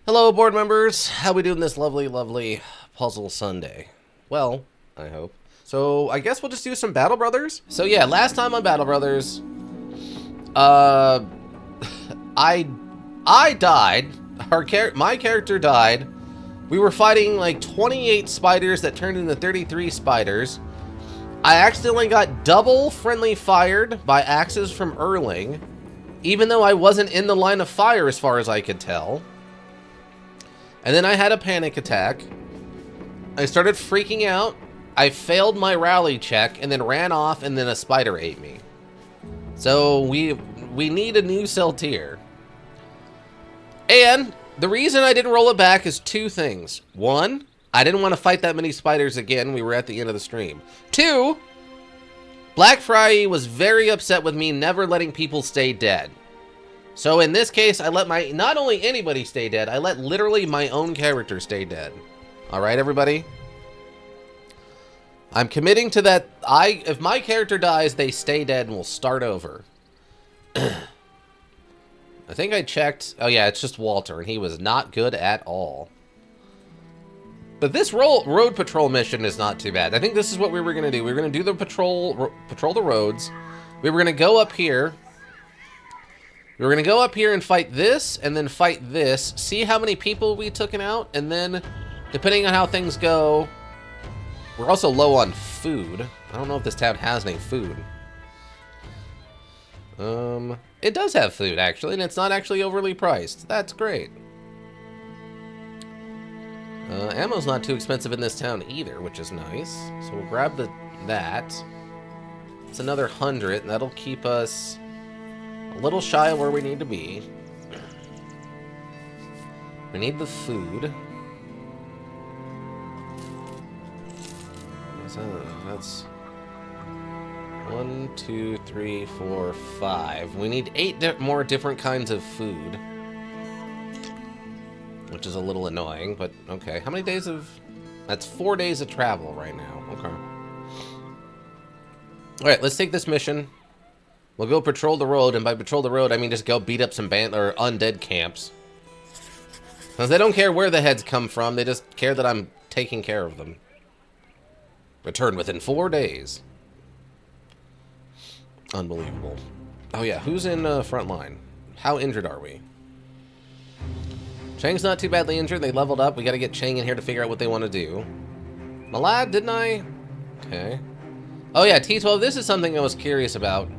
Hello, board members. How we doing this lovely, lovely puzzle Sunday? Well, I hope. So, I guess we'll just do some Battle Brothers. So yeah, last time on Battle Brothers, I died. My character died. We were fighting like 28 spiders that turned into 33 spiders. I accidentally got double friendly fired by axes from Erling, even though I wasn't in the line of fire as far as I could tell. And then I had a panic attack. I started freaking out. I failed my rally check and then ran off, and then a spider ate me. So we need a new Seltear. And the reason I didn't roll it back is two things. One, I didn't want to fight that many spiders again. We were at the end of the stream. Two, Black Friday was very upset with me never letting people stay dead. So in this case, I let not only anybody stay dead, I let literally my own character stay dead. All right, everybody? I'm committing to that. If my character dies, they stay dead and we'll start over. I think I checked. Oh yeah, it's just Walter, and he was not good at all. But this road patrol mission is not too bad. I think this is what we were going to do. We were going to do the patrol the roads. We were going to go up here. We were going to go up here and fight this, and then fight this. See how many people we took out, and then, depending on how things go, we're also low on food. I don't know if this town has any food. It does have food, actually, and it's not actually overly priced. That's great. Ammo's not too expensive in this town either, which is nice. So we'll grab that. It's another 100, and that'll keep us a little shy of where we need to be. We need the food. That's 1, 2, 3, 4, 5. We need 8 more different kinds of food, which is a little annoying, but okay. How many days of... That's 4 days of travel right now. Okay. Alright, let's take this mission. We'll go patrol the road, and by patrol the road, I mean just go beat up some undead camps. Because they don't care where the heads come from, they just care that I'm taking care of them. Return within 4 days. Unbelievable. Oh yeah, who's in front line? How injured are we? Chang's not too badly injured. They leveled up. We got to get Chang in here to figure out what they want to do. Malad, didn't I? Okay. Oh yeah, T12. This is something I was curious about.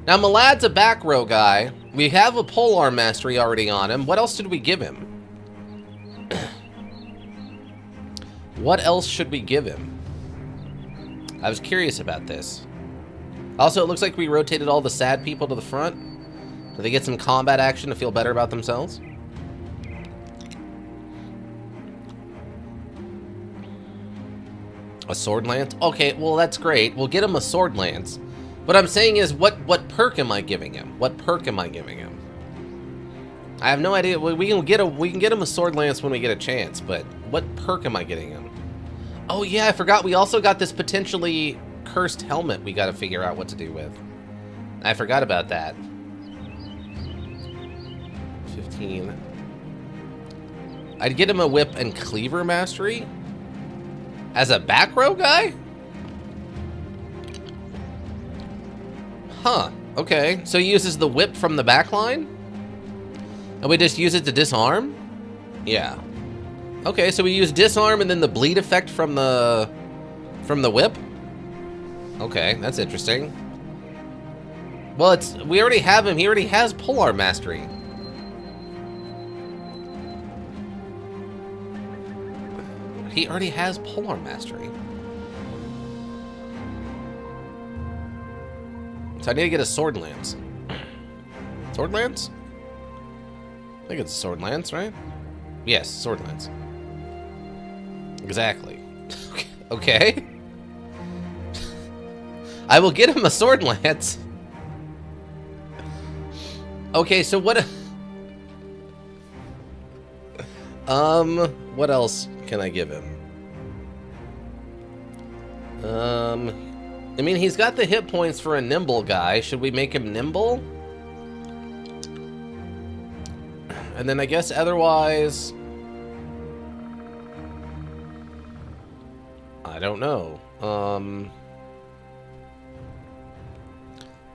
Now, Malad's a back row guy. We have a polearm mastery already on him. What else did we give him? What else should we give him? I was curious about this. Also, it looks like we rotated all the sad people to the front. So they get some combat action to feel better about themselves. A sword lance? Okay, well that's great. We'll get him a sword lance. What I'm saying is, what perk am I giving him? What perk am I giving him? I have no idea. We can get him a sword lance when we get a chance, but what perk am I getting him? Oh yeah, I forgot. We also got this potentially cursed helmet. We got to figure out what to do with. I forgot about that. 15. I'd get him a whip and cleaver mastery as a back row guy. Huh, okay. So he uses the whip from the back line? And we just use it to disarm? Yeah. Okay, so we use disarm and then the bleed effect from the whip? Okay, that's interesting. Well, we already have him. He already has polearm mastery. He already has polearm mastery. So I need to get a sword lance. Sword lance? I think it's a sword lance, right? Yes, sword lance. Exactly. Okay. I will get him a sword lance. Okay, so what else can I give him? I mean, he's got the hit points for a nimble guy. Should we make him nimble? And then I guess otherwise... I don't know.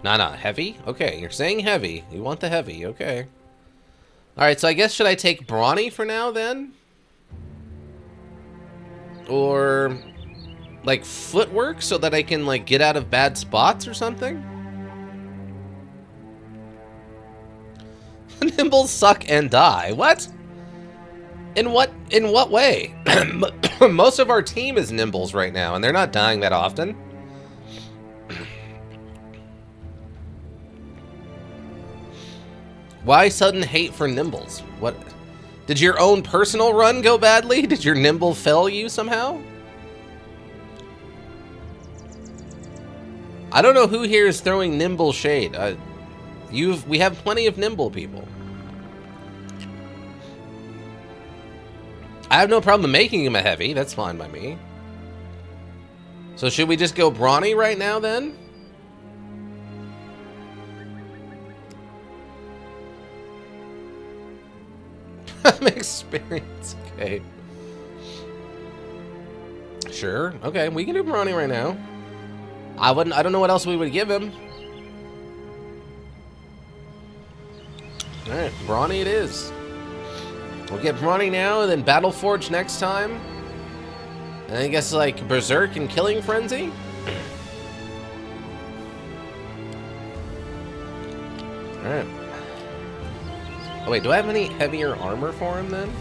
Nah, heavy? Okay, you're saying heavy. You want the heavy, okay. Alright, so I guess should I take brawny for now, then? Or... like, footwork so that I can, like, get out of bad spots or something? Nimbles suck and die. What? In what way? Most of our team is Nimbles right now, and they're not dying that often. Why sudden hate for Nimbles? What? Did your own personal run go badly? Did your Nimble fail you somehow? I don't know who here is throwing Nimble shade. We have plenty of Nimble people. I have no problem making him a heavy. That's fine by me. So should we just go brawny right now then? Experience, okay. Sure, okay, we can do brawny right now. I don't know what else we would give him. Alright, brawny it is. We'll get brawny now and then Battleforge next time. And I guess like Berserk and Killing Frenzy. Alright. Oh wait, do I have any heavier armor for him then?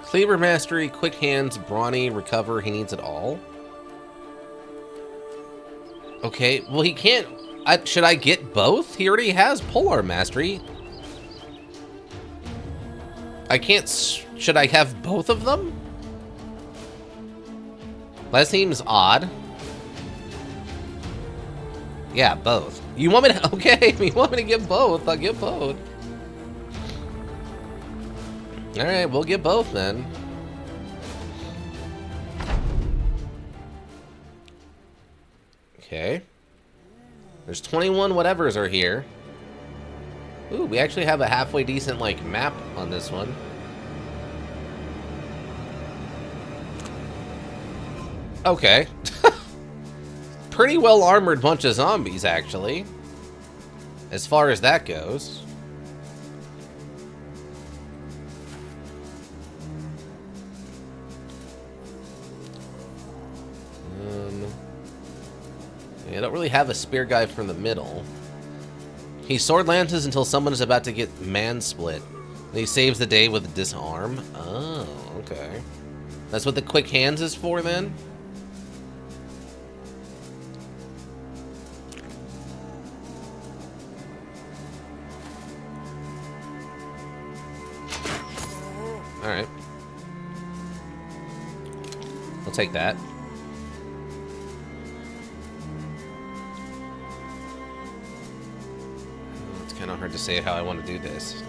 Cleaver Mastery, Quick Hands, Brawny, Recover, he needs it all. Okay, well he can't... should I get both? He already has Polearm Mastery. I can't... Should I have both of them? That seems odd. Yeah, both. You want me to... Okay, if you want me to get both, I'll get both. Alright, we'll get both then. Okay. There's 21 whatevers are here. Ooh, we actually have a halfway decent, like, map on this one. Okay. Pretty well armored bunch of zombies, actually. As far as that goes. I don't really have a spear guy from the middle. He sword lances until someone is about to get man split. And he saves the day with a disarm. Oh, okay. That's what the quick hands is for then? Alright. I'll take that. It's kind of hard to say how I want to do this.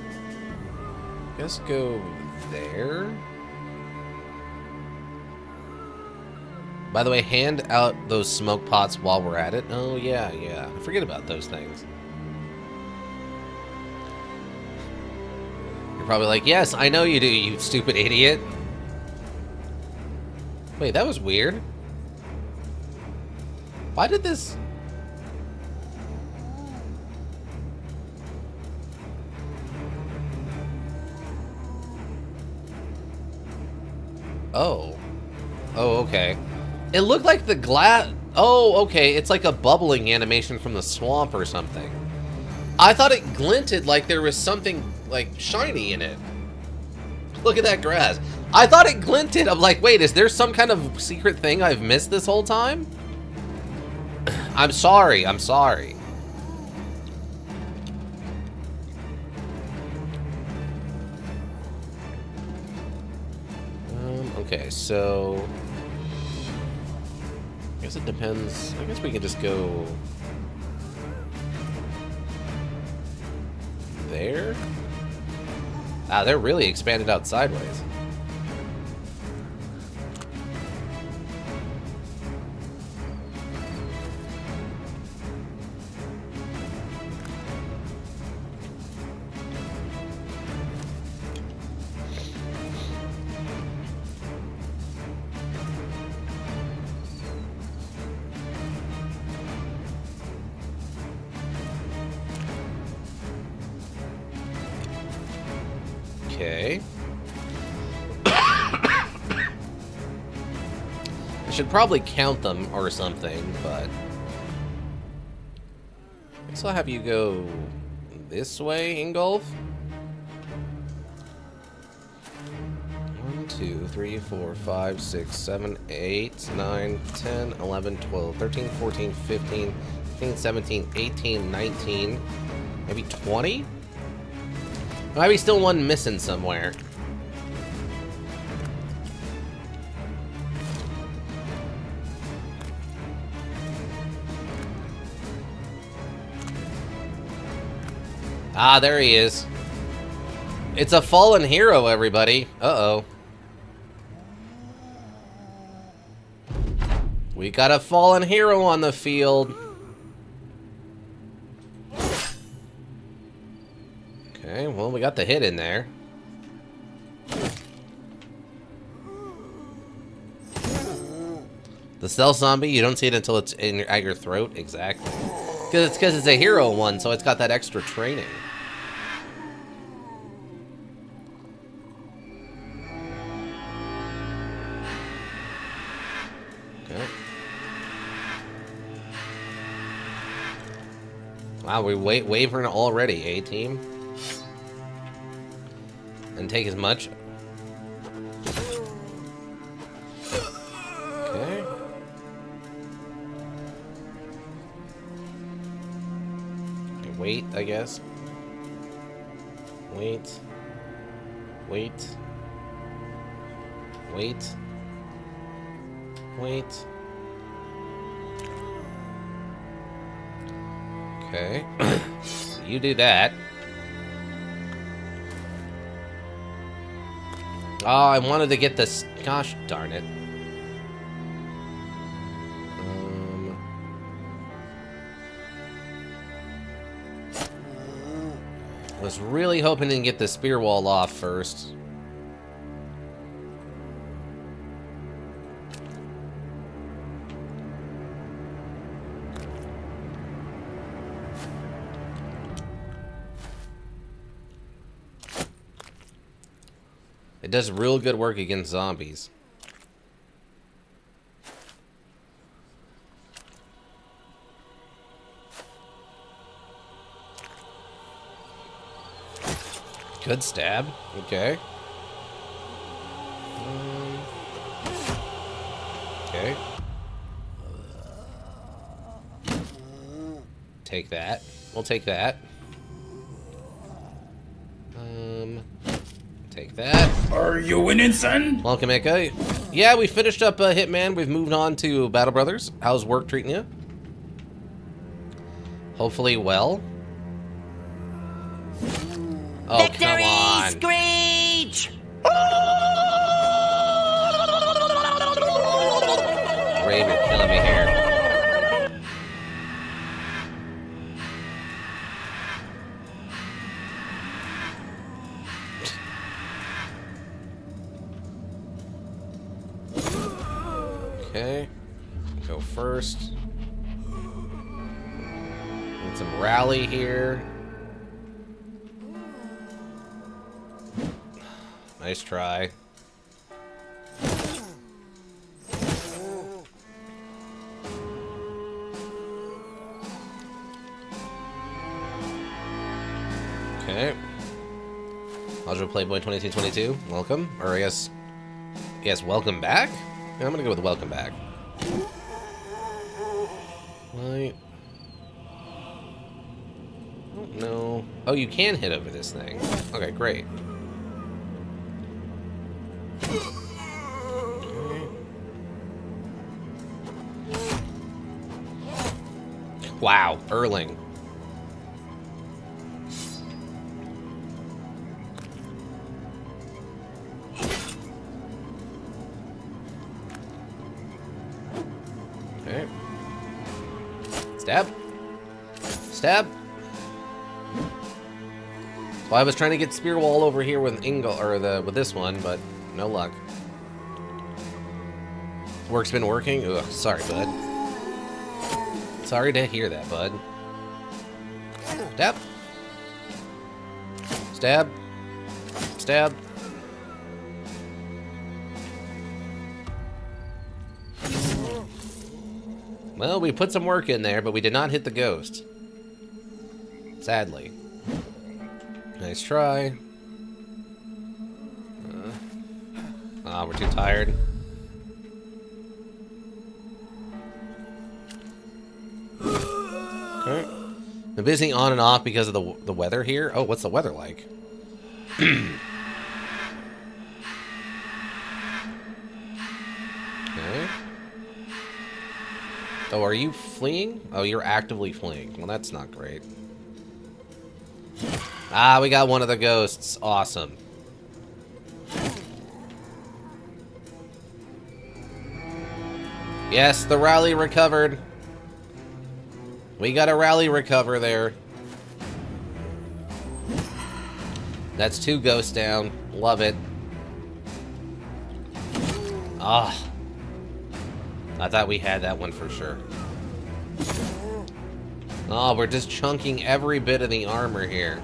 I guess go there. By the way, hand out those smoke pots while we're at it. Oh, yeah. I forget about those things. You're probably like, yes, I know you do, you stupid idiot. Wait, that was weird. Why did this... Oh. Oh, okay. It looked like the glass... Oh, okay. It's like a bubbling animation from the swamp or something. I thought it glinted like there was something, like, shiny in it. Look at that grass. I thought it glinted. I'm like, wait, is there some kind of secret thing I've missed this whole time? I'm sorry. I'm sorry. Okay, so... I guess it depends. I guess we can just go... there? Ah, they're really expanded out sideways. Okay. I should probably count them or something, but... I guess I'll have you go this way, Ingolf. 1, 2, 3, 4, 5, 6, 7, 8, 9, 10, 11, 12, 13, 14, 15, 16, 17, 18, 19, maybe 20? There might be still one missing somewhere. Ah, there he is. It's a fallen hero, everybody. Uh-oh. We got a fallen hero on the field. Okay, well, we got the hit in there. The stealth zombie, you don't see it until it's at your throat. Exactly. Because it's a hero one, so it's got that extra training. Okay. Wow, we're wavering already, A-team. And take as much. Okay. Wait, I guess. Wait. Wait. Wait. Wait. Okay. You do that. Oh, I wanted to get this. Gosh darn it. I was really hoping to get the spear wall off first. It does real good work against zombies. Good stab. Okay. Okay. Take that. We'll take that. Take that. Are you winning, son? Welcome, Echo. Yeah, we finished up Hitman. We've moved on to Battle Brothers. How's work treating you? Hopefully well. Oh, Victory come on. Screech! Rave, you're killing me here. Okay. Go first. Need some rally here. Nice try. Okay. Module Playboy 2222, welcome. Or I guess, welcome back? Yeah, I'm gonna go with welcome back. Right. Oh, no. Oh, you can hit over this thing. Okay, great. Wow, Erling. Okay. Stab. Stab. Well, I was trying to get spear wall over here with with this one, but no luck. Work's been working? Ugh, sorry, bud. Sorry to hear that, bud. Stab. Stab. stab. Well, we put some work in there, but we did not hit the ghost. Sadly. Nice try. We're too tired. Okay. I'm busy on and off because of the weather here. Oh, what's the weather like? Okay. Oh, are you fleeing? Oh, you're actively fleeing. Well, that's not great. Ah, we got one of the ghosts. Awesome. Yes, the rally recovered. We got a rally recover there. That's 2 ghosts down. Love it. Ah. I thought we had that one for sure. Oh, we're just chunking every bit of the armor here.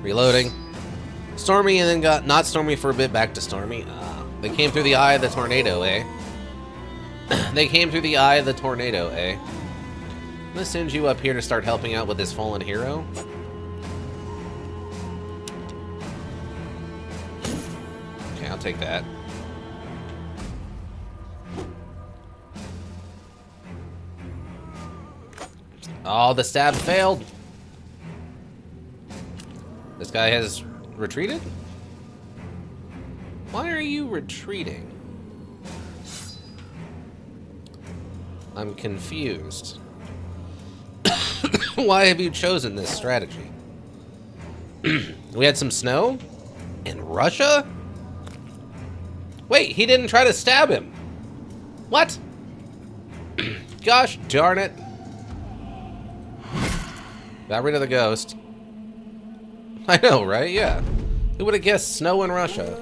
Reloading. Stormy and then got not Stormy for a bit, back to Stormy. They came through the eye of the tornado, eh? They came through the eye of the tornado, eh? I'm gonna send you up here to start helping out with this fallen hero. Okay, I'll take that. Oh, the stab failed. This guy has retreated? Why are you retreating? I'm confused. Why have you chosen this strategy? We had some snow? In Russia? Wait, he didn't try to stab him. What? Gosh darn it. Got rid of the ghost. I know, right? Yeah. Who would have guessed snow in Russia?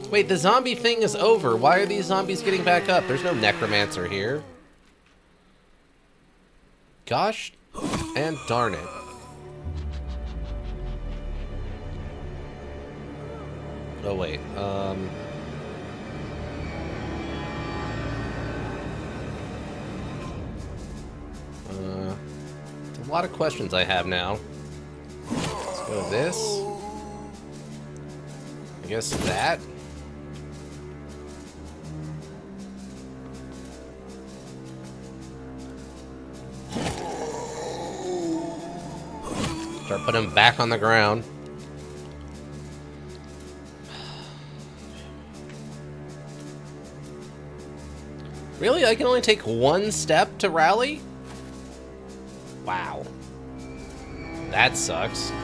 Wait, the zombie thing is over. Why are these zombies getting back up? There's no necromancer here. Gosh and darn it. Oh, wait. A lot of questions I have now. Let's go to this. I guess that. Start putting him back on the ground. Really? I can only take 1 step to rally? Wow. That sucks. I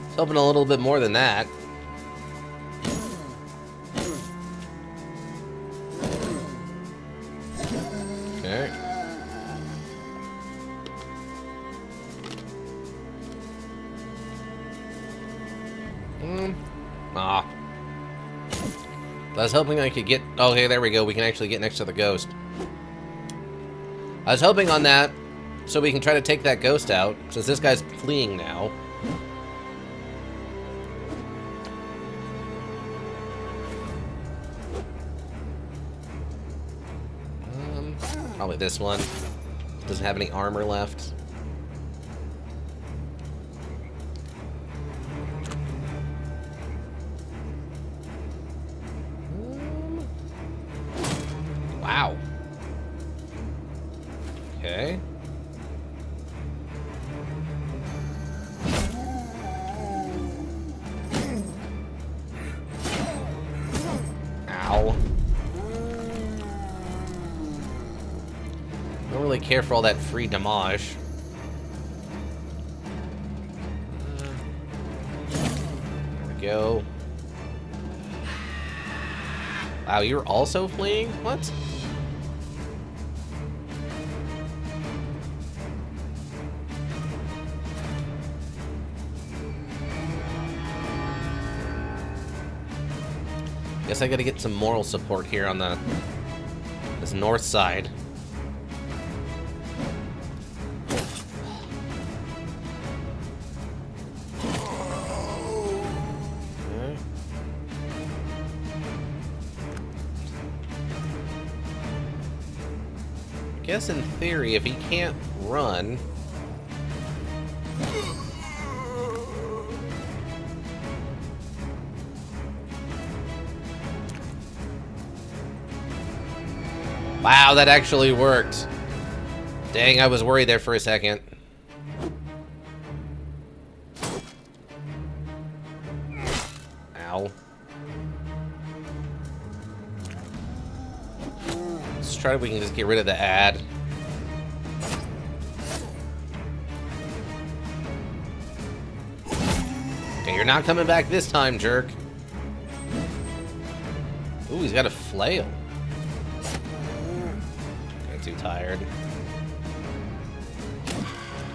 was hoping a little bit more than that. Okay. Ah. I was hoping I could get... Okay, there we go. We can actually get next to the ghost. I was hoping on that, so we can try to take that ghost out, since this guy's fleeing now. Probably this one. Doesn't have any armor left. Wow. Okay. Ow. Don't really care for all that free damage. There we go. Wow, you're also fleeing? What? Guess I gotta get some moral support here on this north side. I guess in theory, if he can't run... Wow, that actually worked. Dang, I was worried there for a second. Ow. Let's try if we can just get rid of the ad. Okay, you're not coming back this time, jerk. Ooh, he's got a flail. Okay, too tired.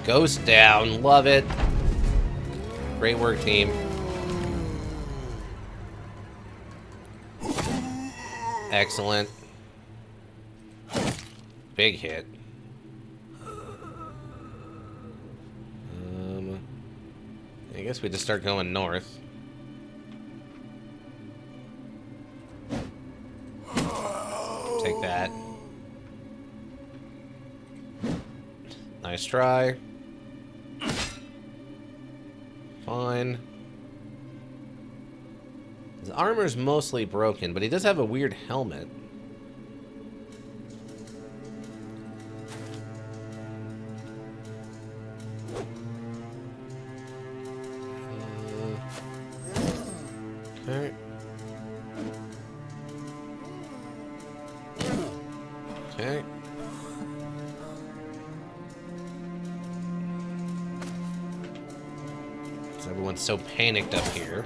Ghost down, love it. Great work, team. Excellent. Big hit. I guess we just start going north. Take that. Nice try. Fine. His armor's mostly broken, but he does have a weird helmet. Okay. Okay. So everyone's so panicked up here.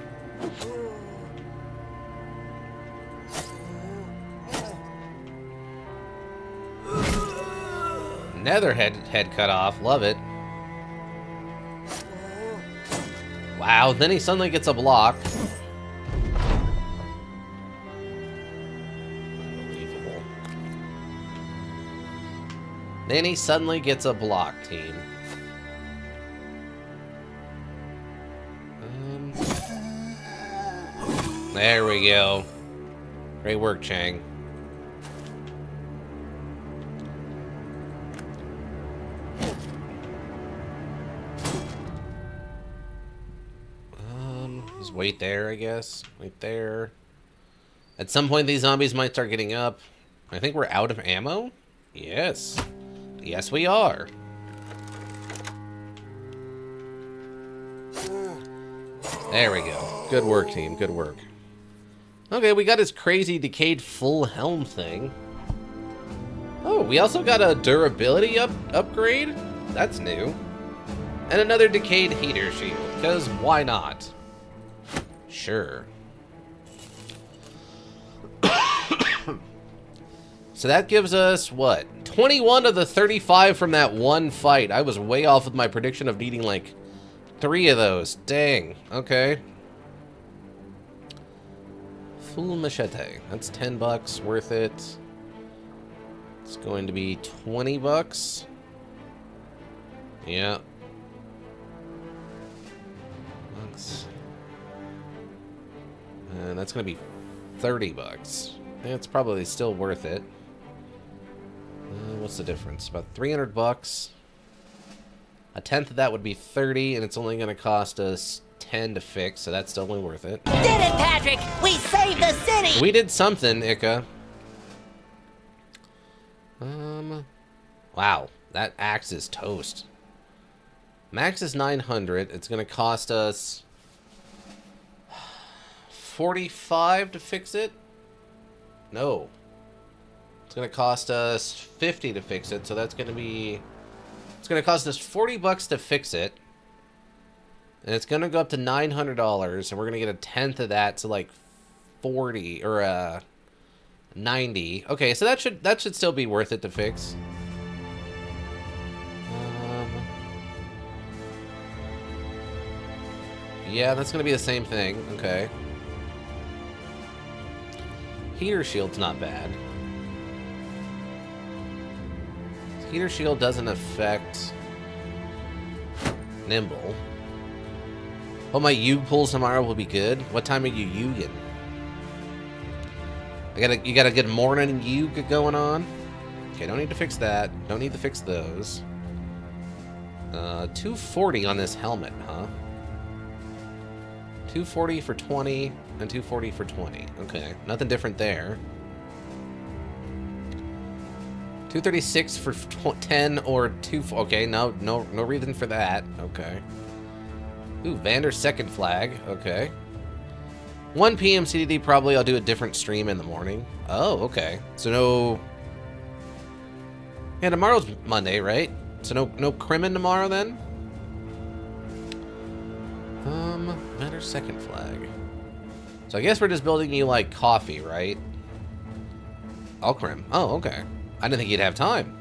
Nether head cut off. Love it. Wow, then he suddenly gets a block. Unbelievable. Then he suddenly gets a block, team. There we go. Great work, Chang. Just wait there, I guess. Wait there. At some point, these zombies might start getting up. I think we're out of ammo? Yes. Yes, we are. There we go. Good work, team. Good work. Okay, we got his crazy decayed full helm thing. Oh, we also got a durability upgrade? That's new. And another decayed heater shield, because why not? Sure. So that gives us, what? 21 of the 35 from that one fight. I was way off with my prediction of needing, like, 3 of those. Dang. Okay. Full machete. That's 10 bucks. Worth it. It's going to be 20 bucks. Yeah. And that's going to be 30 bucks. It's probably still worth it. What's the difference? About 300 bucks. A tenth of that would be 30, and it's only going to cost us 10 to fix, so that's still only worth it. Did it, Patrick! We saved the city! We did something, Ika. Wow, that axe is toast. Max is 900. It's going to cost us 45 to fix it? No. It's going to cost us 50 to fix it, so that's going to be... It's going to cost us 40 bucks to fix it. And it's going to go up to $900, and we're going to get a tenth of that to like 40 or 90. Okay, so that should still be worth it to fix. Yeah, that's going to be the same thing. Okay. Heater shield's not bad. Heater shield doesn't affect nimble. Oh, my Yug pulls tomorrow will be good. What time are you Yugging? You got a good morning Yug going on? Okay, don't need to fix that. Don't need to fix those. 240 on this helmet, huh? 240 for 20 and 240 for 20. Okay, nothing different there. 236 for 10 or 2... Okay, no reason for that. Okay. Ooh, Vander's second flag. Okay. 1 p.m. CDD, probably I'll do a different stream in the morning. Oh, okay. So no... Yeah, tomorrow's Monday, right? So no Crimin tomorrow then? Vander's second flag. So I guess we're just building you like coffee, right? Alcrim. Oh, okay. I didn't think you'd have time.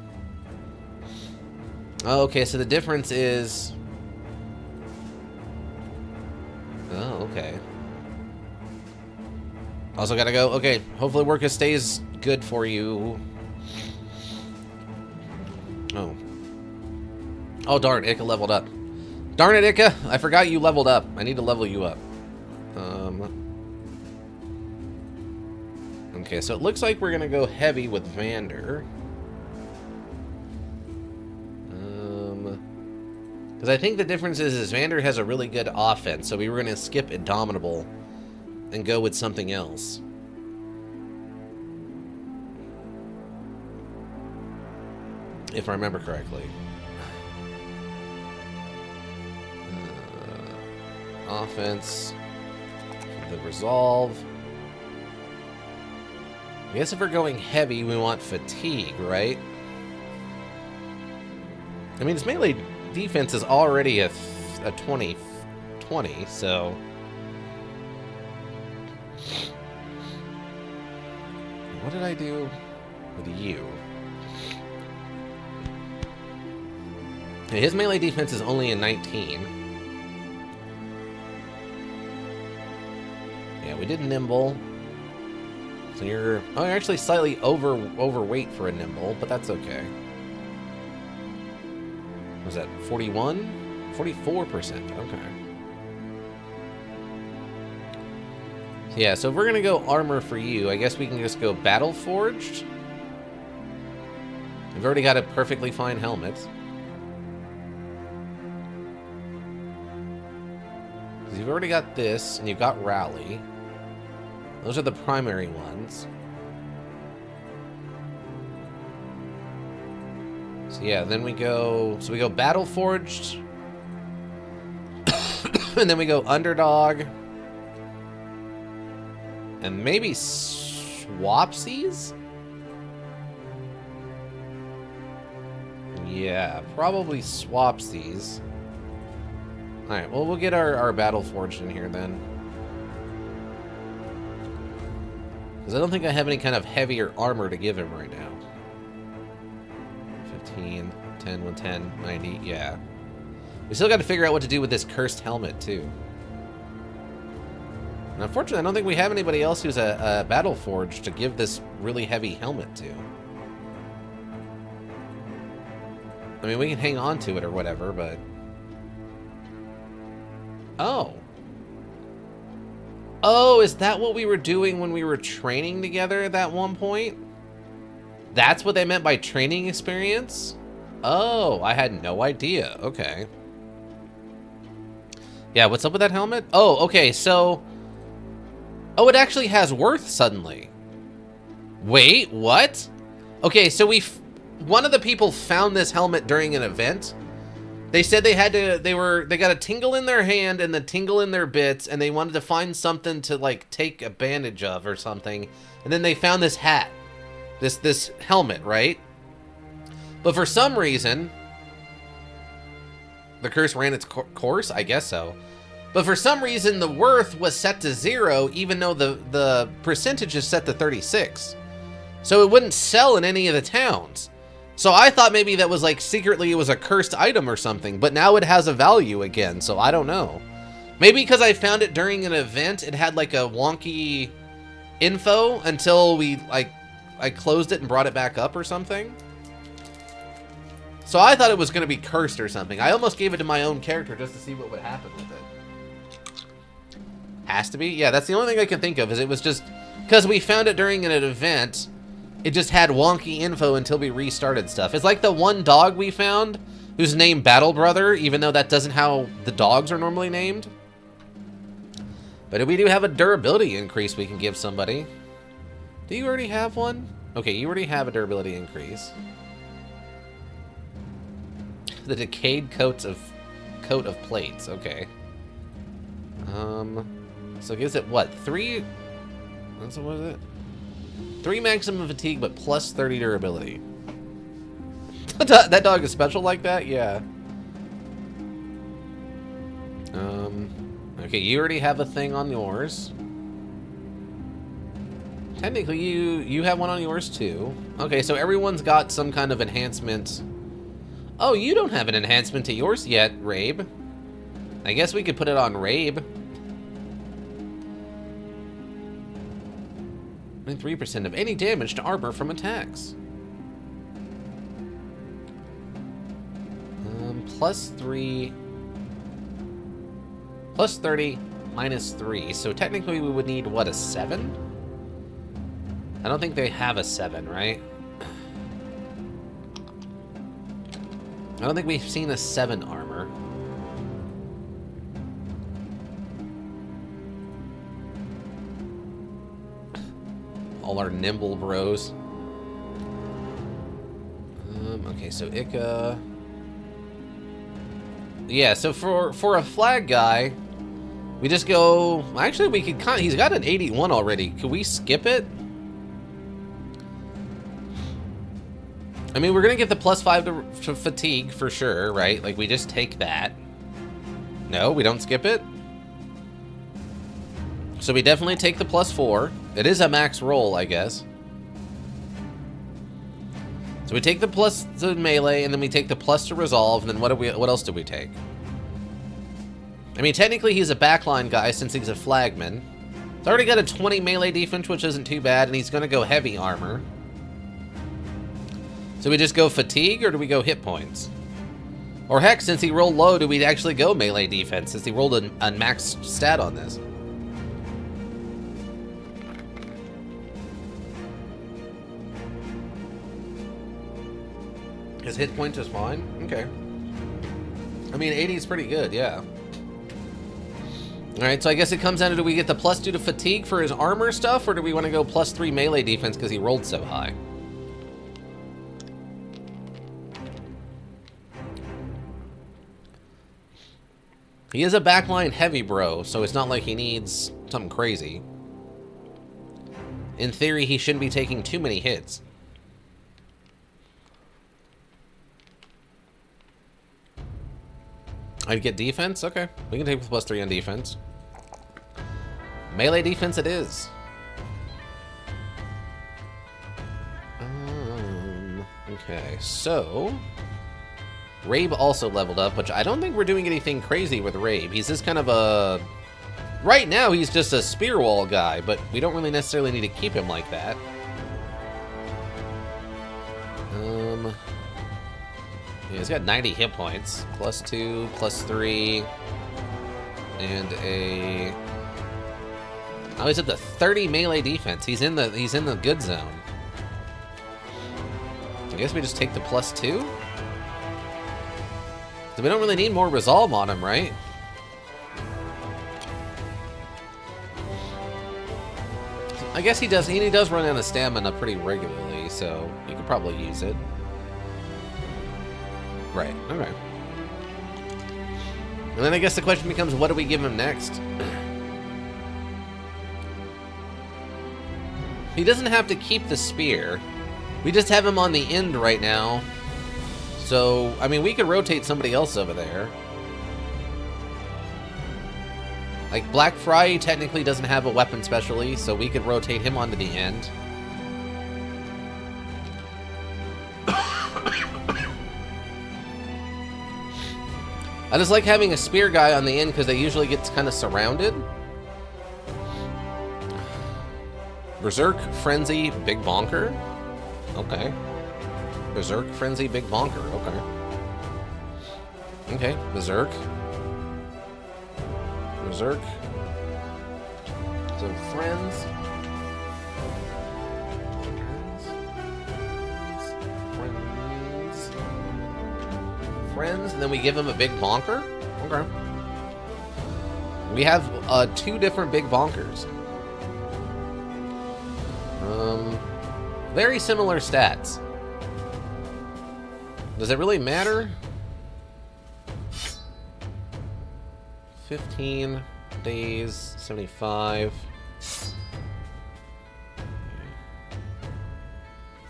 Oh, okay, so the difference is... Oh, okay. Also gotta go. Okay, hopefully Worka stays good for you. Oh. Oh, darn, Ika leveled up. Darn it, Ika! I forgot you leveled up. I need to level you up. Okay, so it looks like we're gonna go heavy with Vander. Because I think the difference is Vander has a really good offense, so we were gonna skip Indomitable and go with something else. If I remember correctly. Offense. The Resolve. I guess if we're going heavy, we want Fatigue, right? I mean, his melee defense is already a 20, so... What did I do with you? His melee defense is only a 19. Yeah, we did Nimble. So you're actually slightly overweight for a Nimble, but that's okay. What was that 41? 44%. Okay. Yeah, so if we're gonna go armor for you, I guess we can just go Battle Forged. We've already got a perfectly fine helmet. Because you've already got this, and you've got Rally. Those are the primary ones. So yeah, then we go... So we go Battle Forged. And then we go Underdog. And maybe Swapsies? Yeah, probably Swapsies. Alright, well, we'll get our Battle Forged in here then. Because I don't think I have any kind of heavier armor to give him right now. 15, 10, 110, 90, yeah. We still got to figure out what to do with this cursed helmet, too. And unfortunately, I don't think we have anybody else who's a Battle Forged to give this really heavy helmet to. I mean, we can hang on to it or whatever, but... Oh. Oh, is that what we were doing when we were training together at that one point? That's what they meant by training experience? Oh, I had no idea. Okay. Yeah, what's up with that helmet? Oh, okay, so... Oh, it actually has worth suddenly. Wait, what? Okay, so one of the people found this helmet during an event. They said they had to, they got a tingle in their hand and the tingle in their bits, and they wanted to find something to like take advantage of or something. And then they found this hat, this helmet, right? But for some reason, the curse ran its course, I guess so. But for some reason, the worth was set to 0, even though the percentage is set to 36. So it wouldn't sell in any of the towns. So I thought maybe that was like secretly it was a cursed item or something, but now it has a value again, so I don't know. Maybe because I found it during an event, it had like a wonky info until we, like, I closed it and brought it back up or something. So I thought it was going to be cursed or something. I almost gave it to my own character just to see what would happen with it. Has to be? Yeah, that's the only thing I can think of, is it was just... Because we found it during an event, it just had wonky info until we restarted stuff. It's like the one dog we found, who's named Battle Brother, even though that doesn't how the dogs are normally named. But we do have a durability increase we can give somebody. Do you already have one? Okay, you already have a durability increase. The decayed coat of plates. Okay. So it gives it what? 3? What is it? 3 maximum fatigue, but plus 30 durability. That dog is special like that? Yeah. Okay, you already have a thing on yours. Technically, you have one on yours too. Okay, so everyone's got some kind of enhancement. Oh, you don't have an enhancement to yours yet, Rabe. I guess we could put it on Rabe. 3% of any damage to armor from attacks. Plus 3. Plus 30, minus 3. So technically we would need, what, a 7? I don't think they have a 7, right? I don't think we've seen a 7 armor. All our nimble bros. Okay, so Ika. Yeah, so for a flag guy, we just go... Actually, we could kind of... He's got an 81 already. Could we skip it? I mean, we're going to get the plus 5 to fatigue for sure, right? Like, we just take that. No, we don't skip it? So we definitely take the plus 4. It is a max roll, I guess. So we take the plus to melee, and then we take the plus to resolve, and then what else do we take? I mean, technically he's a backline guy since he's a flagman. He's already got a 20 melee defense, which isn't too bad, and he's going to go heavy armor. So we just go fatigue, or do we go hit points? Or heck, since he rolled low, do we actually go melee defense, since he rolled a max stat on this? His hit points is fine? Okay. I mean, 80 is pretty good, yeah. Alright, so I guess it comes down to, do we get the plus 2 to fatigue for his armor stuff, or do we want to go plus 3 melee defense because he rolled so high? He is a backline heavy bro, so it's not like he needs something crazy. In theory, he shouldn't be taking too many hits. I'd get defense? Okay. We can take plus 3 on defense. Melee defense it is. Okay, so... Rabe also leveled up, which I don't think we're doing anything crazy with Rabe. He's just kind of a... Right now, he's just a spear wall guy, but we don't really necessarily need to keep him like that. Yeah, he's got 90 hit points. Plus 2, plus 3, and a... Oh, he's at the 30 melee defense. He's in the good zone. I guess we just take the plus 2? So we don't really need more resolve on him, right? I guess he does. He does run out of stamina pretty regularly, so you could probably use it. Right. Okay. And then I guess the question becomes, what do we give him next? He doesn't have to keep the spear. We just have him on the end right now. So, I mean, we could rotate somebody else over there. Like, Black Fry technically doesn't have a weapon specialty, so we could rotate him onto the end. I just like having a spear guy on the end because they usually get kind of surrounded. Berserk, Frenzy, Big Bonker. Okay. Berserk, Frenzy, Big Bonker. Okay. Okay, Berserk. Berserk. So, Friends. Friends, and then we give him a Big Bonker? Okay. We have 2 different Big Bonkers. Very similar stats. Does it really matter? 15 days, 75.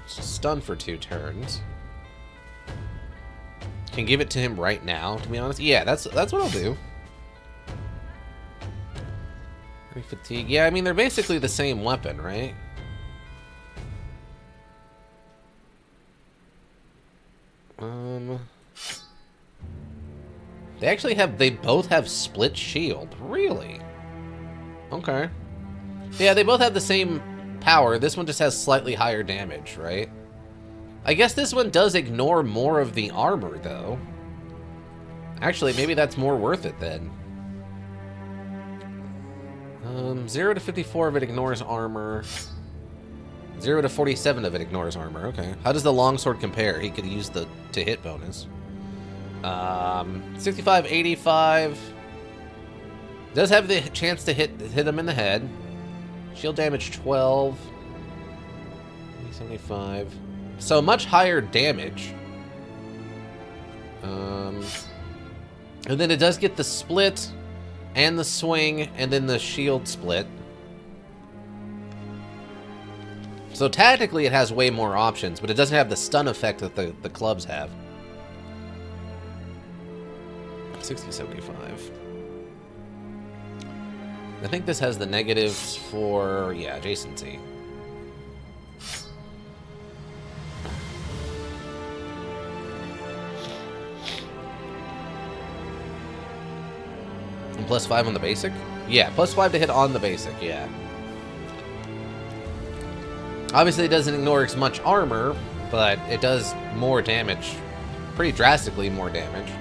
Stun for 2 turns. Can give it to him right now, to be honest. Yeah, that's what I'll do. Fatigue. Yeah, I mean, they're basically the same weapon, right? They both have split shield. Really? Okay. Yeah, they both have the same power. This one just has slightly higher damage, right? I guess this one does ignore more of the armor, though. Actually, maybe that's more worth it, then. 0 to 54 of it ignores armor. 0 to 47 of it ignores armor. Okay. How does the longsword compare? He could use the to-hit bonus. 65, 85. Does have the chance to hit him in the head. Shield damage 12. 75. So much higher damage. And then it does get the split and the swing and then the shield split. So tactically it has way more options, but it doesn't have the stun effect that the clubs have. 60, 75. I think this has the negatives for, yeah, adjacency. And +5 on the basic? Yeah, +5 to hit on the basic, yeah. Obviously it doesn't ignore as much armor, but it does more damage. Pretty drastically more damage.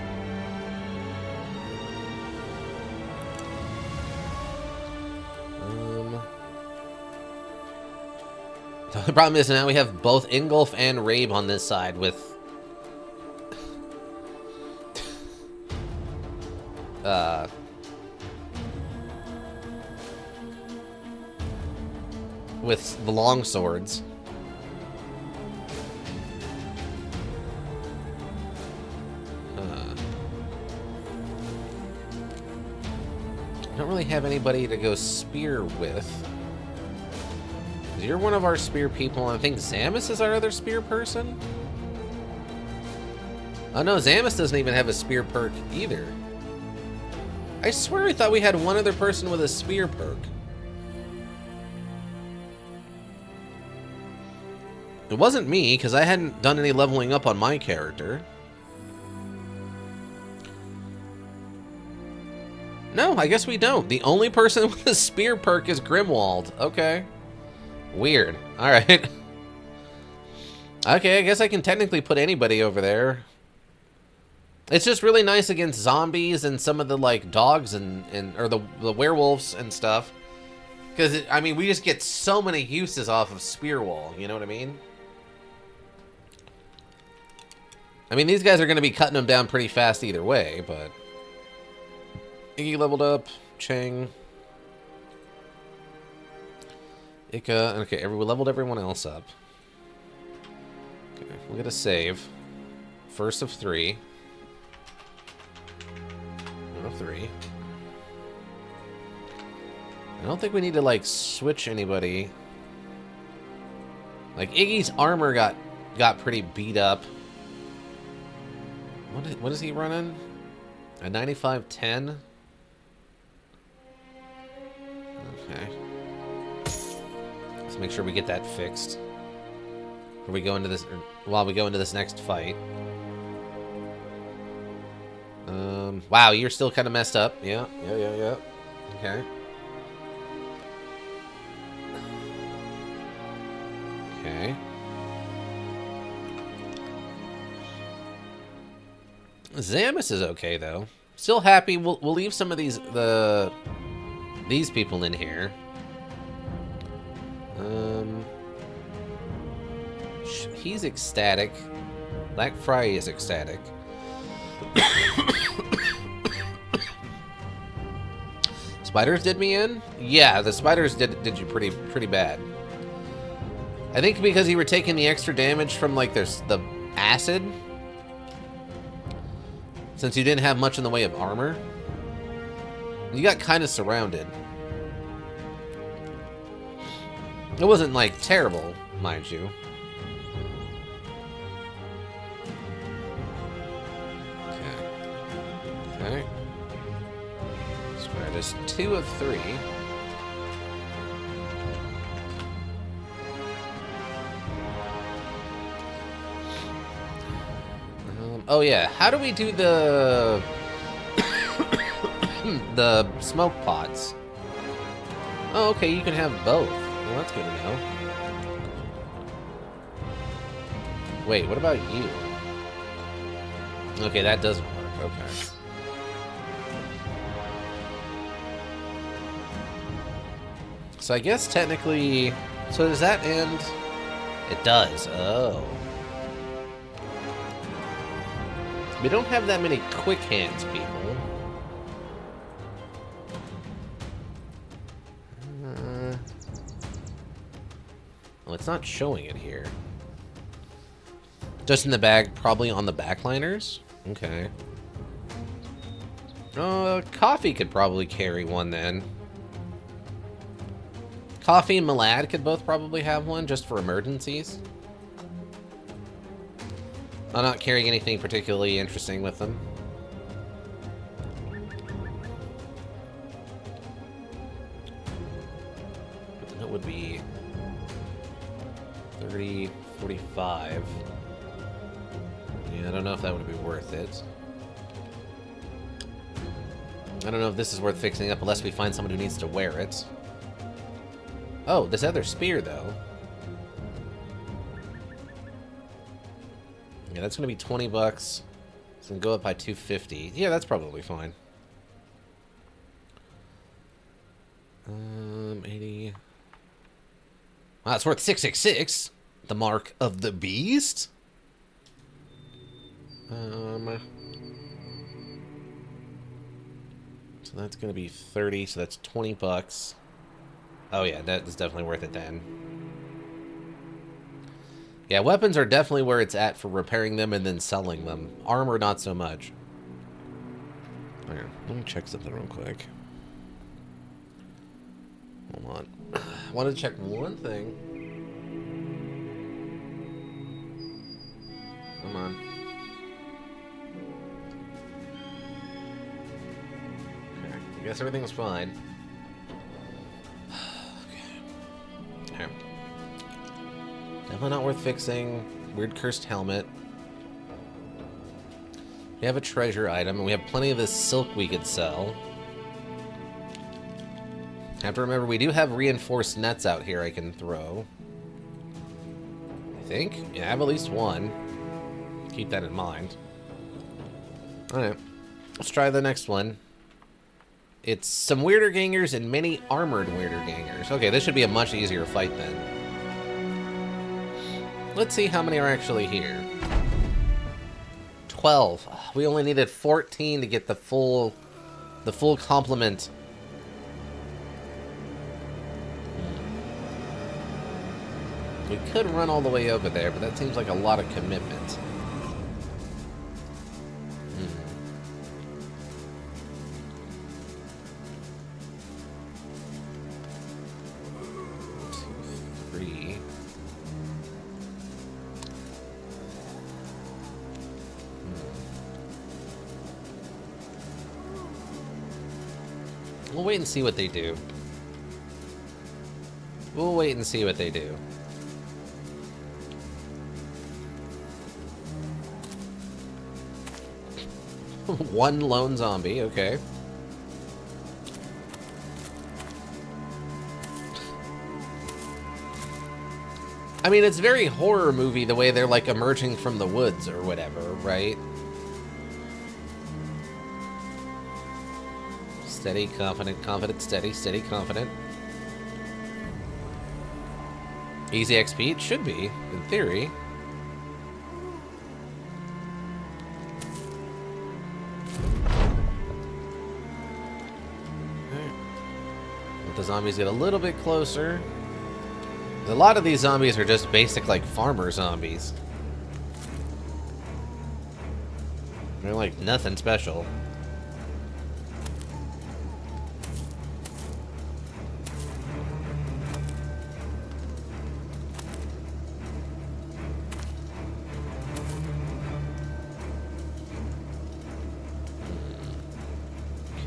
The problem is now we have both Ingolf and Rabe on this side with... with the long swords. I don't really have anybody to go spear with. You're one of our spear people, and I think Zamus is our other spear person? Oh no, Zamus doesn't even have a spear perk either. I swear I thought we had one other person with a spear perk. It wasn't me, because I hadn't done any leveling up on my character. No, I guess we don't. The only person with a spear perk is Grimwald. Okay. Weird. Alright. Okay, I guess I can technically put anybody over there. It's just really nice against zombies and some of the, like, dogs or the werewolves and stuff. Because, I mean, we just get so many uses off of Spear Wall, you know what I mean? I mean, these guys are going to be cutting them down pretty fast either way, but... Iggy leveled up. Cheng. Ika. Okay, we leveled everyone else up. Okay, we'll get a save. First of 3. 1 of 3. I don't think we need to, like, switch anybody. Like, Iggy's armor got pretty beat up. What is he running? A 95-10? Okay. Let's make sure we get that fixed. Before we go into this, while we go into this next fight. Wow, you're still kind of messed up. Yeah. Okay. Okay. Zamus is okay though. Still happy. We'll leave some of these people in here. He's ecstatic. Black Fry is ecstatic. Spiders did me in? Yeah, the spiders did you pretty bad. I think because you were taking the extra damage from like the acid. Since you didn't have much in the way of armor. You got kind of surrounded. It wasn't like terrible, mind you. Okay. So we're just 2 of 3. Oh yeah, how do we do the the smoke pots? Oh, okay, you can have both. Well, that's good to know. Wait, what about you? Okay, that doesn't work. Okay. So I guess technically... So does that end? It does. Oh. We don't have that many quick hands, people. Well, it's not showing it here. Just in the bag, probably on the backliners? Okay. Coffee could probably carry one then. Coffee and Malad could both probably have one, just for emergencies. I'm not carrying anything particularly interesting with them. That would be 30, 45. Yeah, I don't know if that would be worth it. I don't know if this is worth fixing up unless we find someone who needs to wear it. Oh, this other spear, though. Yeah, that's gonna be 20 bucks. It's gonna go up by 250. Yeah, that's probably fine. 80. Wow, it's worth 666. The mark of the beast. So that's gonna be 30. So that's 20 bucks. Oh yeah, that is definitely worth it then. Yeah, weapons are definitely where it's at for repairing them and then selling them. Armor, not so much. Okay, let me check something real quick. Hold on. I wanted to check one thing. Come on. Okay, I guess everything's fine. Okay. Definitely not worth fixing. Weird cursed helmet. We have a treasure item, and we have plenty of this silk we could sell. Have to remember, we do have reinforced nets out here I can throw. I think. Yeah, I have at least one. Keep that in mind. Alright. Let's try the next one. It's some weirder gangers and many armored weirder gangers. Okay, this should be a much easier fight then. Let's see how many are actually here. 12. We only needed 14 to get the full complement. We could run all the way over there, but that seems like a lot of commitment. 2, 3. We'll wait and see what they do. We'll wait and see what they do. One lone zombie, okay. I mean, it's very horror movie the way they're, like, emerging from the woods or whatever, right? Steady, confident, confident, steady, steady, confident. Easy XP? It should be, in theory. Let the zombies get a little bit closer. A lot of these zombies are just basic, like, farmer zombies. They're, like, nothing special.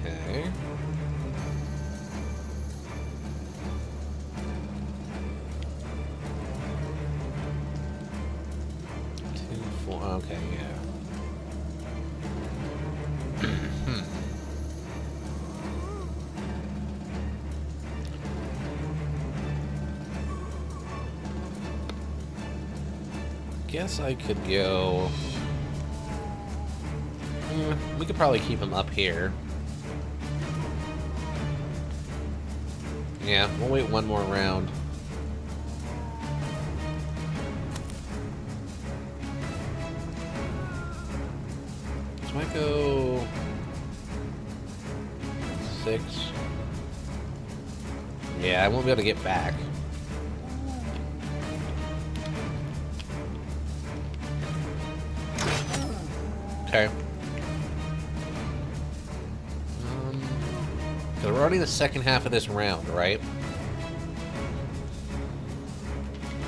Okay. 2, 4. Okay, yeah. Guess I could go... we could probably keep him up here. Yeah, we'll wait one more round. So I go... 6. Yeah, I won't be able to get back. Okay. So we're already in the second half of this round, right?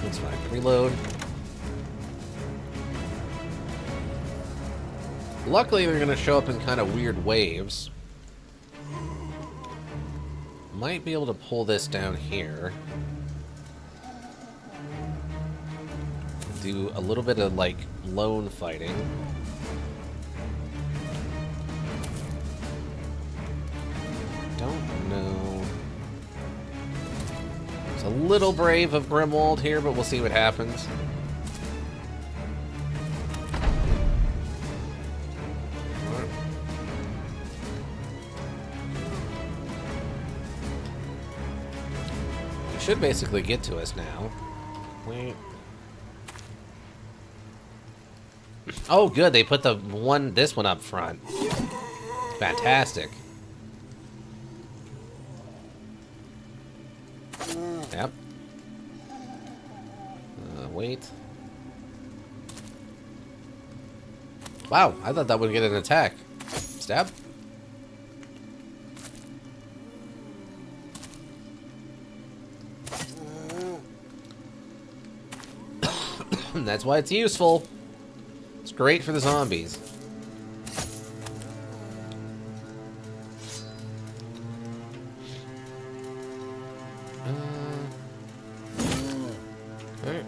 That's fine. Reload. Luckily, they're going to show up in kind of weird waves. Might be able to pull this down here. Do a little bit of, like, lone fighting. Don't know. It's a little brave of Grimwald here, but we'll see what happens. It should basically get to us now. Wait. Oh, good. They put this one up front. Fantastic. Yep. Wait. Wow, I thought that would get an attack. Stab. That's why it's useful. It's great for the zombies. Okay.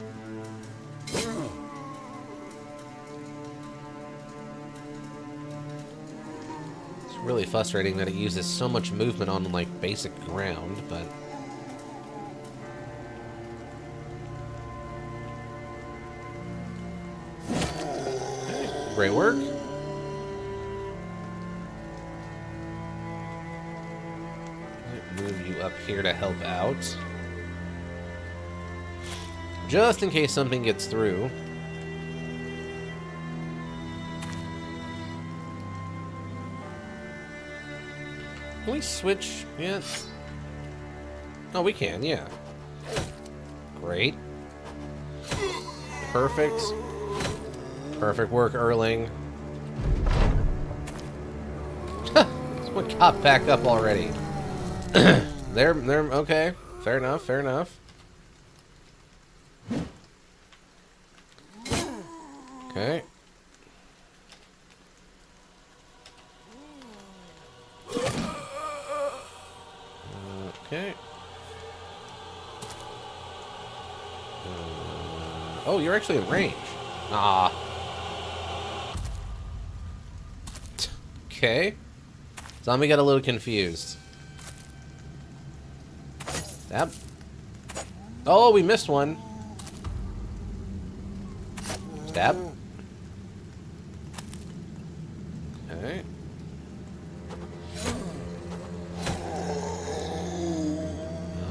It's really frustrating that it uses so much movement on, like, basic ground, but... Great work. Move you up here to help out. Just in case something gets through. Can we switch yet? Oh, we can, yeah. Great. Perfect. Perfect work, Erling. Someone got back up already. They're okay. Fair enough, fair enough. Okay. Okay. Oh, you're actually in range. Ah. Okay. Zombie got a little confused. Stab. Oh, we missed one. Stab. Okay.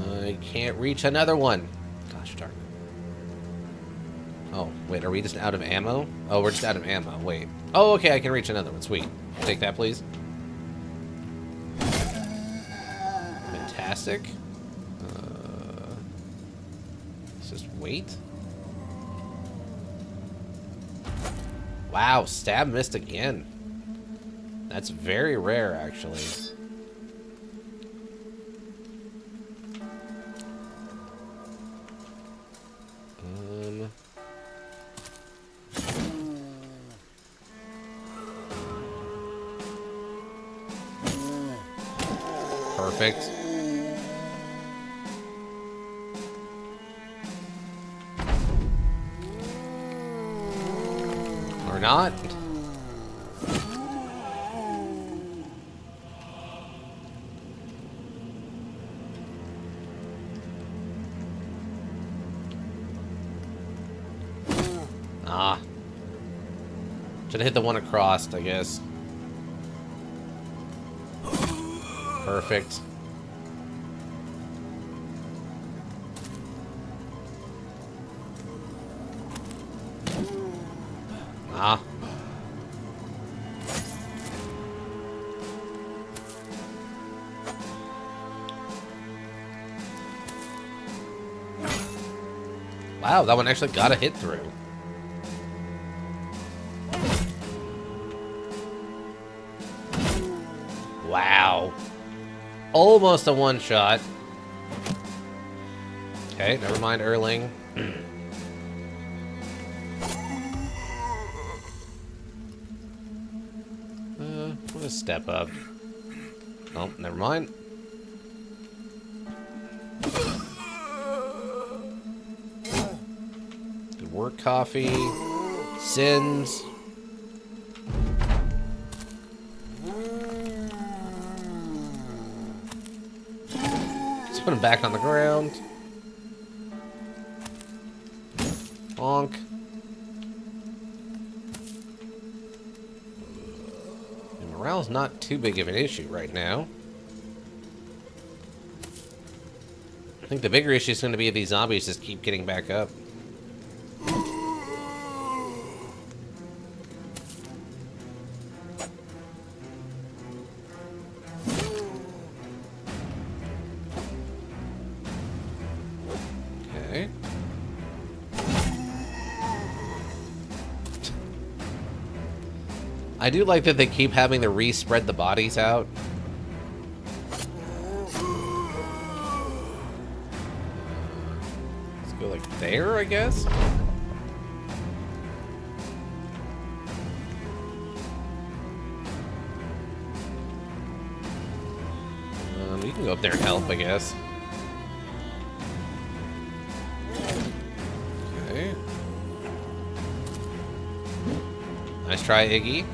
I can't reach another one. Gosh darn it. Oh, wait, are we just out of ammo? Oh, we're just out of ammo. Wait. Oh, okay, I can reach another one. Sweet. Take that, please. Fantastic. Let's just wait. Wow, stab missed again. That's very rare, actually. Perfect. Or not. Ah. Should have hit the one across, I guess. Perfect. Ah. Wow, that one actually got a hit through. Wow. Almost a one-shot. Okay, never mind, Erling. What a step up. Oh, never mind. Good work, Coffee. Sins. Let's put him back on the ground. Bonk. And morale's not too big of an issue right now. I think the bigger issue is going to be if these zombies just keep getting back up. Okay. I do like that they keep having to re-spread the bodies out. Let's go like there, I guess? You can go up there and help, I guess. Okay. Nice try, Iggy.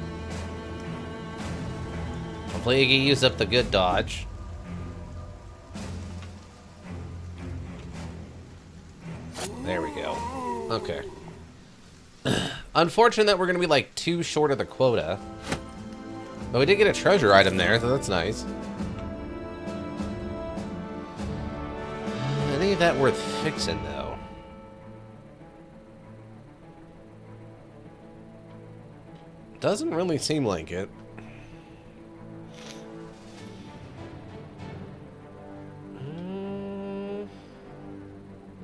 Hopefully Iggy used up the good dodge. There we go. Okay. Unfortunate that we're going to be like 2 short of the quota. But we did get a treasure item there, so that's nice. Any of that worth fixing, though? Doesn't really seem like it.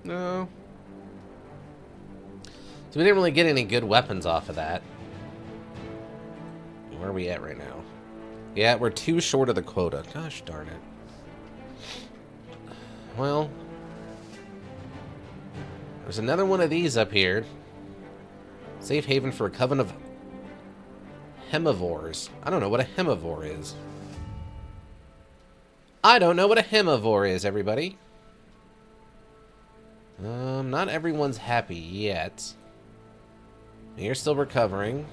No. So we didn't really get any good weapons off of that. Where are we at right now? Yeah, we're 2 short of the quota. Gosh darn it. Well, there's another one of these up here. Safe haven for a coven of hemivores. I don't know what a hemivore is. I don't know what a hemivore is, everybody. Not everyone's happy yet. You're still recovering.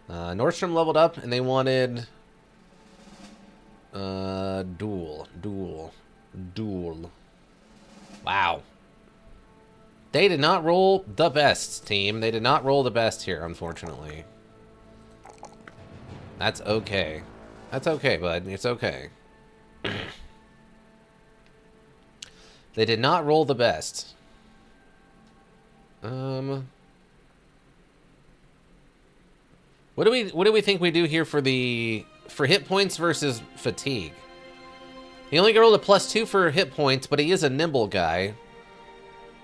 Nordstrom leveled up, and they wanted... Duel. Wow. They did not roll the best, team. They did not roll the best here, unfortunately. That's okay. That's okay, bud. It's okay. They did not roll the best. What do we think we do here for hit points versus fatigue? He only rolled a +2 for hit points, but he is a nimble guy.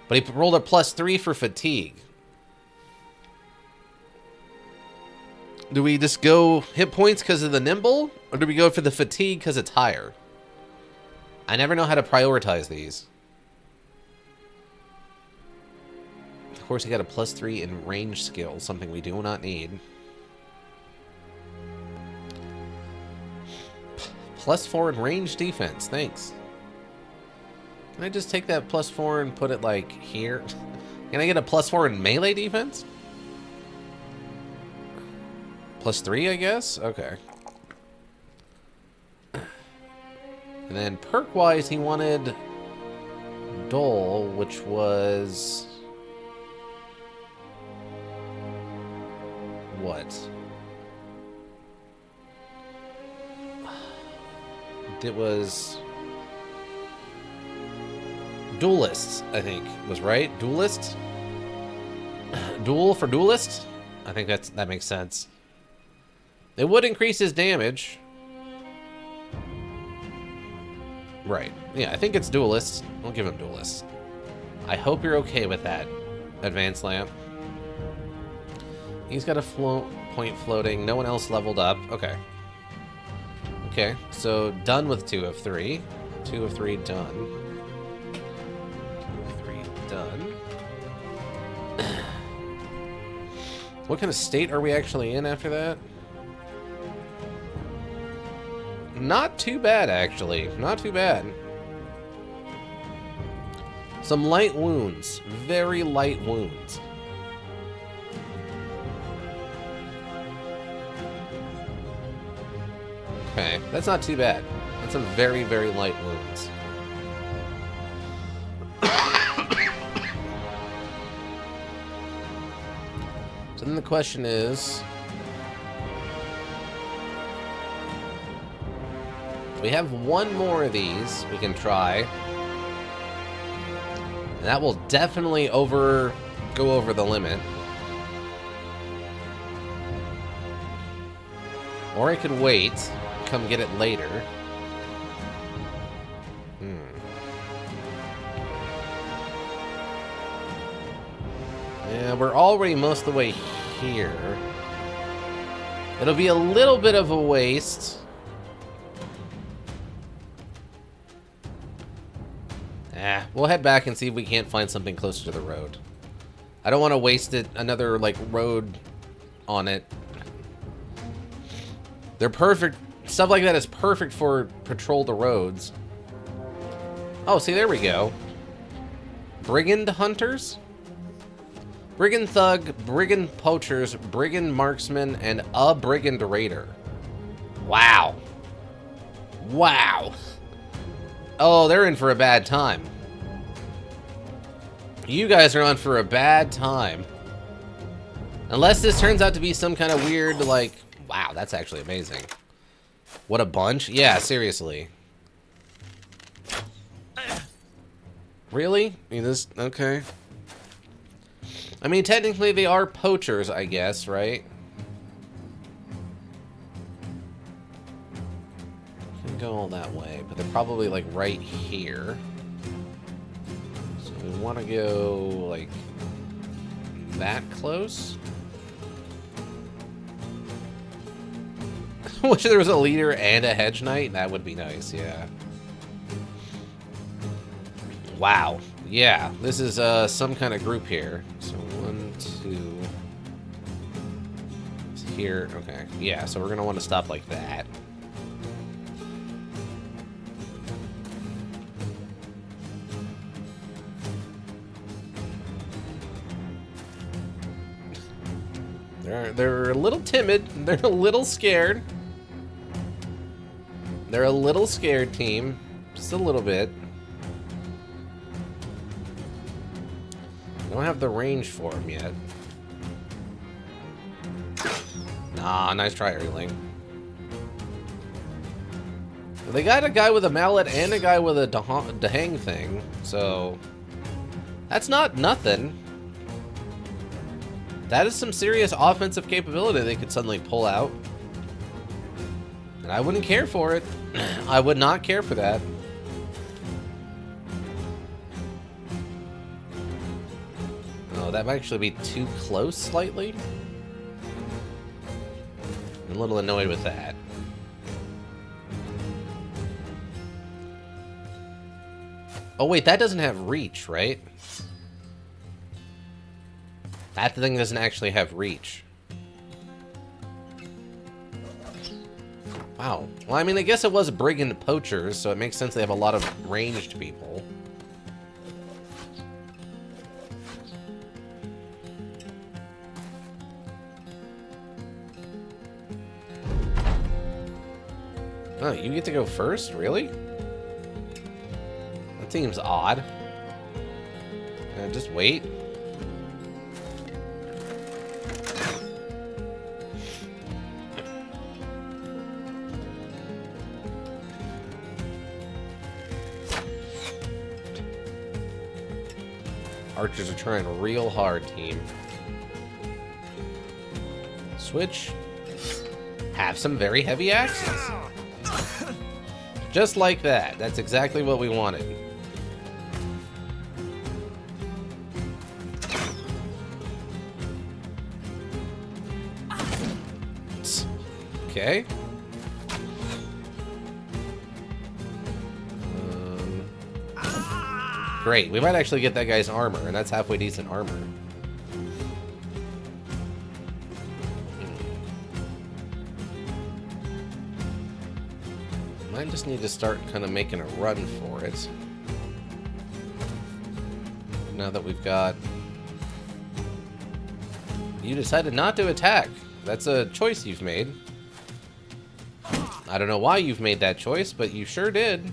But he rolled a +3 for fatigue. Do we just go hit points because of the nimble? Or do we go for the fatigue because it's higher? I never know how to prioritize these. Of course, he got a +3 in range skill, something we do not need. +4 in range defense, thanks. Can I just take that +4 and put it, like, here? Can I get a +4 in melee defense? +3, I guess? Okay. And then perk-wise, he wanted Dole, which was... what? It was... Duelist, I think, was right. Duelist? Duel for Duelist? I think that makes sense. It would increase his damage. Right. Yeah, I think it's Duelist. I'll give him Duelist. I hope you're okay with that, Advanced Lamp. He's got a point floating. No one else leveled up. Okay. Okay, so done with 2 of 3. 2 of 3 done. 2 of 3 done. What kind of state are we actually in after that? Not too bad, actually. Not too bad. Some light wounds. Very light wounds. Okay, that's not too bad. That's some very, very light wounds. So then the question is... we have one more of these we can try. And that will definitely go over the limit. Or I could wait, come get it later. Yeah, we're already most of the way here. It'll be a little bit of a waste. We'll head back and see if we can't find something closer to the road. I don't want to waste another, like, road on it. They're perfect. Stuff like that is perfect for patrol the roads. Oh, see, there we go. Brigand hunters? Brigand thug, brigand poachers, brigand marksman, and a brigand raider. Wow. Wow. Oh, they're in for a bad time. You guys are on for a bad time. Unless this turns out to be some kind of weird, like... wow, that's actually amazing. What a bunch. Yeah, seriously. Really? I mean, this... okay. I mean, technically they are poachers, I guess, right? Can go all that way, but they're probably, like, right here. So we want to go, like, that close? Wish there was a leader and a hedge knight. That would be nice, yeah. Wow. Yeah, this is some kind of group here. So 1, 2. It's here. Okay. Yeah, so we're going to want to stop like that. They're a little timid. They're a little scared. They're a little scared, team. Just a little bit. We don't have the range for him yet. Nah, nice try, Erling. Well, they got a guy with a mallet and a guy with a Dahang thing, so... That's not nothing. That is some serious offensive capability they could suddenly pull out. And I wouldn't care for it. I would not care for that. Oh, that might actually be too close slightly. I'm a little annoyed with that. Oh wait, that doesn't have reach, right? That thing doesn't actually have reach. Wow. Well, I mean, I guess it was brigand poachers, so it makes sense they have a lot of ranged people. Oh, you get to go first? Really? That seems odd. Just wait. Archers are trying real hard, team. Switch. Have some very heavy axes. Just like that. That's exactly what we wanted. Okay. Great. We might actually get that guy's armor, and that's halfway decent armor. Might just need to start kind of making a run for it. Now that we've got... You decided not to attack. That's a choice you've made. I don't know why you've made that choice, but you sure did.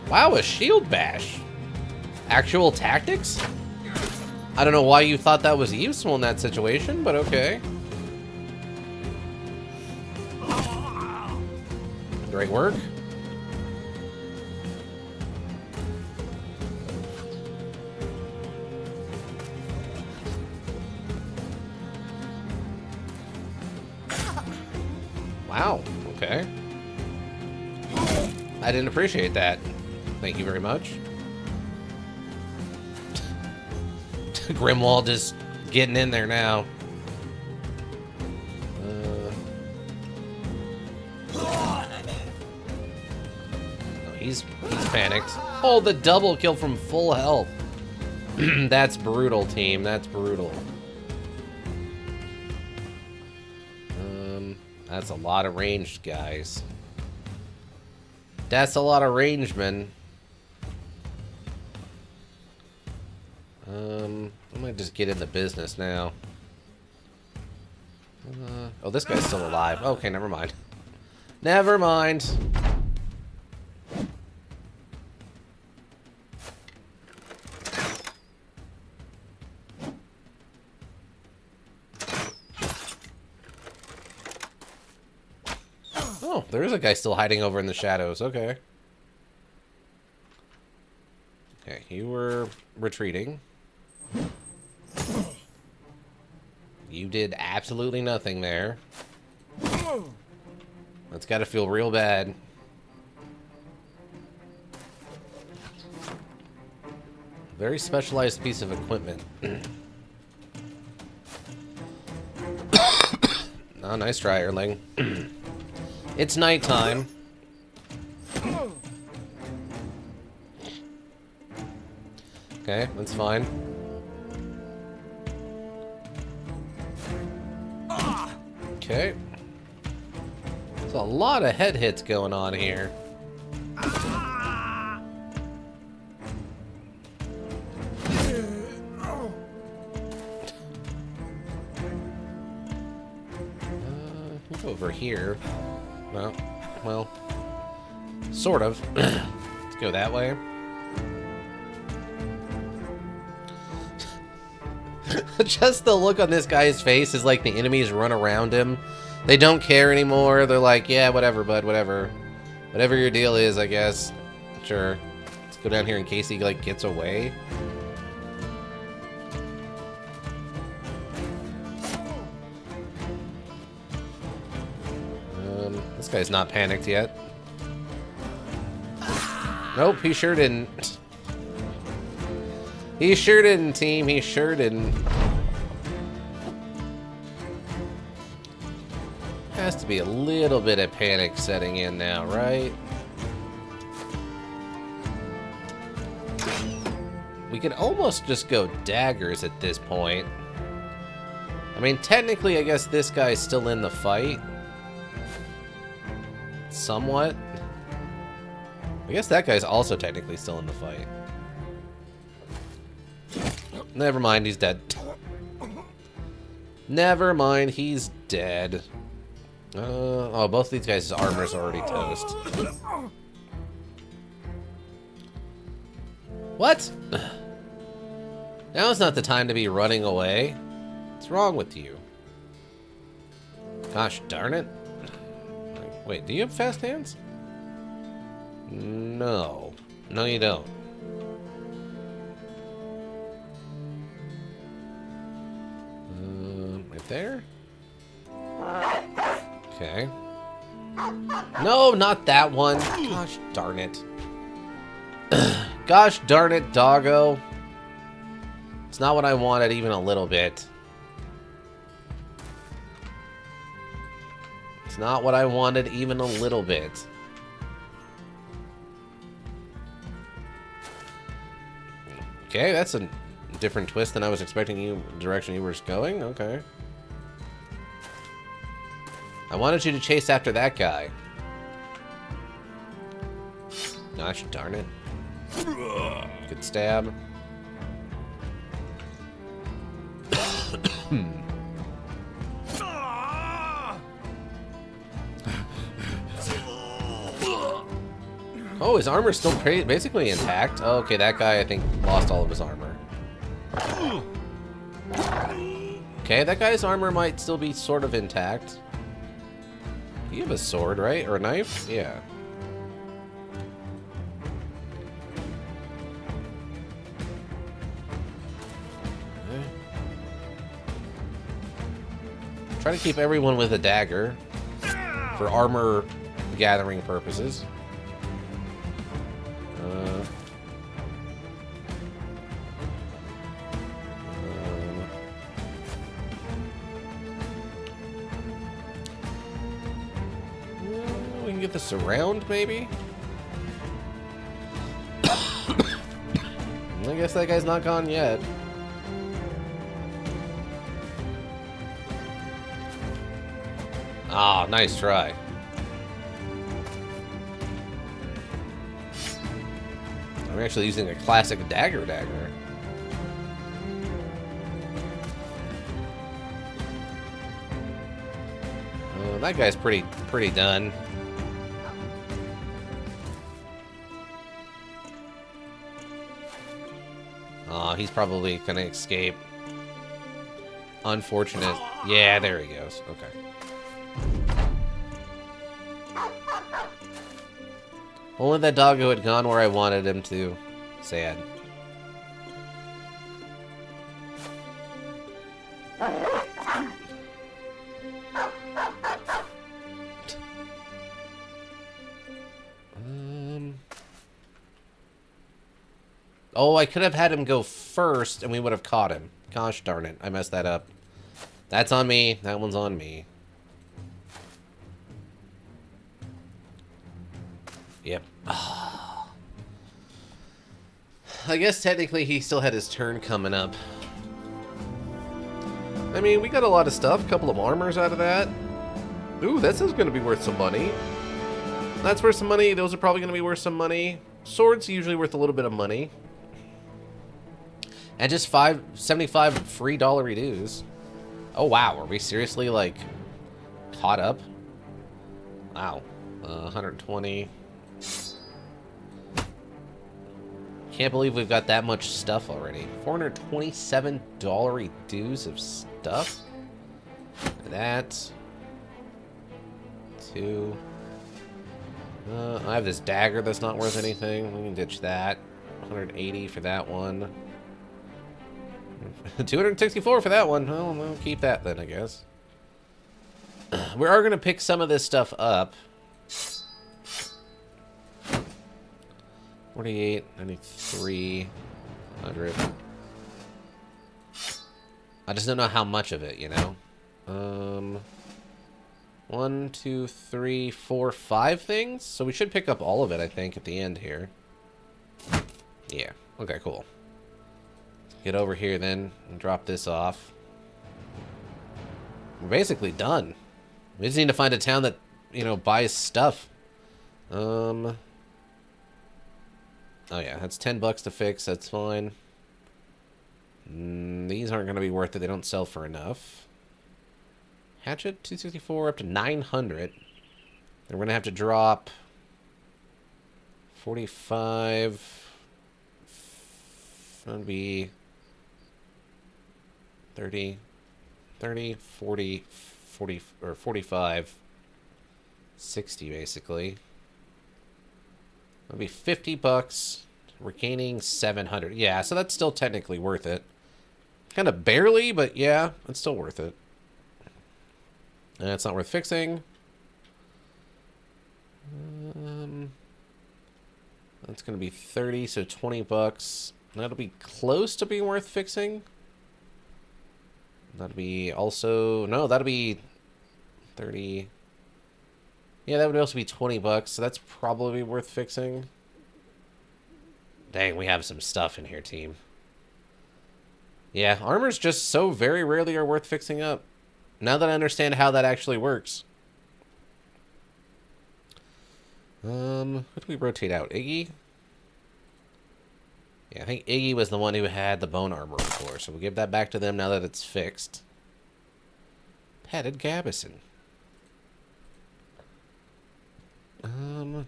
Wow, a shield bash. Actual tactics? I don't know why you thought that was useful in that situation, but okay. Great work. Wow, okay. I didn't appreciate that. Thank you very much. Grimwald just getting in there now. No, he's panicked. Oh, the double kill from full health. That's brutal, team. That's brutal. That's a lot of ranged guys. That's a lot of ranged men. I might just get into business now. Oh, this guy's still alive. Okay, never mind. Never mind. Oh, there is a guy still hiding over in the shadows. Okay. Okay, you were retreating. You did absolutely nothing there. That's gotta feel real bad. Very specialized piece of equipment. Oh, nice try, Erling. It's nighttime. Okay, that's fine. Okay. There's a lot of head hits going on here. We'll go over here. Well, sort of. Let's go that way. Just the look on this guy's face is like the enemies run around him. They don't care anymore. They're like, yeah, whatever, bud, whatever. Whatever your deal is, I guess. Sure. Let's go down here in case he, like, gets away. This guy's not panicked yet. Nope, he sure didn't. He sure didn't, team. He sure didn't. Has to be a little bit of panic setting in now, right? We could almost just go daggers at this point. I mean, technically, I guess this guy's still in the fight. Somewhat. I guess that guy's also technically still in the fight. Never mind, he's dead. Never mind, he's dead. Oh, both of these guys' armor's already toast. What? Now's not the time to be running away. What's wrong with you? Gosh darn it. Wait, do you have fast hands? No. No, you don't. Right there? Okay. No, not that one. Gosh darn it. Gosh darn it, doggo. It's not what I wanted even a little bit. It's not what I wanted even a little bit. Okay, that's a different twist than I was expecting you, direction you were going. Okay. I wanted you to chase after that guy. Gosh darn it. Good stab. Oh, his armor's still basically intact. Oh, okay, that guy, I think, lost all of his armor. Okay, that guy's armor might still be sort of intact. You have a sword, right? Or a knife? Yeah. Okay. Try to keep everyone with a dagger for armor gathering purposes. We can get this around, maybe? I guess that guy's not gone yet. Ah, nice try. I'm actually using a classic dagger. That guy's pretty done. Aw, he's probably gonna escape. Unfortunate. Yeah, there he goes. Okay. Only that doggo had gone where I wanted him to. Sad. Oh, I could have had him go first, and we would have caught him. Gosh darn it, I messed that up. That's on me. That one's on me. Yep. I guess technically he still had his turn coming up. I mean, we got a lot of stuff. A couple of armors out of that. Ooh, this is going to be worth some money. That's worth some money. Those are probably going to be worth some money. Swords usually worth a little bit of money. And just 75 free dollary dues. Oh, wow. Are we seriously, like, caught up? Wow. 120. Can't believe we've got that much stuff already. $427 dues of stuff. That. 2. I have this dagger that's not worth anything. We can ditch that. 180 for that one. 264 for that one. Well, we'll keep that then, I guess. We are going to pick some of this stuff up. 48, 93, 100. I just don't know how much of it, you know? 1, 2, 3, 4, 5 things? So we should pick up all of it, I think, at the end here. Yeah. Okay, cool. Get over here then and drop this off. We're basically done. We just need to find a town that, you know, buys stuff. Oh yeah, that's $10 to fix. That's fine. These aren't going to be worth it. They don't sell for enough. Hatchet, 264 up to 900. Then we're going to have to drop 45. That would be 30, 40, 40, or 45, 60 basically. That'll be $50. We're gaining 700. Yeah, so that's still technically worth it. Kind of barely, but yeah, it's still worth it. And it's not worth fixing. That's going to be 30, so $20. That'll be close to being worth fixing. That'll be also... No, that'll be 30... Yeah, that would also be $20, so that's probably worth fixing. Dang, we have some stuff in here, team. Yeah, armors just so very rarely are worth fixing up. Now that I understand how that actually works. Who do we rotate out? Iggy? Yeah, I think Iggy was the one who had the bone armor before, so we'll give that back to them now that it's fixed. Padded Gabison.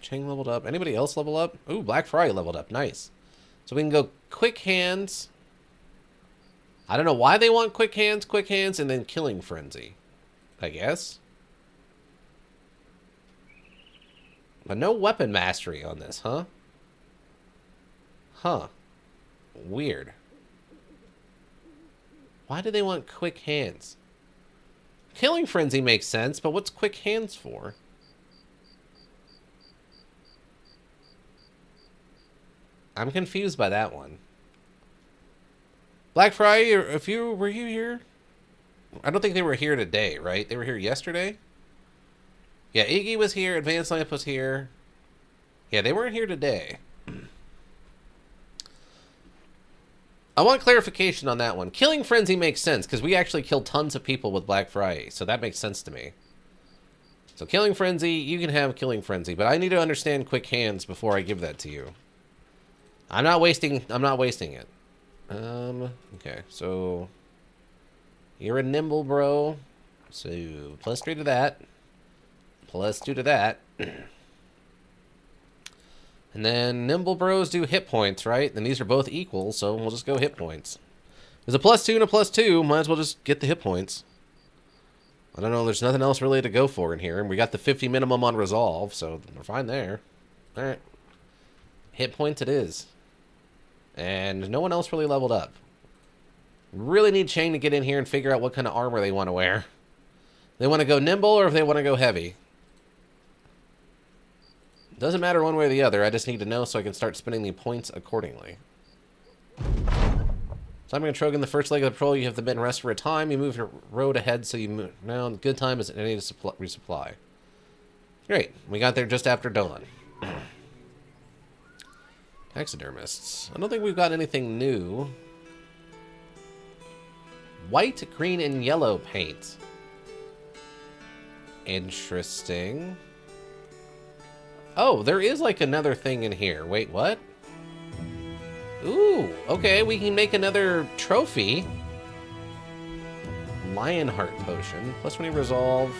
Chang leveled up. Anybody else level up? Ooh, Black Fry leveled up. Nice. So we can go Quick Hands. I don't know why they want Quick Hands, and then Killing Frenzy. I guess. But no weapon mastery on this, huh? Huh. Weird. Why do they want Quick Hands? Killing Frenzy makes sense, but what's Quick Hands for? I'm confused by that one. Black Friday, if you were you here? I don't think they were here today, right? They were here yesterday? Yeah, Iggy was here, Advanced Lamp was here. Yeah, they weren't here today. I want clarification on that one. Killing Frenzy makes sense, because we actually killed tons of people with Black Friday, so that makes sense to me. So Killing Frenzy, you can have Killing Frenzy, but I need to understand Quick Hands before I give that to you. I'm not wasting it. Okay, so you're a nimble bro. So +3 to that. +2 to that. And then nimble bros do hit points, right? And these are both equal, so we'll just go hit points. There's a +2 and a +2. Might as well just get the hit points. I don't know, there's nothing else really to go for in here. And we got the 50 minimum on resolve, so we're fine there. Alright. Hit points it is. And no one else really leveled up. Really need Chang to get in here and figure out what kind of armor they want to wear. They want to go nimble or if they want to go heavy. Doesn't matter one way or the other. I just need to know so I can start spending the points accordingly. So I'm going to Trogan the first leg of the patrol. You have the bed and rest for a time. You move your road ahead so you move. Now, good time is any to resupply. Great. We got there just after dawn. Taxidermists. I don't think we've got anything new. White, green, and yellow paint. Interesting. Oh, there is like another thing in here. Wait, what? Ooh, okay, we can make another trophy. Lionheart potion. +20 resolve.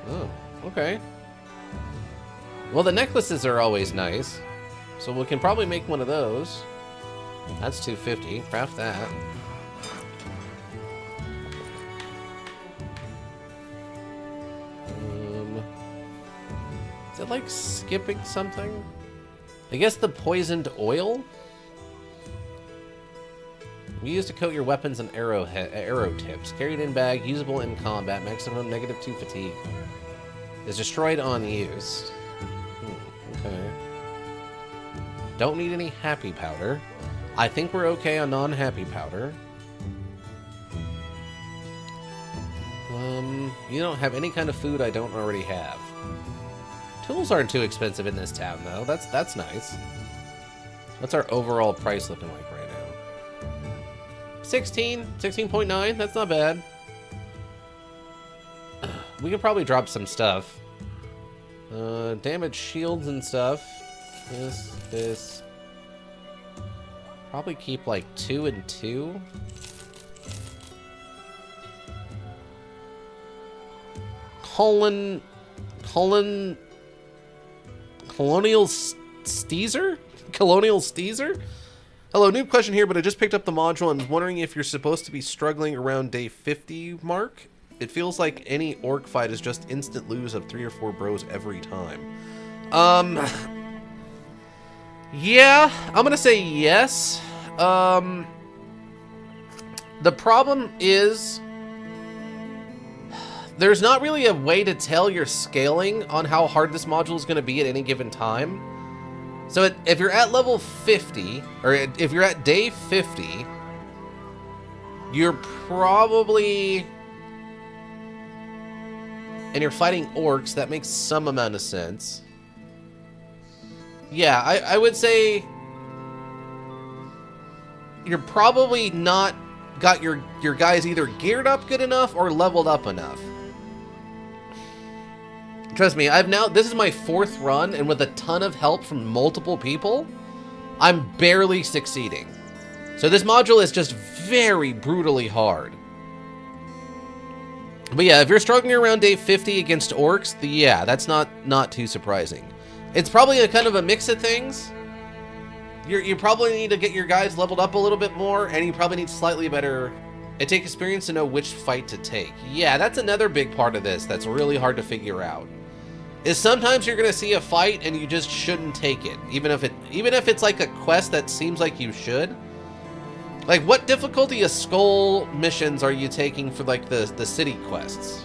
Oh, okay. Well, the necklaces are always nice. So we can probably make one of those. That's 250. Craft that. Is it like skipping something? I guess the poisoned oil? We use to coat your weapons and arrow tips. Carried in bag, usable in combat, maximum -2 fatigue. Is destroyed on use. Okay. Don't need any happy powder. I think we're okay on non-happy powder. You don't have any kind of food I don't already have. Tools aren't too expensive in this town, though. That's nice. What's our overall price looking like right now? 16.9. That's not bad. We could probably drop some stuff. Damage shields and stuff. This. Probably keep like 2 and 2. Colonial Steezer? Colonial Steezer? Hello, new question here, but I just picked up the module and was wondering if you're supposed to be struggling around day 50 mark. It feels like any orc fight is just instant lose of 3 or 4 bros every time. Yeah, I'm gonna say yes. The problem is there's not really a way to tell your scaling on how hard this module is going to be at any given time. So if you're at level 50, or if you're at day 50, you're probably... and you're fighting orcs, that makes some amount of sense. Yeah, I would say you're probably not got your guys either geared up good enough or leveled up enough. Trust me, this is my 4th run, and with a ton of help from multiple people, I'm barely succeeding. So this module is just very brutally hard. But yeah, if you're struggling around day 50 against orcs, yeah, that's not too surprising. It's probably a kind of a mix of things. You probably need to get your guys leveled up a little bit more, and you probably need slightly better... It takes experience to know which fight to take. Yeah, that's another big part of this that's really hard to figure out. Is sometimes you're gonna see a fight and you just shouldn't take it, even if it's like a quest that seems like you should. Like, what difficulty of skull missions are you taking for like the city quests?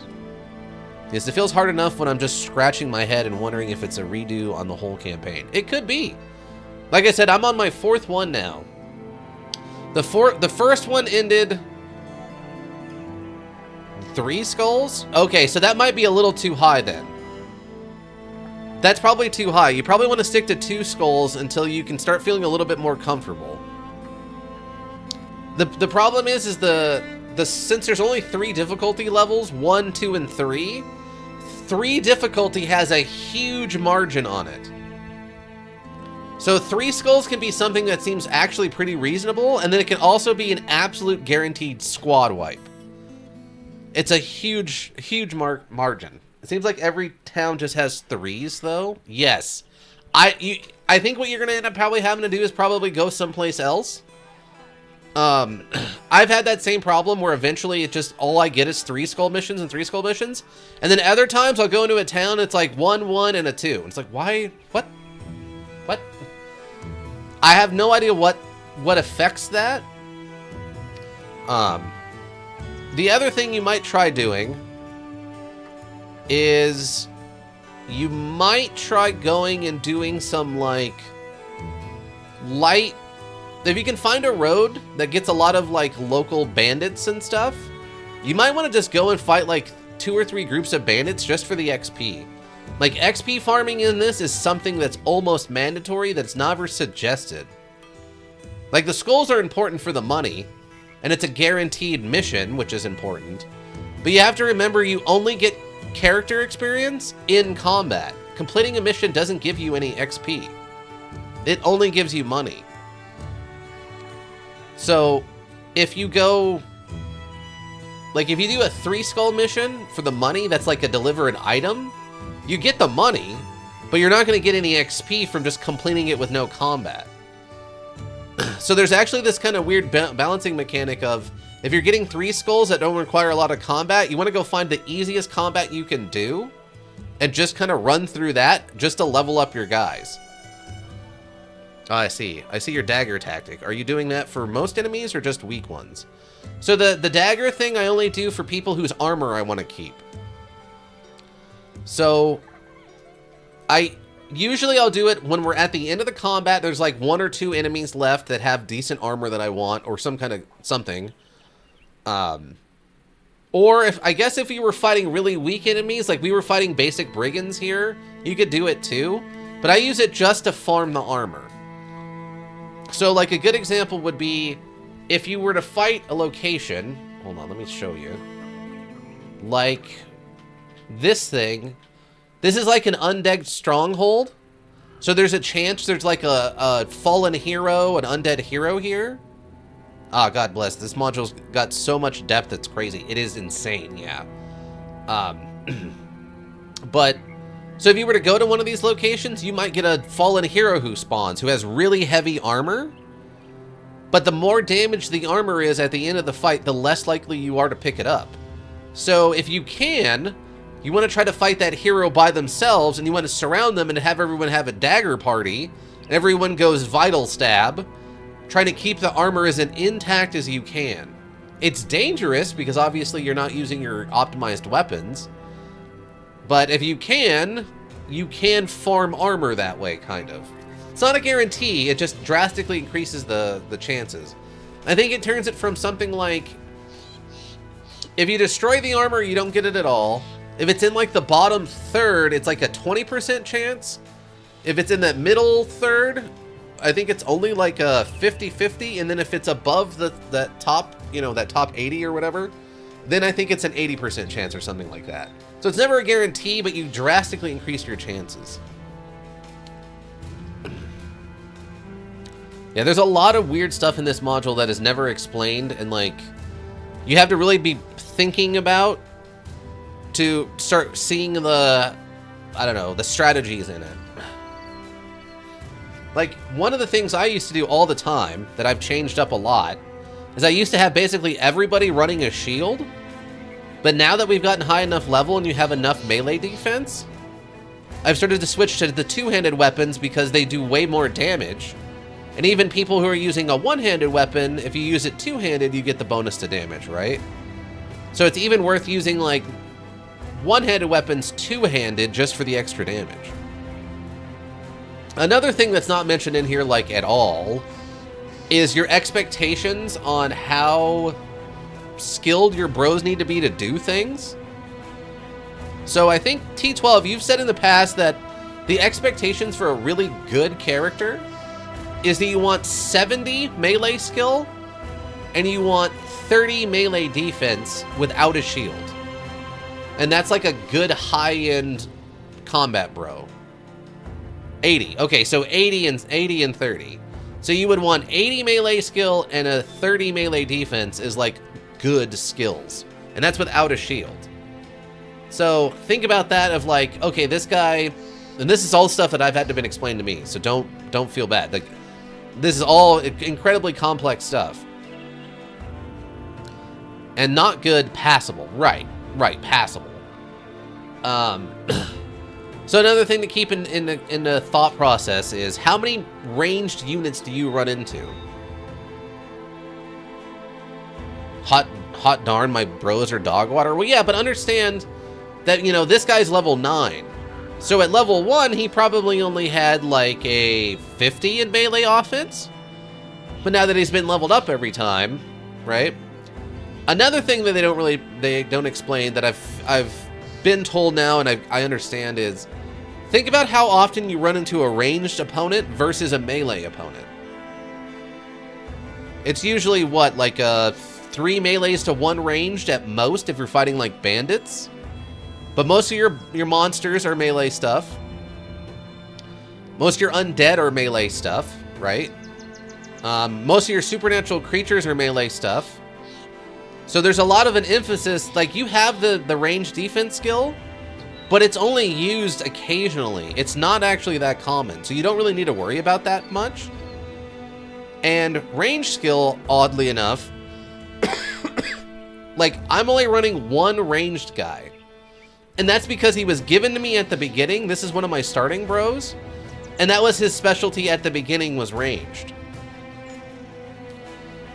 Because it feels hard enough when I'm just scratching my head and wondering if it's a redo on the whole campaign. It could be. Like I said, I'm on my 4th one now. The first one ended 3 skulls? Okay, so that might be a little too high then. That's probably too high. You probably want to stick to 2 skulls until you can start feeling a little bit more comfortable. The problem is since there's only 3 difficulty levels, 1, 2, and 3, 3 difficulty has a huge margin on it. So 3 skulls can be something that seems actually pretty reasonable, and then it can also be an absolute guaranteed squad wipe. It's a huge margin. It seems like every town just has 3s, though. Yes. I think what you're going to end up probably having to do is probably go someplace else. I've had that same problem where eventually it just, all I get is 3 skull missions and 3 skull missions. And then other times I'll go into a town, it's like 1, 1, and a 2. It's like, why? What? I have no idea what affects that. The other thing you might try doing is you might try going and doing some like light, if you can find a road that gets a lot of like local bandits and stuff, you might want to just go and fight like 2 or 3 groups of bandits just for the XP. Like, XP farming in this is something that's almost mandatory, that's never suggested. Like, the skulls are important for the money, and it's a guaranteed mission, which is important. But you have to remember you only get character experience in combat. Completing a mission doesn't give you any XP. It only gives you money. So, if you go... like, if you do a 3 skull mission for the money, that's like a deliver an item, you get the money, but you're not going to get any XP from just completing it with no combat. So there's actually this kind of weird balancing mechanic of, if you're getting 3 skulls that don't require a lot of combat, you want to go find the easiest combat you can do and just kind of run through that just to level up your guys. Oh, I see. I see your dagger tactic. Are you doing that for most enemies or just weak ones? So the dagger thing I only do for people whose armor I want to keep. So usually I'll do it when we're at the end of the combat. There's like 1 or 2 enemies left that have decent armor that I want, or some kind of something. Or if we were fighting really weak enemies, like we were fighting basic brigands here, you could do it too. But I use it just to farm the armor. So like a good example would be if you were to fight a location. Hold on, let me show you. Like this thing. This is like an undead stronghold. So there's a chance there's like a fallen hero, an undead hero here. Ah, God bless. This module's got so much depth, it's crazy. It is insane, yeah. But, so if you were to go to one of these locations, you might get a fallen hero who spawns, who has really heavy armor. But the more damage the armor is at the end of the fight, the less likely you are to pick it up. So if you can, you want to try to fight that hero by themselves, and you want to surround them and have everyone have a dagger party, and everyone goes vital stab, trying to keep the armor as intact as you can. It's dangerous because obviously you're not using your optimized weapons, but if you can farm armor that way, kind of. It's not a guarantee, it just drastically increases the chances. I think it turns it from something like, if you destroy the armor, you don't get it at all. If it's in like the bottom third, it's like a 20% chance. If it's in that middle third, I think it's only like a 50-50, and then if it's above that top, that top 80 or whatever, then I think it's an 80% chance or something like that. So it's never a guarantee, but you drastically increase your chances. Yeah, there's a lot of weird stuff in this module that is never explained, and like, you have to really be thinking about to start seeing the strategies in it. Like, one of the things I used to do all the time, that I've changed up a lot, is I used to have basically everybody running a shield, but now that we've gotten high enough level and you have enough melee defense, I've started to switch to the two-handed weapons because they do way more damage. And even people who are using a one-handed weapon, if you use it two-handed, you get the bonus to damage, right? So it's even worth using, like, one-handed weapons two-handed just for the extra damage. Another thing that's not mentioned in here, like, at all, is your expectations on how skilled your bros need to be to do things. So I think, T12, you've said in the past that the expectations for a really good character is that you want 70 melee skill, and you want 30 melee defense without a shield. And that's like a good high-end combat bro. 80. Okay, so 80 and 30. So you would want 80 melee skill and a 30 melee defense is like good skills. And that's without a shield. So think about that of like, okay, this guy, and this is all stuff that I've had to been explained to me, so don't feel bad. Like, this is all incredibly complex stuff. And not good, passable. Right, passable. So another thing to keep in the thought process is, how many ranged units do you run into? Hot darn, my bros are dog water. Well, yeah, but understand that, this guy's level 9. So at level 1, he probably only had like a 50 in melee offense. But now that he's been leveled up every time, right? Another thing that they don't explain that I've been told now and I understand is, think about how often you run into a ranged opponent versus a melee opponent. It's usually what, like 3 melees to 1 ranged at most if you're fighting like bandits. But most of your monsters are melee stuff. Most of your undead are melee stuff, right? Most of your supernatural creatures are melee stuff. So there's a lot of an emphasis, like you have the range defense skill, but it's only used occasionally. It's not actually that common, so you don't really need to worry about that much. And range skill, oddly enough, like, I'm only running one ranged guy. And that's because he was given to me at the beginning. This is one of my starting bros. And that was his specialty at the beginning, was ranged.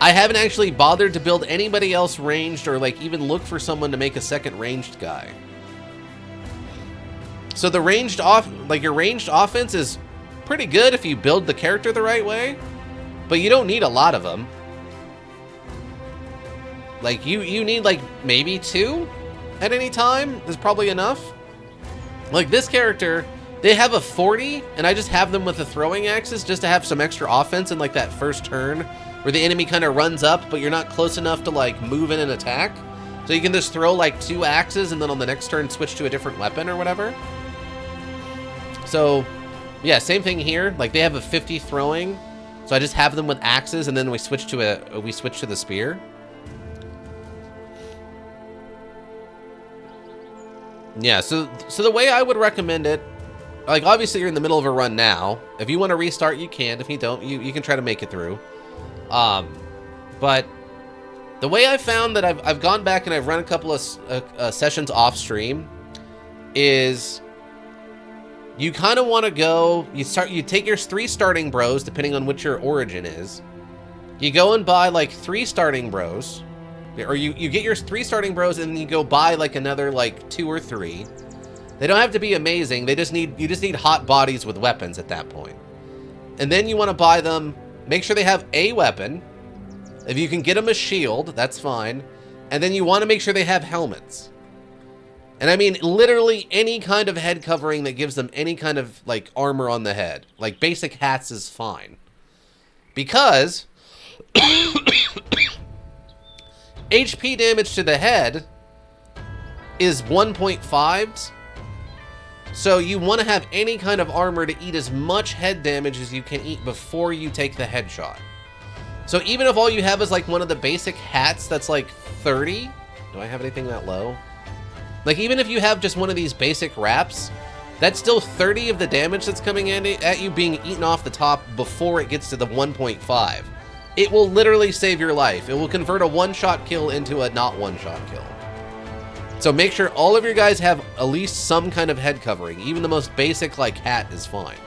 I haven't actually bothered to build anybody else ranged or like even look for someone to make a second ranged guy. So the ranged your ranged offense is pretty good if you build the character the right way, but you don't need a lot of them. Like you need like maybe 2 at any time is probably enough. Like this character, they have a 40 and I just have them with the throwing axes just to have some extra offense in like that first turn where the enemy kind of runs up, but you're not close enough to like move in and attack. So you can just throw like 2 axes and then on the next turn switch to a different weapon or whatever. So yeah, same thing here. Like they have a 50 throwing. So I just have them with axes and then we switch to the spear. Yeah, so the way I would recommend it, like obviously you're in the middle of a run now. If you want to restart, you can. If you don't, you can try to make it through. But the way I found that I've gone back and I've run a couple of sessions off stream is you kind of want to go, you take your 3 starting bros, depending on what your origin is. You go and buy like 3 starting bros. Or you get your 3 starting bros and then you go buy like another like 2 or 3. They don't have to be amazing. You just need hot bodies with weapons at that point. And then you want to buy them, make sure they have a weapon. If you can get them a shield, that's fine. And then you want to make sure they have helmets. And I mean literally any kind of head covering that gives them any kind of like armor on the head. Like basic hats is fine. Because HP damage to the head is 1.5. So you want to have any kind of armor to eat as much head damage as you can eat before you take the headshot. So even if all you have is like one of the basic hats that's like 30. Do I have anything that low? Like even if you have just one of these basic wraps, that's still 30 of the damage that's coming at you being eaten off the top before it gets to the 1.5. It will literally save your life. It will convert a one-shot kill into a not one-shot kill. So make sure all of your guys have at least some kind of head covering. Even the most basic like hat is fine.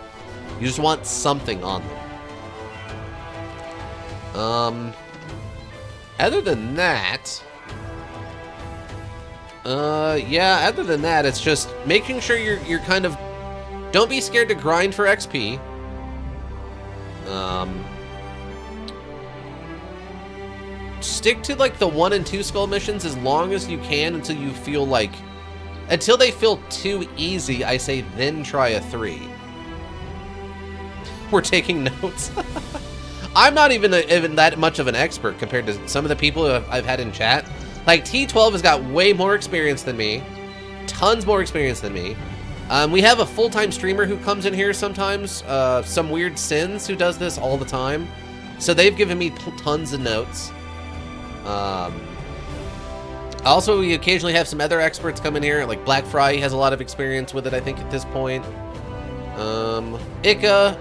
You just want something on them. Other than that, other than that, it's just making sure you're kind of, don't be scared to grind for XP. Stick to like the 1 and 2 skull missions as long as you can until you feel like, until they feel too easy, I say then try a 3. We're taking notes. I'm not even that much of an expert compared to some of the people I've had in chat. Like T12 has got way more experience than me, tons more experience than me. We have a full-time streamer who comes in here sometimes, some weird sins who does this all the time. So they've given me tons of notes. Also, we occasionally have some other experts come in here, like Black Fry has a lot of experience with it, I think, at this point. Ika,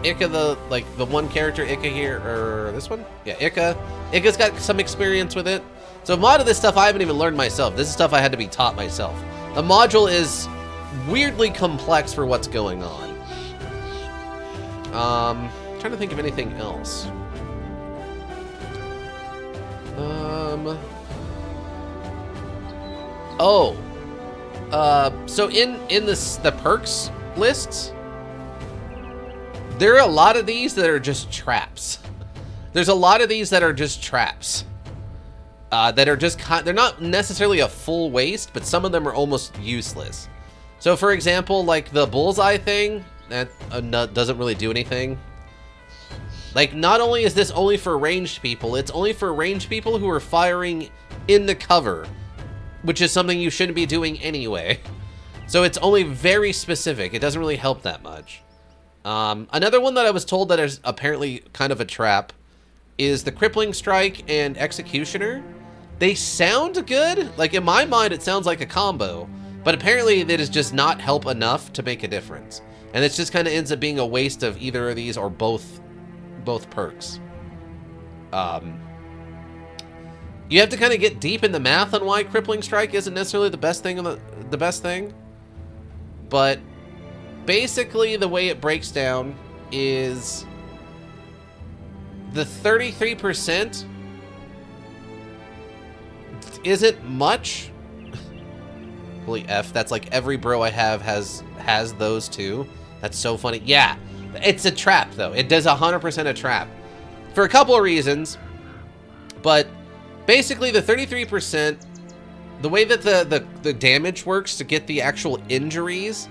the one character, Ika here, or this one? Yeah, Ika's got some experience with it. So a lot of this stuff I haven't even learned myself. This is stuff I had to be taught myself. The module is weirdly complex for what's going on. Trying to think of anything else. So in the perks lists, there are a lot of these that are just traps. There's a lot of these that are just traps. That are just they're not necessarily a full waste, but some of them are almost useless. So for example, like the bullseye thing, that doesn't really do anything. Like, not only is this only for ranged people, it's only for ranged people who are firing in the cover, which is something you shouldn't be doing anyway. So it's only very specific. It doesn't really help that much. Another one that I was told that is apparently kind of a trap is the Crippling Strike and Executioner. They sound good. Like, in my mind, it sounds like a combo, But apparently that does just not help enough to make a difference. And it just kind of ends up being a waste of either of these or both perks. You have to kind of get deep in the math on why Crippling Strike isn't necessarily the best thing. But basically the way it breaks down is the 33% isn't much. Holy F, that's like every bro I have has those too. That's so funny. Yeah, it's a trap though. It does 100% a trap for a couple of reasons. But basically the 33%, the way that the damage works to get the actual injuries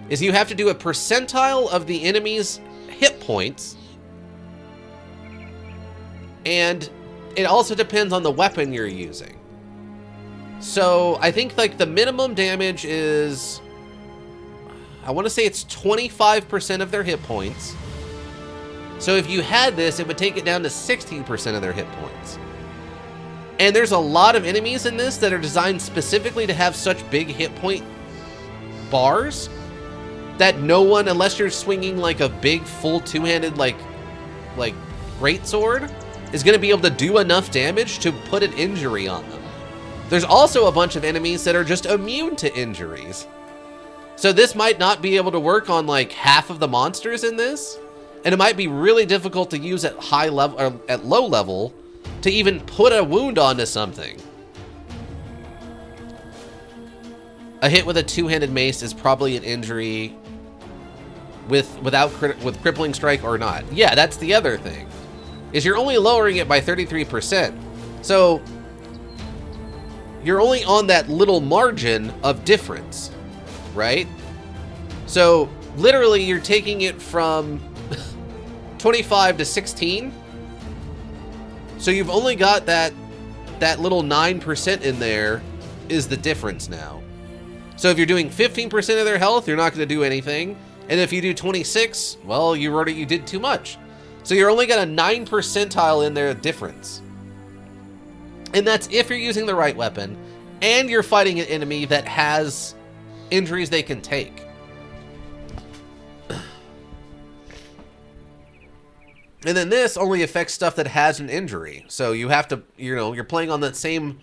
is you have to do a percentile of the enemy's hit points. And it also depends on the weapon you're using. So I think like the minimum damage is, I want to say it's 25% of their hit points. So if you had this, it would take it down to 16% of their hit points. And there's a lot of enemies in this that are designed specifically to have such big hit point bars that no one, unless you're swinging like a big full two-handed like greatsword, is going to be able to do enough damage to put an injury on them. There's also a bunch of enemies that are just immune to injuries. So this might not be able to work on like half of the monsters in this, and it might be really difficult to use at high level or at low level to even put a wound onto something. A hit with a two-handed mace is probably an injury with Crippling Strike or not. Yeah, that's the other thing, is you're only lowering it by 33%. So you're only on that little margin of difference, right? So literally you're taking it from 25 to 16. So you've only got that little 9% in there is the difference now. So if you're doing 15% of their health, you're not going to do anything. And if you do 26, well, you did too much. So you're only got a 9 percentile in there difference. And that's if you're using the right weapon and you're fighting an enemy that has injuries they can take. And then this only affects stuff that has an injury. So you have to, you're playing on that same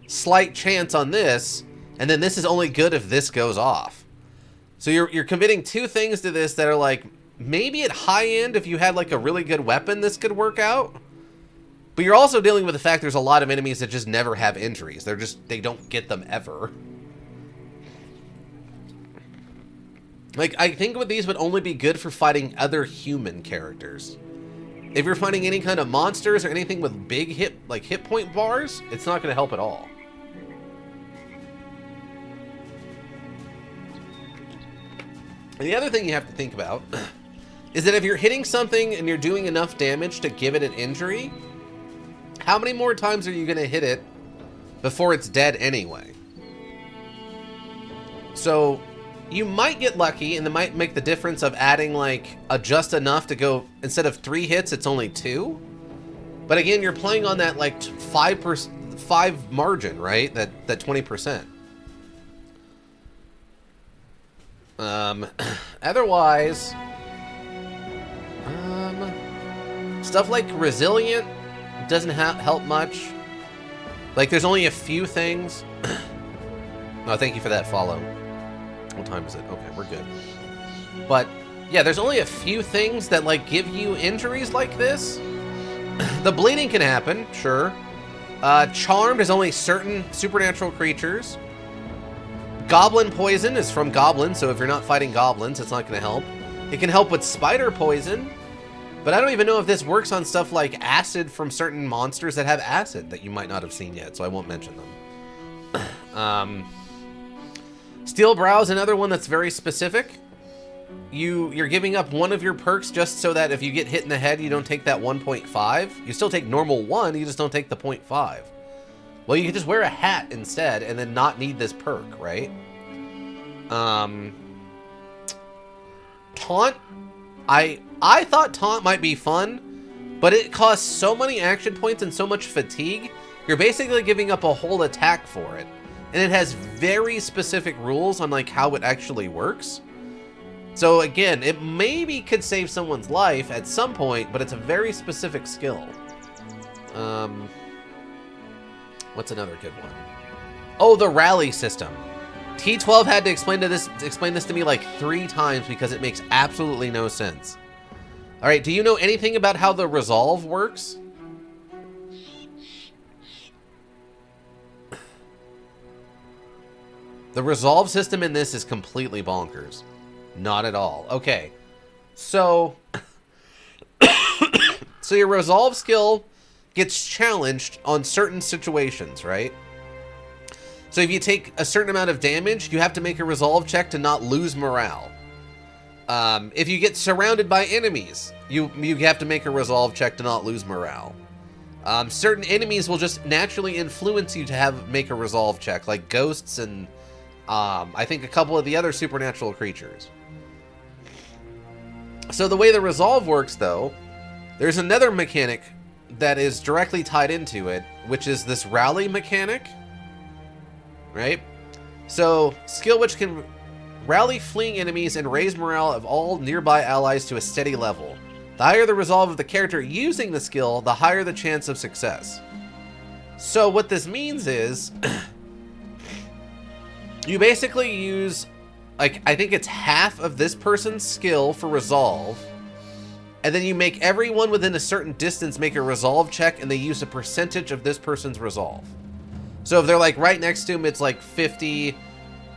slight chance on this, and then this is only good if this goes off. So you're committing two things to this that are like, maybe at high end, if you had like a really good weapon, this could work out. But you're also dealing with the fact there's a lot of enemies that just never have injuries. They don't get them ever. Like, I think with these would only be good for fighting other human characters. If you're fighting any kind of monsters or anything with big hit point bars, it's not going to help at all. And the other thing you have to think about is that if you're hitting something and you're doing enough damage to give it an injury, how many more times are you going to hit it before it's dead anyway? So you might get lucky, and it might make the difference of adding like just enough to go, instead of 3 hits, it's only 2. But again, you're playing on that like 5 margin, right? That 20%. Otherwise, stuff like Resilient doesn't help much. Like, there's only a few things. Oh, thank you for that follow. What time is it? Okay, we're good. But yeah, there's only a few things that like give you injuries like this. The bleeding can happen, sure. Charmed is only certain supernatural creatures. Goblin poison is from goblins, so if you're not fighting goblins, it's not going to help. It can help with spider poison, but I don't even know if this works on stuff like acid from certain monsters that have acid that you might not have seen yet, so I won't mention them. Steel Brow is another one that's very specific. You're giving up one of your perks just so that if you get hit in the head, you don't take that 1.5. You still take normal 1, you just don't take the 0.5. Well, you can just wear a hat instead and then not need this perk, right? Taunt. I thought Taunt might be fun, but it costs so many action points and so much fatigue, you're basically giving up a whole attack for it. And it has very specific rules on like how it actually works. So again, it maybe could save someone's life at some point, but it's a very specific skill. What's another good one? Oh, the rally system. T12 had to explain this to me like 3 times because it makes absolutely no sense. All right, do you know anything about how the resolve works? The resolve system in this is completely bonkers. Not at all. Okay, so so your resolve skill gets challenged on certain situations, right? So if you take a certain amount of damage, you have to make a resolve check to not lose morale. If you get surrounded by enemies, you have to make a resolve check to not lose morale. Certain enemies will just naturally influence you to make a resolve check, like ghosts and I think a couple of the other supernatural creatures. So the way the resolve works, though, there's another mechanic that is directly tied into it, which is this rally mechanic, right? So, skill which can rally fleeing enemies and raise morale of all nearby allies to a steady level. The higher the resolve of the character using the skill, the higher the chance of success. So what this means is, you basically use, like, I think it's half of this person's skill for resolve, and then you make everyone within a certain distance make a resolve check, and they use a percentage of this person's resolve. So if they're like right next to him, it's like 50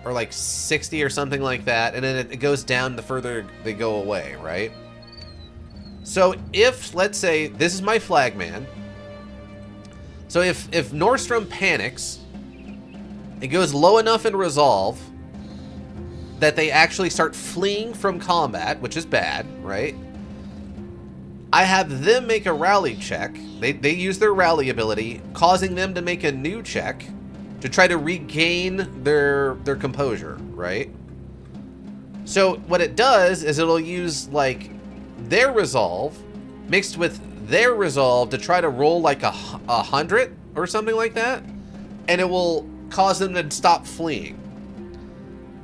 or like 60 or something like that, and then it goes down the further they go away, right? So if, let's say, this is my flagman. So if Nordstrom panics, it goes low enough in resolve that they actually start fleeing from combat, which is bad, right? I have them make a rally check. They use their rally ability, causing them to make a new check to try to regain their composure, right? So what it does is it'll use like their resolve mixed with their resolve to try to roll like a 100 or something like that, and it will cause them to stop fleeing.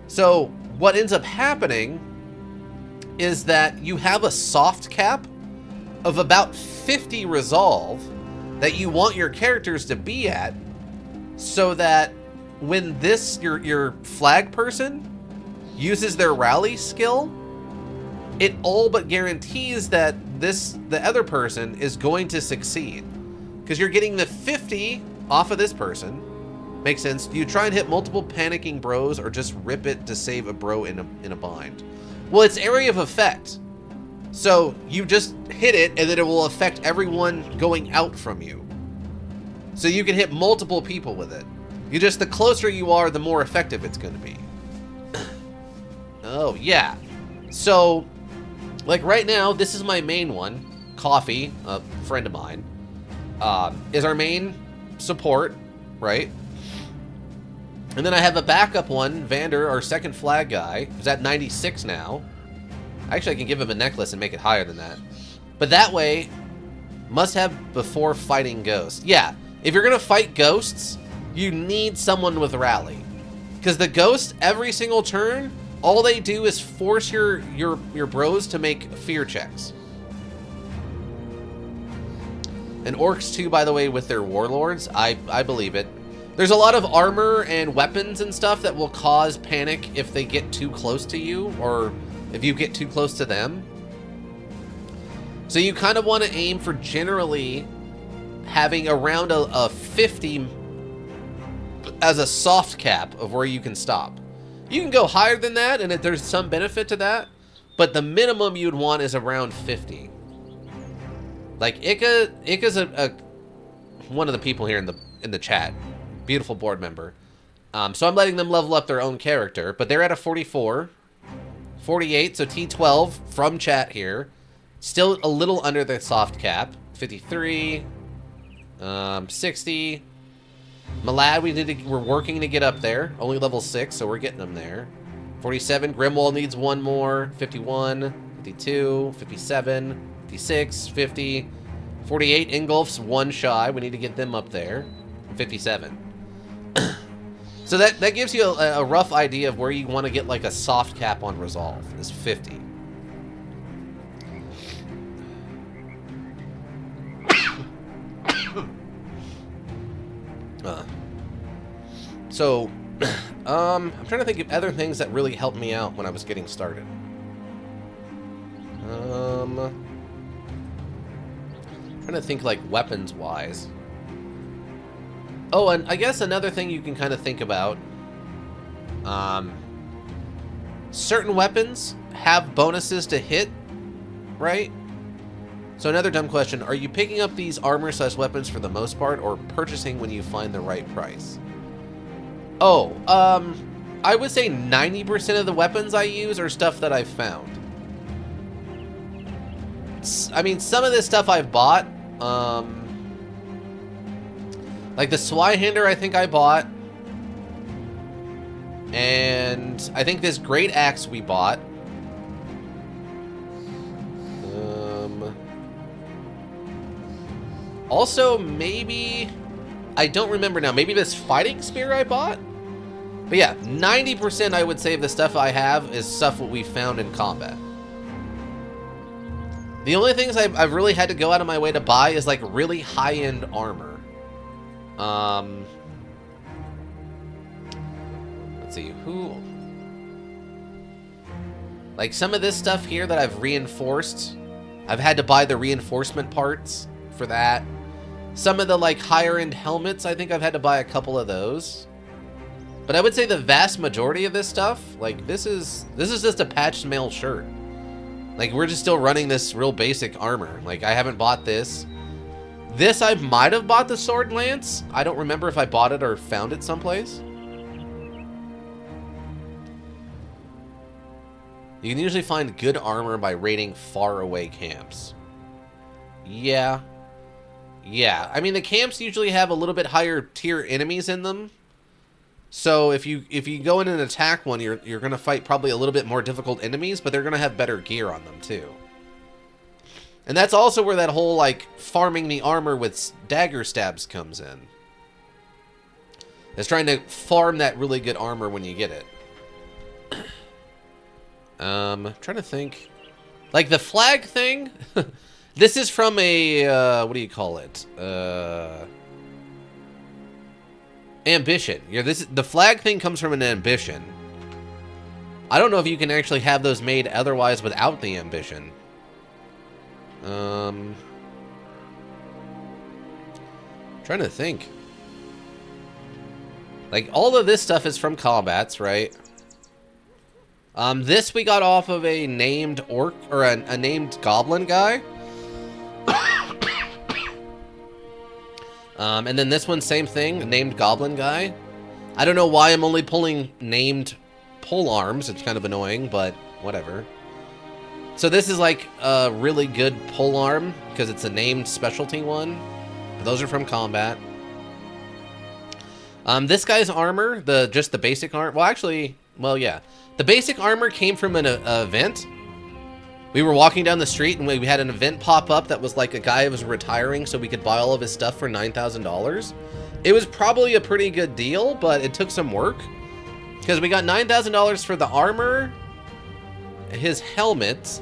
So what ends up happening is that you have a soft cap of about 50 resolve that you want your characters to be at, so that when this your flag person uses their rally skill, it all but guarantees that the other person is going to succeed, because you're getting the 50 off of this person. Makes sense. Do you try and hit multiple panicking bros, or just rip it to save a bro in a bind? Well, it's area of effect. So you just hit it, and then it will affect everyone going out from you. So you can hit multiple people with it. The closer you are, the more effective it's going to be. Oh, yeah. So, like right now, this is my main one. Coffee, a friend of mine, is our main support, right? And then I have a backup one, Vander, our second flag guy, who's at 96 now. Actually, I can give him a necklace and make it higher than that. But that way, must have before fighting ghosts. Yeah, if you're going to fight ghosts, you need someone with rally. Because the ghosts, every single turn, all they do is force your bros to make fear checks. And orcs too, by the way, with their warlords, I believe it. There's a lot of armor and weapons and stuff that will cause panic if they get too close to you, or if you get too close to them. So you kind of want to aim for generally having around a 50 as a soft cap of where you can stop. You can go higher than that, and there's some benefit to that, but the minimum you'd want is around 50. Like Ika's one of the people here in the chat. Beautiful board member. So I'm letting them level up their own character, but they're at a 44. 48, so T12 from chat here. Still a little under the soft cap. 53. 60. Malad, we're working to get up there. Only level 6, so we're getting them there. 47, Grimwall needs one more. 51, 52, 57, 56, 50. 48, Ingolf's one shy. We need to get them up there. 57. So that gives you a rough idea of where you want to get like a soft cap on resolve, is 50. So, I'm trying to think of other things that really helped me out when I was getting started. Trying to think like weapons-wise. Oh, and I guess another thing you can kind of think about, certain weapons have bonuses to hit, right? So another dumb question, are you picking up these armor/weapons for the most part, or purchasing when you find the right price? Oh, I would say 90% of the weapons I use are stuff that I've found. I mean, some of this stuff I've bought, like the Zweihander I think I bought, and I think this Great Axe we bought. Also, maybe, I don't remember now, maybe this Fighting Spear I bought? But yeah, 90% I would say of the stuff I have is stuff what we found in combat. The only things I've really had to go out of my way to buy is like really high-end armor. Let's see, like some of this stuff here that I've reinforced, I've had to buy the reinforcement parts for that. Some of the like higher end helmets, I think I've had to buy a couple of those. But I would say the vast majority of this stuff, like this is just a patched mail shirt. Like we're just still running this real basic armor. Like I haven't bought this. This I might have bought the sword lance. I don't remember if I bought it or found it someplace. You can usually find good armor by raiding far away camps. Yeah. Yeah, I mean the camps usually have a little bit higher tier enemies in them. So if you go in and attack one, you're gonna fight probably a little bit more difficult enemies, but they're gonna have better gear on them too. And that's also where that whole like farming the armor with dagger stabs comes in. It's trying to farm that really good armor when you get it. Trying to think, like the flag thing. This is from a, what do you call it? Ambition. Yeah, the flag thing comes from an ambition. I don't know if you can actually have those made otherwise without the ambition. Trying to think. Like, all of this stuff is from combats, right? This we got off of a named orc, or a named goblin guy. And then this one, same thing, named goblin guy. I don't know why I'm only pulling named pole arms. It's kind of annoying, but whatever. So this is like a really good pole arm because it's a named specialty one. Those are from combat. This guy's armor, just the basic armor. Well, actually, well, yeah, the basic armor came from an event. We were walking down the street and we had an event pop up that was like a guy who was retiring so we could buy all of his stuff for $9,000. It was probably a pretty good deal, but it took some work because we got $9,000 for the armor, his helmet,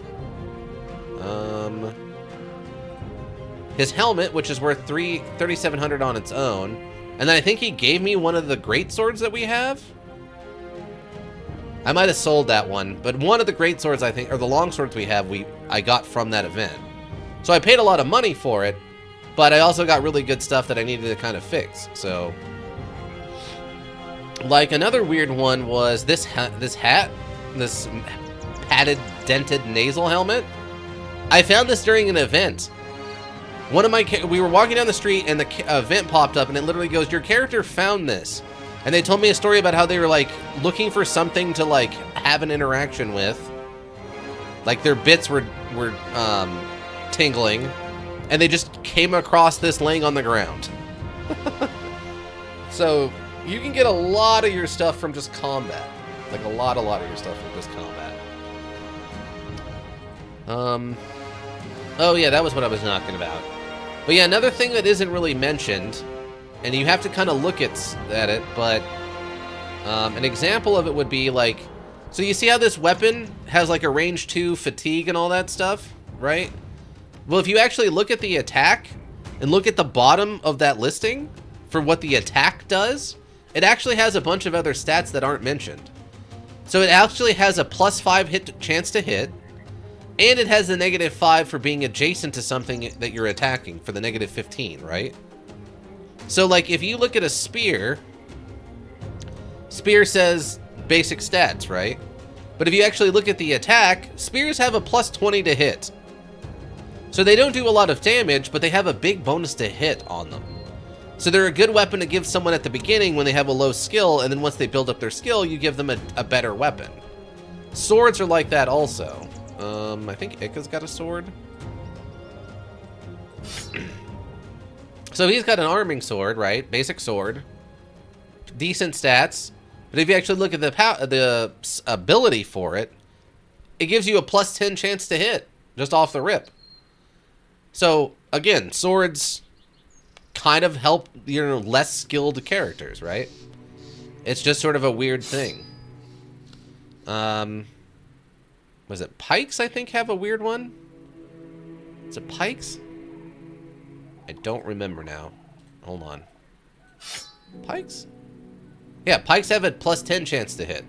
which is worth $3,700 on its own, and then I think he gave me one of the great swords that we have. I might have sold that one, but one of the great swords, I think, or the long swords we have, I got from that event. So I paid a lot of money for it, but I also got really good stuff that I needed to kind of fix. So, like another weird one was this hat, this padded, dented nasal helmet. I found this during an event. We were walking down the street and the event popped up, and it literally goes, "Your character found this." And they told me a story about how they were, like, looking for something to, like, have an interaction with. Like, their bits were tingling. And they just came across this laying on the ground. So, you can get a lot of your stuff from just combat. Like, a lot of your stuff from just combat. Oh, yeah, that was what I was talking about. But, yeah, another thing that isn't really mentioned, and you have to kind of look at it, but An example of it would be like, so you see how this weapon has like a range 2 fatigue and all that stuff, right? Well, if you actually look at the attack and look at the bottom of that listing for what the attack does, it actually has a bunch of other stats that aren't mentioned. So it actually has a +5 hit chance to hit, and it has a -5 for being adjacent to something that you're attacking for the -15, right? So like if you look at a spear, spear says basic stats, right? But if you actually look at the attack, spears have a +20 to hit. So they don't do a lot of damage, but they have a big bonus to hit on them. So they're a good weapon to give someone at the beginning when they have a low skill, and then once they build up their skill, you give them a better weapon. Swords are like that also. I think Ika's got a sword. So he's got an arming sword, right? Basic sword. Decent stats. But if you actually look at the ability for it, it gives you a +10 chance to hit, just off the rip. So, again, swords kind of help, less skilled characters, right? It's just sort of a weird thing. Was it pikes, I think, have a weird one? Is it pikes? I don't remember now. Hold on. Pikes? Yeah, pikes have a +10 chance to hit.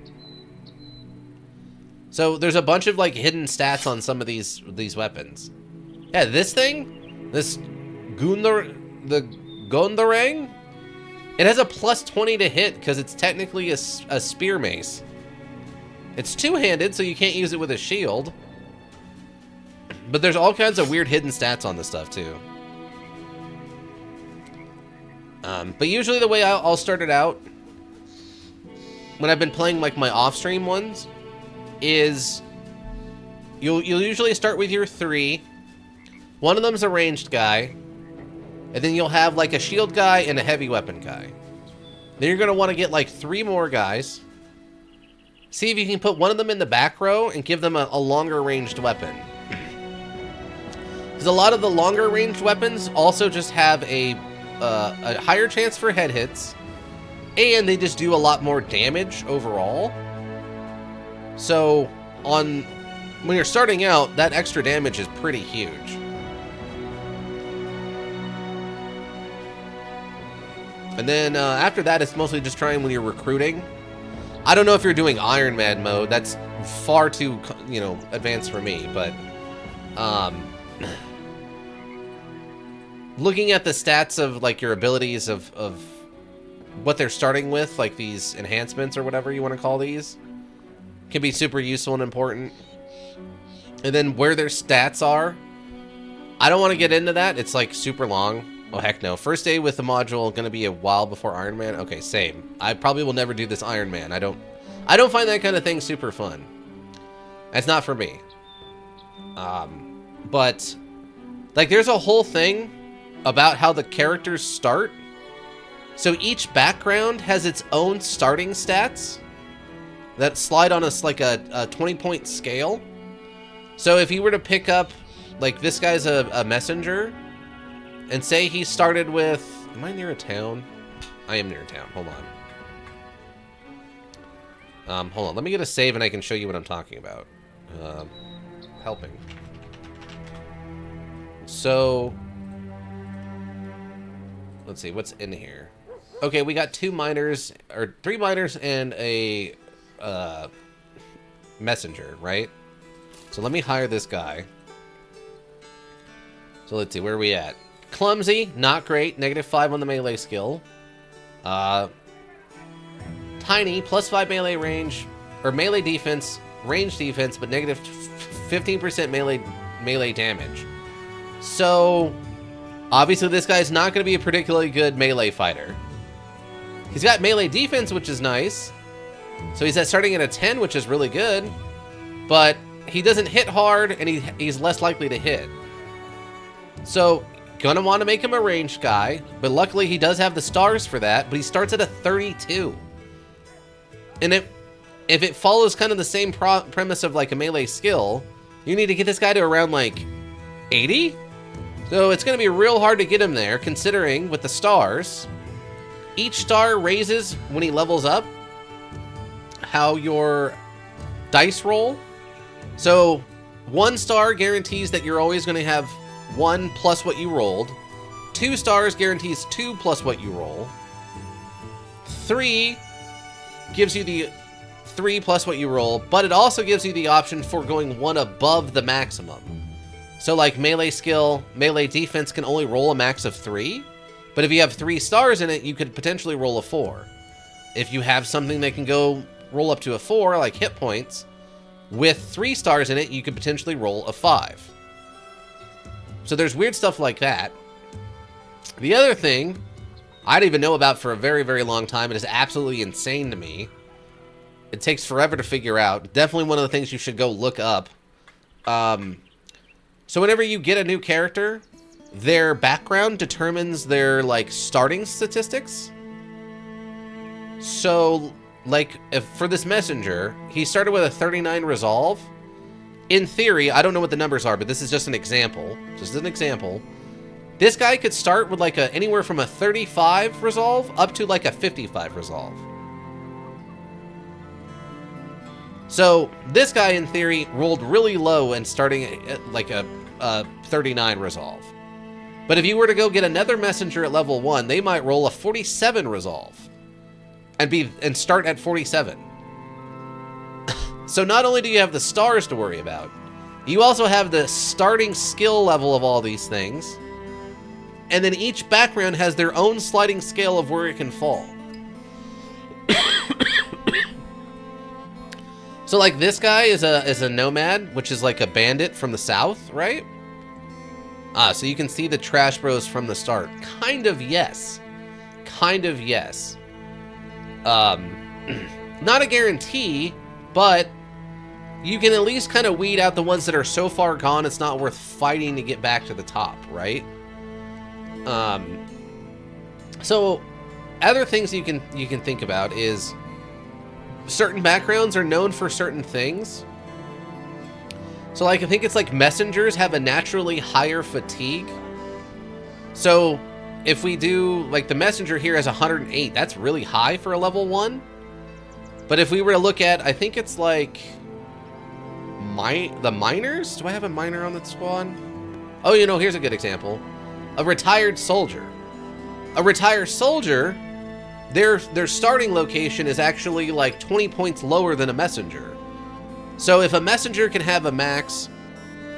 So there's a bunch of like hidden stats on some of these weapons. Yeah, this thing, this Gondorang, it has a +20 to hit because it's technically a spear mace. It's two-handed, so you can't use it with a shield. But there's all kinds of weird hidden stats on this stuff too. But usually the way I'll start it out when I've been playing like my off-stream ones is you'll usually start with your 3. One of them's a ranged guy, and then you'll have like a shield guy and a heavy weapon guy. Then you're gonna want to get like 3 more guys. See if you can put one of them in the back row and give them a longer ranged weapon. Because a lot of the longer ranged weapons also just have a higher chance for head hits, and they just do a lot more damage overall. So when you're starting out, that extra damage is pretty huge. And then after that, it's mostly just trying when you're recruiting. I don't know if you're doing Iron Man mode. That's far too, advanced for me. But looking at the stats of like your abilities of what they're starting with, like these enhancements or whatever you want to call these, can be super useful and important. And then where their stats are, I don't want to get into that. It's like super long. Oh, heck no. First day with the module, gonna be a while before Iron Man. Okay, same. I probably will never do this Iron Man. I don't find that kind of thing super fun. That's not for me. But like there's a whole thing about how the characters start. So each background has its own starting stats that slide on us like a 20-point scale. So if you were to pick up, like this guy's a messenger, and say he started with, am I near a town? I am near a town, hold on. Hold on, let me get a save and I can show you what I'm talking about. Helping. So, let's see, what's in here? Okay, we got 2 miners, or 3 miners and a messenger, right? So let me hire this guy. So let's see, where are we at? Clumsy, not great, -5 on the melee skill. Tiny, +5 melee range, or melee defense, range defense, but -15% melee damage. So, obviously this guy's not going to be a particularly good melee fighter. He's got melee defense, which is nice. So he's starting at a 10, which is really good. But he doesn't hit hard, and he's less likely to hit. So, gonna want to make him a ranged guy, but luckily he does have the stars for that, but he starts at a 32. And if it follows kind of the same premise of like a melee skill, you need to get this guy to around like 80? So it's gonna be real hard to get him there, considering with the stars, each star raises when he levels up how your dice roll. So 1 star guarantees that you're always going to have 1 plus what you rolled. 2 stars guarantees 2 plus what you roll. 3 gives you the 3 plus what you roll, but it also gives you the option for going 1 above the maximum. So like melee skill, melee defense can only roll a max of 3, but if you have 3 stars in it, you could potentially roll a 4. If you have something that can go roll up to a 4, like hit points, with 3 stars in it, you could potentially roll a 5. So there's weird stuff like that. The other thing I didn't even know about for a very, very long time, it is absolutely insane to me. It takes forever to figure out. Definitely one of the things you should go look up. So whenever you get a new character, their background determines their, like, starting statistics. So, like, if for this messenger, he started with a 39 resolve. In theory, I don't know what the numbers are, but this is just an example. Just an example. This guy could start with, like, anywhere from a 35 resolve up to, like, a 55 resolve. So, this guy, in theory, rolled really low and starting at, like, a 39 resolve. But if you were to go get another messenger at level 1, they might roll a 47 resolve and start at 47. So not only do you have the stars to worry about, you also have the starting skill level of all these things, and then each background has their own sliding scale of where it can fall. So like this guy is a nomad, which is like a bandit from the south, right? So you can see the Trash Bros from the start. Kind of yes. Kind of yes. Not a guarantee, but you can at least kind of weed out the ones that are so far gone it's not worth fighting to get back to the top, right? So other things you can think about is certain backgrounds are known for certain things. So like I think it's like messengers have a naturally higher fatigue. So if we do like the messenger here has 108, that's really high for a level 1. But if we were to look at, I think it's like the miners. Do I have a miner on the squad? Oh, you know, here's a good example. A retired soldier. A retired soldier, their starting location is actually like 20 points lower than a messenger. So if a messenger can have a max,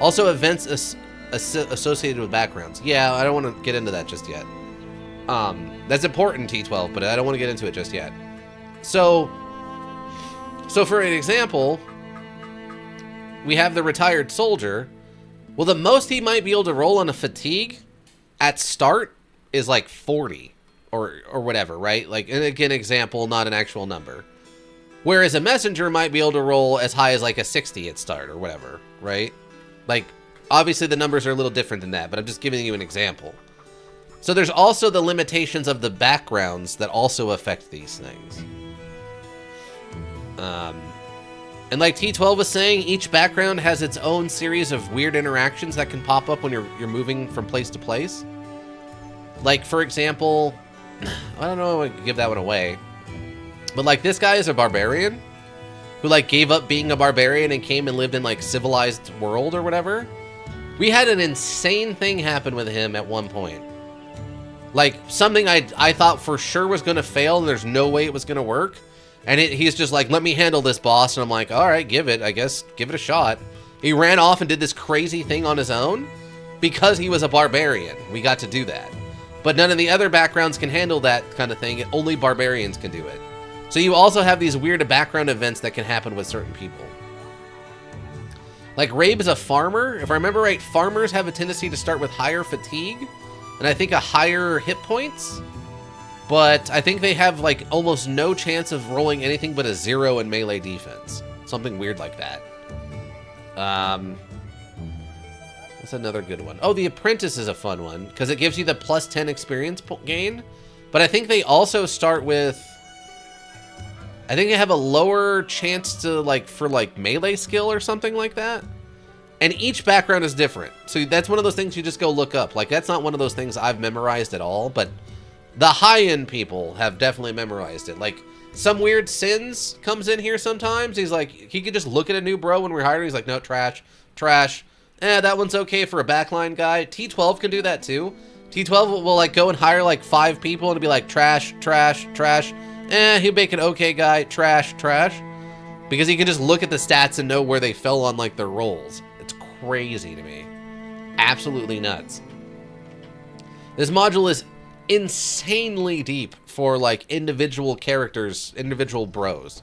also events associated with backgrounds. Yeah, I don't want to get into that just yet. That's important, T12, but I don't want to get into it just yet. So for an example, we have the retired soldier. Well, the most he might be able to roll on a fatigue at start is like 40 or whatever, right? Like, and again, example, not an actual number. Whereas a messenger might be able to roll as high as like a 60 at start or whatever, right? Like, obviously the numbers are a little different than that, but I'm just giving you an example. So there's also the limitations of the backgrounds that also affect these things. And like T12 was saying, each background has its own series of weird interactions that can pop up when you're moving from place to place. Like, for example, I don't know if I could give that one away, but like this guy is a barbarian who like gave up being a barbarian and came and lived in like civilized world or whatever. We had an insane thing happen with him at one point. Like something I thought for sure was going to fail and there's no way it was going to work. And he's just like, let me handle this, boss. And I'm like, all right, give it a shot. He ran off and did this crazy thing on his own because he was a barbarian. We got to do that. But none of the other backgrounds can handle that kind of thing. Only barbarians can do it. So you also have these weird background events that can happen with certain people. Like Rabe is a farmer. If I remember right, farmers have a tendency to start with higher fatigue. And I think a higher hit points. But I think they have like almost no chance of rolling anything but a 0 in melee defense. Something weird like that. That's another good one. Oh, the Apprentice is a fun one because it gives you the plus 10 experience gain. But I think they also start with, I think they have a lower chance to like for like melee skill or something like that. And each background is different. So that's one of those things you just go look up. Like that's not one of those things I've memorized at all, but the high-end people have definitely memorized it. Like Some weird sins comes in here sometimes. He's like, he could just look at a new bro when we're hiring. He's like, no, trash, trash. That one's okay for a backline guy. T12 can do that too. T12 will like go and hire like 5 people and be like, trash, trash, trash. He'll make an okay guy, trash, trash. Because he can just look at the stats and know where they fell on like their rolls. It's crazy to me. Absolutely nuts. This module is insanely deep for like individual characters, individual bros.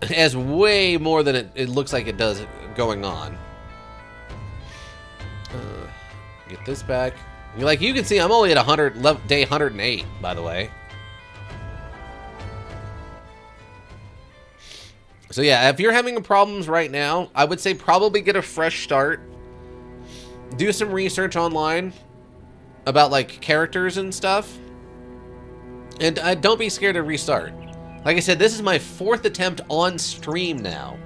It has way more than it looks like it does going on. Get this back. Like you can see, I'm only at day 108, by the way. So yeah, if you're having problems right now, I would say probably get a fresh start. Do some research online about like characters and stuff. And don't be scared to restart. Like I said, this is my 4th attempt on stream now.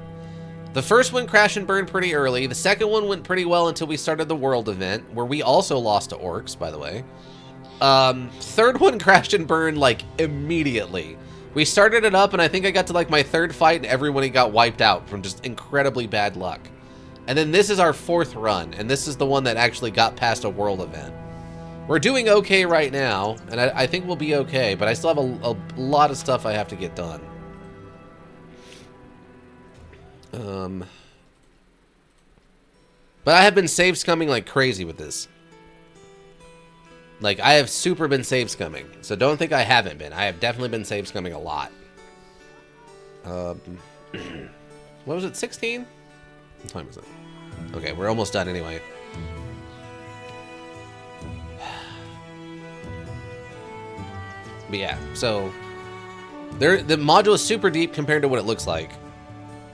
The first one crashed and burned pretty early. The second one went pretty well until we started the world event, where we also lost to orcs, by the way. Third one crashed and burned like immediately. We started it up and I think I got to like my 3rd fight and everybody got wiped out from just incredibly bad luck. And then this is our 4th run, and this is the one that actually got past a world event. We're doing okay right now, and I think we'll be okay, but I still have a lot of stuff I have to get done. But I have been save scumming like crazy with this. Like, I have super been save scumming, so don't think I haven't been. I have definitely been save scumming a lot. What was it, 16? What time is it? Okay, we're almost done anyway. But yeah, so the module is super deep compared to what it looks like.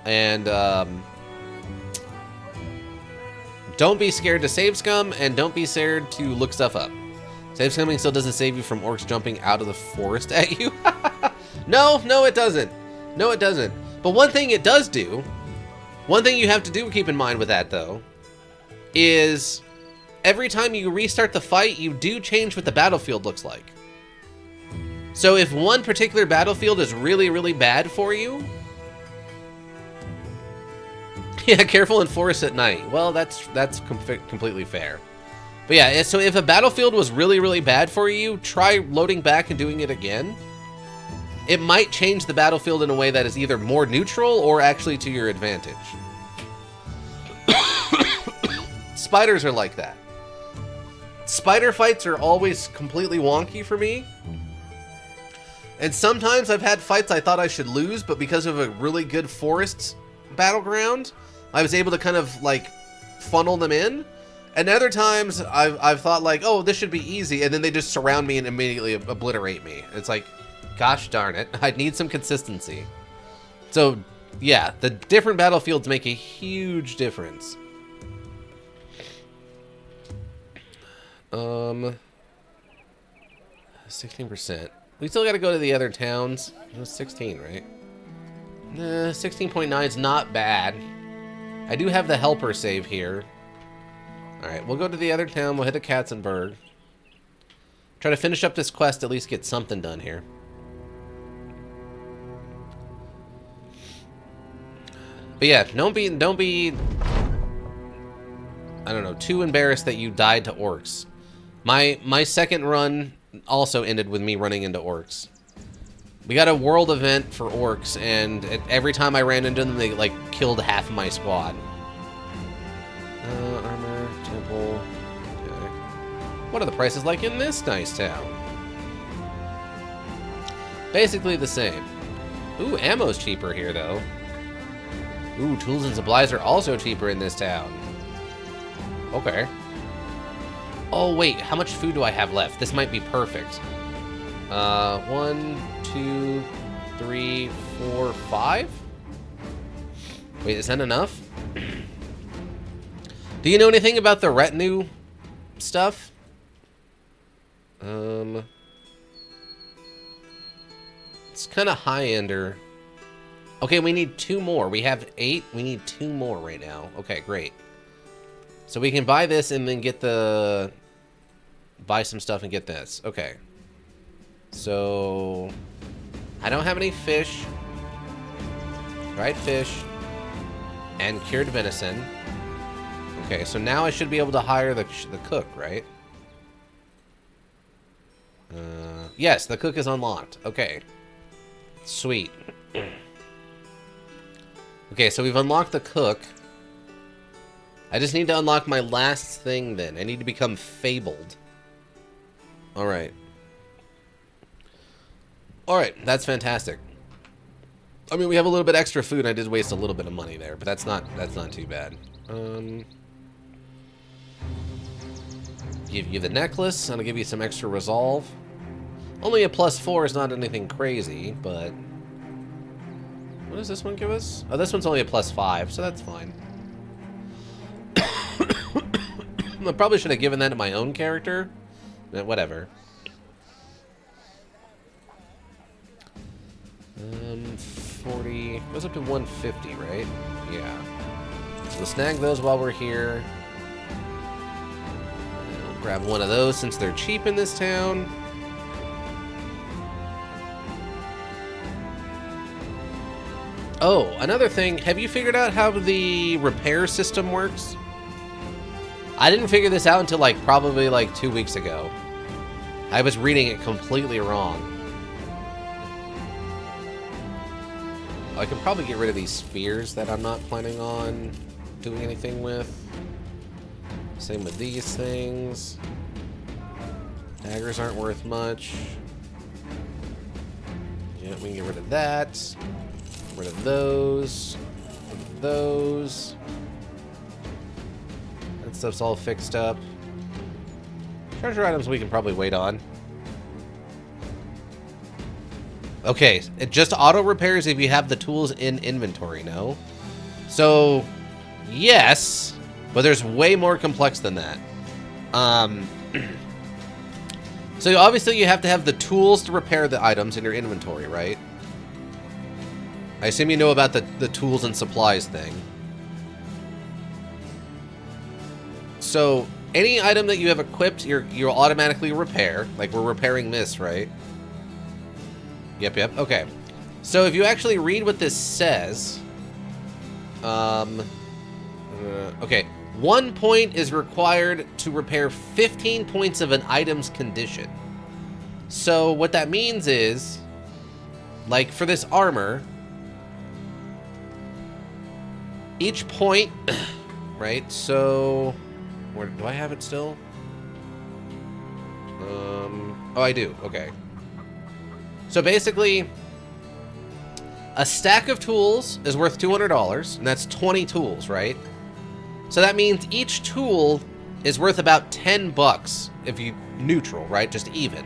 And don't be scared to save scum, and don't be scared to look stuff up. Save scumming still doesn't save you from orcs jumping out of the forest at you. No, it doesn't. No, it doesn't. But one thing it does do, one thing you have to keep in mind with that, though, is every time you restart the fight, you do change what the battlefield looks like. So if one particular battlefield is really, really bad for you... Yeah, careful in forests at night. Well, that's completely fair. But yeah, so if a battlefield was really, really bad for you, try loading back and doing it again. It might change the battlefield in a way that is either more neutral or actually to your advantage. Spiders are like that. Spider fights are always completely wonky for me. And sometimes I've had fights I thought I should lose, but because of a really good forest battleground, I was able to kind of like funnel them in. And other times I've thought like, oh, this should be easy, and then they just surround me and immediately obliterate me. It's like, gosh darn it, I need some consistency. So yeah, the different battlefields make a huge difference. 16%. We still got to go to the other towns. It was 16, right? 16.9 is not bad. I do have the helper save here. Alright, we'll go to the other town. We'll hit the Katzenberg. Try to finish up this quest, at least get something done here. But yeah, don't be I don't know, too embarrassed that you died to orcs. My second run also ended with me running into orcs. We got a world event for orcs, and every time I ran into them, they like killed half of my squad. Armor, temple. Okay. What are the prices like in this nice town? Basically the same. Ooh, ammo's cheaper here though. Ooh, tools and supplies are also cheaper in this town. Okay. Oh wait, how much food do I have left? This might be perfect. 1, 2, 3, 4, 5? Wait, is that enough? Do you know anything about the retinue stuff? It's kind of high-ender. Okay, we need 2 more. We have 8. We need 2 more right now. Okay, great. So we can buy this and then get the... buy some stuff and get this. Okay. So... I don't have any fish. Dried fish. And cured venison. Okay, so now I should be able to hire the cook, right? Yes, the cook is unlocked. Okay. Sweet. Okay, so we've unlocked the cook. I just need to unlock my last thing then. I need to become fabled. Alright. Alright, that's fantastic. I mean, we have a little bit extra food. I did waste a little bit of money there, but that's not too bad. Give you the necklace, and I'll give you some extra resolve. Only a +4 is not anything crazy, but... What does this one give us? Oh, this one's only a +5, so that's fine. I probably should have given that to my own character. But whatever. 40... Goes up to 150, right? Yeah. So we'll snag those while we're here. We'll grab one of those since they're cheap in this town. Oh, another thing. Have you figured out how the repair system works? I didn't figure this out until probably 2 weeks ago. I was reading it completely wrong. I could probably get rid of these spears that I'm not planning on doing anything with. Same with these things. Daggers aren't worth much. Yeah, we can get rid of that. Get rid of those. Those. That stuff's all fixed up. Treasure items we can probably wait on. Okay, it just auto repairs if you have the tools in inventory, no? So, yes, but there's way more complex than that. So obviously you have to have the tools to repair the items in your inventory, right? I assume you know about the tools and supplies thing. So, any item that you have equipped, you'll automatically repair. Like, we're repairing this, right? Yep, okay. So if you actually read what this says... okay. 1 point is required to repair 15 points of an item's condition. So what that means is... Like, for this armor... Each point... right, so... Where, do I have it still? Oh, I do. Okay. So basically, a stack of tools is worth $200, and that's 20 tools, right? So that means each tool is worth about 10 bucks if you neutral, right? Just even.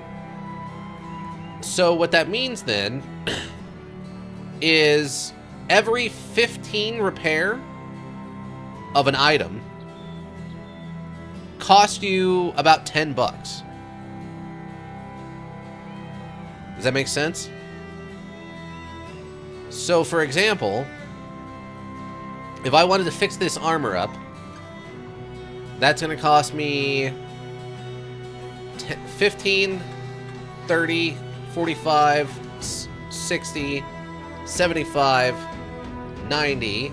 So what that means then is every 15 repair of an item cost you about 10 bucks. Does that make sense? So, for example, if I wanted to fix this armor up, that's going to cost me 15, 30, 45, 60, 75, 90,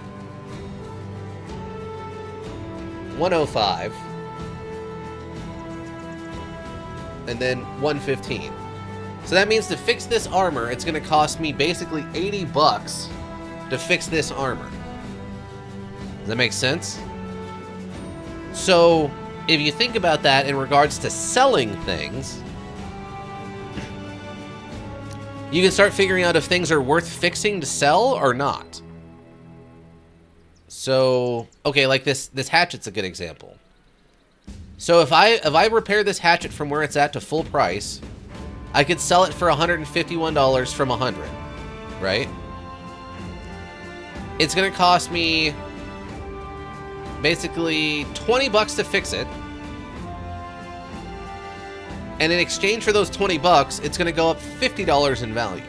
105, and then 115. So that means to fix this armor, it's going to cost me basically 80 bucks to fix this armor. Does that make sense? So, if you think about that in regards to selling things, you can start figuring out if things are worth fixing to sell or not. So, okay, like this hatchet's a good example. So if I repair this hatchet from where it's at to full price, I could sell it for $151 from 100, right? It's gonna cost me basically 20 bucks to fix it. And in exchange for those 20 bucks, it's gonna go up $50 in value.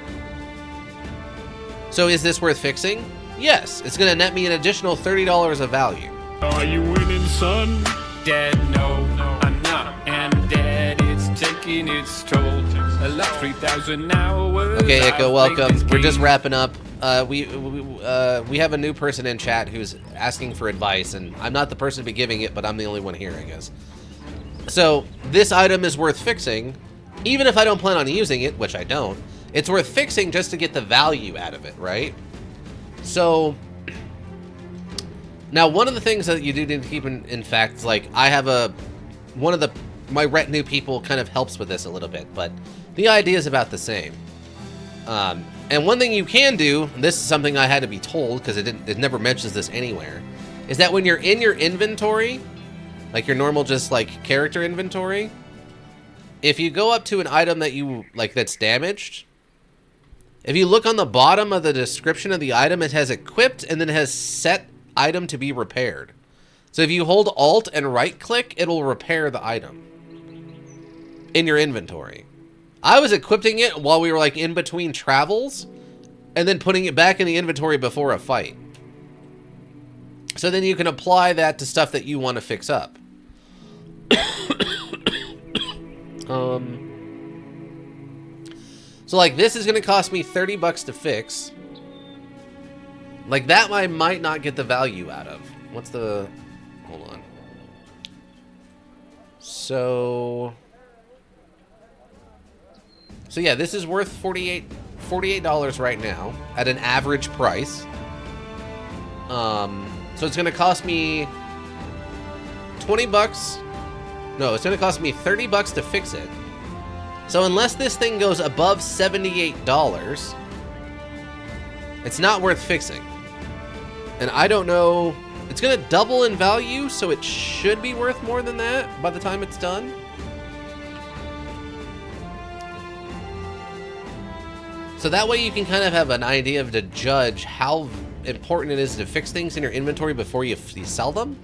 So is this worth fixing? Yes, it's gonna net me an additional $30 of value. Are you winning, son? Dad, no, I'm not. And Dad, it's taking its toll. Like 3,000 hours. Okay, Echo, I've played welcome. this We're just game. wrapping up. We have a new person in chat who's asking for advice, and I'm not the person to be giving it, but I'm the only one here, I guess. So, this item is worth fixing, even if I don't plan on using it, which I don't. It's worth fixing just to get the value out of it, right? So, now one of the things that you do need to keep in fact, like, I have my retinue people kind of helps with this a little bit, but the idea is about the same. And one thing you can do, and this is something I had to be told because it never mentions this anywhere, is that when you're in your inventory, like your normal just like character inventory, if you go up to an item that you like that's damaged, if you look on the bottom of the description of the item, it has equipped and then it has set item to be repaired. So if you hold Alt and right click, it'll repair the item in your inventory. I was equipping it while we were like in between travels and then putting it back in the inventory before a fight. So then you can apply that to stuff that you want to fix up. So like this is going to cost me 30 bucks to fix. Like that I might not get the value out of. What's the... Hold on. So yeah, this is worth $48 right now at an average price. So it's gonna cost me 20 bucks. No, it's gonna cost me 30 bucks to fix it. So unless this thing goes above $78, it's not worth fixing. And I don't know, it's gonna double in value, so it should be worth more than that by the time it's done. So that way you can kind of have an idea of to judge how important it is to fix things in your inventory before you sell them.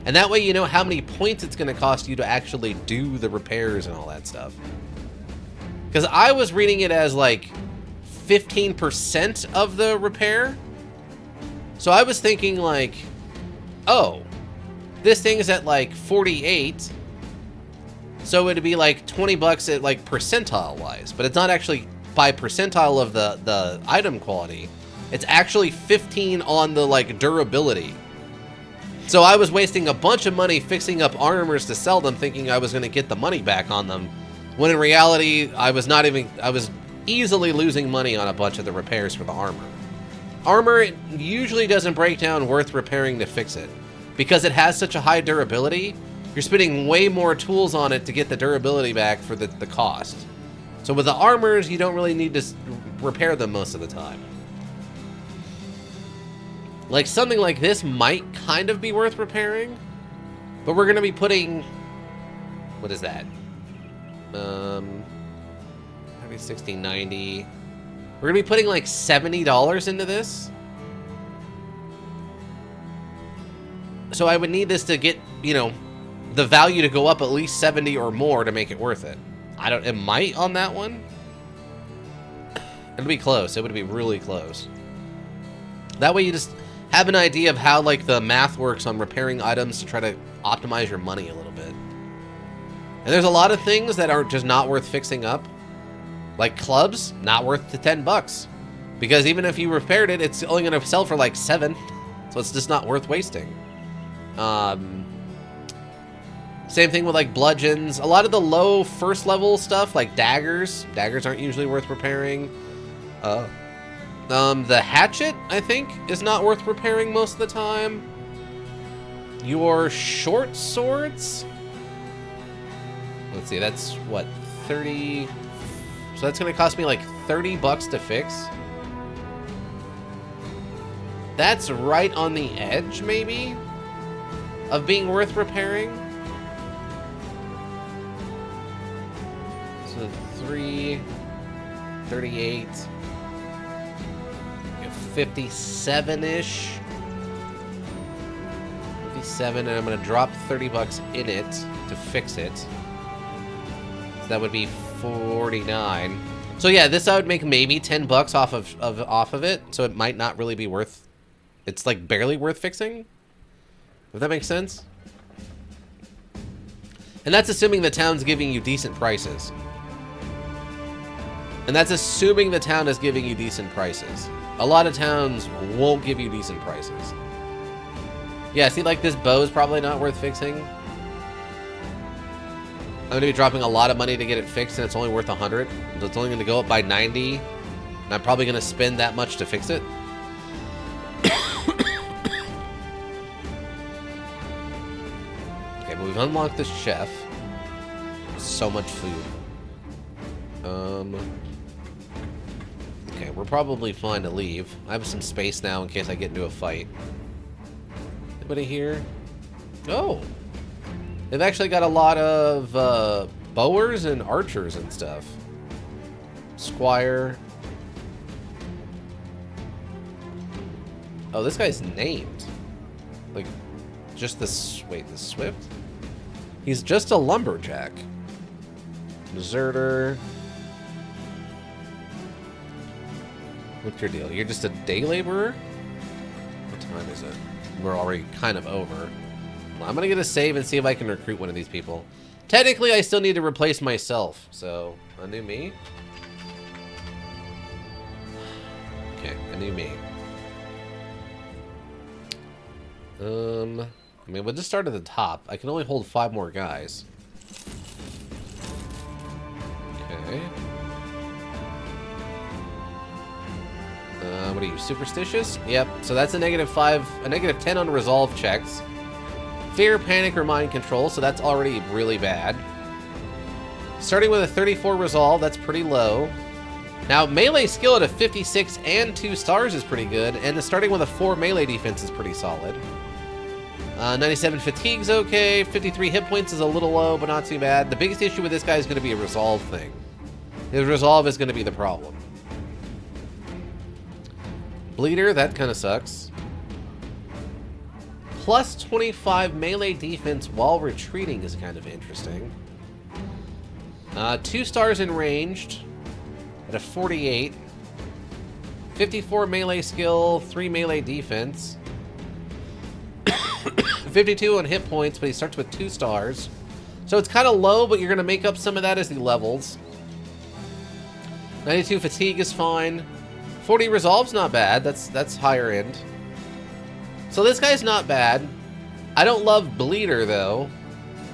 And that way you know how many points it's going to cost you to actually do the repairs and all that stuff. Because I was reading it as like 15% of the repair. So I was thinking like, oh, this thing is at like 48. So it'd be like 20 bucks at like percentile wise, but it's not actually by percentile of the item quality. It's actually 15 on the like durability. So I was wasting a bunch of money fixing up armors to sell them, thinking I was going to get the money back on them, when in reality I was easily losing money on a bunch of the repairs for the armor. Armor usually doesn't break down worth repairing to fix it, because it has such a high durability. You're spending way more tools on it to get the durability back for the cost. So with the armors, you don't really need to repair them most of the time. Like something like this might kind of be worth repairing, but we're going to be putting, what is that? Maybe 60, 90. We're going to be putting like $70 into this. So I would need this to get, you know, the value to go up at least 70 or more to make it worth it. It might on that one. It'll be close. It would be really close. That way you just have an idea of how like the math works on repairing items to try to optimize your money a little bit. And there's a lot of things that are just not worth fixing up. Like clubs, not worth the 10 bucks. Because even if you repaired it, it's only going to sell for like 7. So it's just not worth wasting. Same thing with like bludgeons. A lot of the low first level stuff, like daggers. Daggers aren't usually worth repairing. The hatchet, I think, is not worth repairing most of the time. Your short swords. Let's see, that's what, 30. So that's gonna cost me like 30 bucks to fix. That's right on the edge, maybe, of being worth repairing. So 3, 38, 57-ish. 57, and I'm gonna drop 30 bucks in it to fix it. So that would be 49. So yeah, this I would make maybe 10 bucks off of it. So it might not really be worth. It's like barely worth fixing. If that makes sense. And that's assuming the town's giving you decent prices. And that's assuming the town is giving you decent prices. A lot of towns won't give you decent prices. Yeah, see, like, this bow's probably not worth fixing. I'm going to be dropping a lot of money to get it fixed, and it's only worth 100. So it's only going to go up by 90. And I'm probably going to spend that much to fix it. Okay, but we've unlocked the chef. So much food. Okay, we're probably fine to leave. I have some space now in case I get into a fight. Anybody here? Oh! They've actually got a lot of bowers and archers and stuff. Squire. Oh, this guy's named. Like, just this... Wait, the Swift? He's just a lumberjack. Deserter. What's your deal? You're just a day laborer? What time is it? We're already kind of over. Well, I'm gonna get a save and see if I can recruit one of these people. Technically, I still need to replace myself, so a new me. Okay, a new me. I mean, we'll just start at the top. I can only hold 5 more guys. Okay. What are you, superstitious? Yep, so that's a -5, a -10 on resolve checks. Fear, panic, or mind control, so that's already really bad. Starting with a 34 resolve, that's pretty low. Now, melee skill at a 56 and 2 stars is pretty good, and starting with a 4 melee defense is pretty solid. 97 fatigue's okay, 53 hit points is a little low, but not too bad. The biggest issue with this guy is going to be a resolve thing. His resolve is going to be the problem. Bleeder, that kind of sucks. Plus 25 melee defense while retreating is kind of interesting. 2 stars in ranged at a 48. 54 melee skill, 3 melee defense. 52 on hit points, but he starts with 2 stars. So it's kind of low, but you're going to make up some of that as he levels. 92 fatigue is fine. 40 resolve's not bad. That's higher end. So this guy's not bad. I don't love Bleeder, though.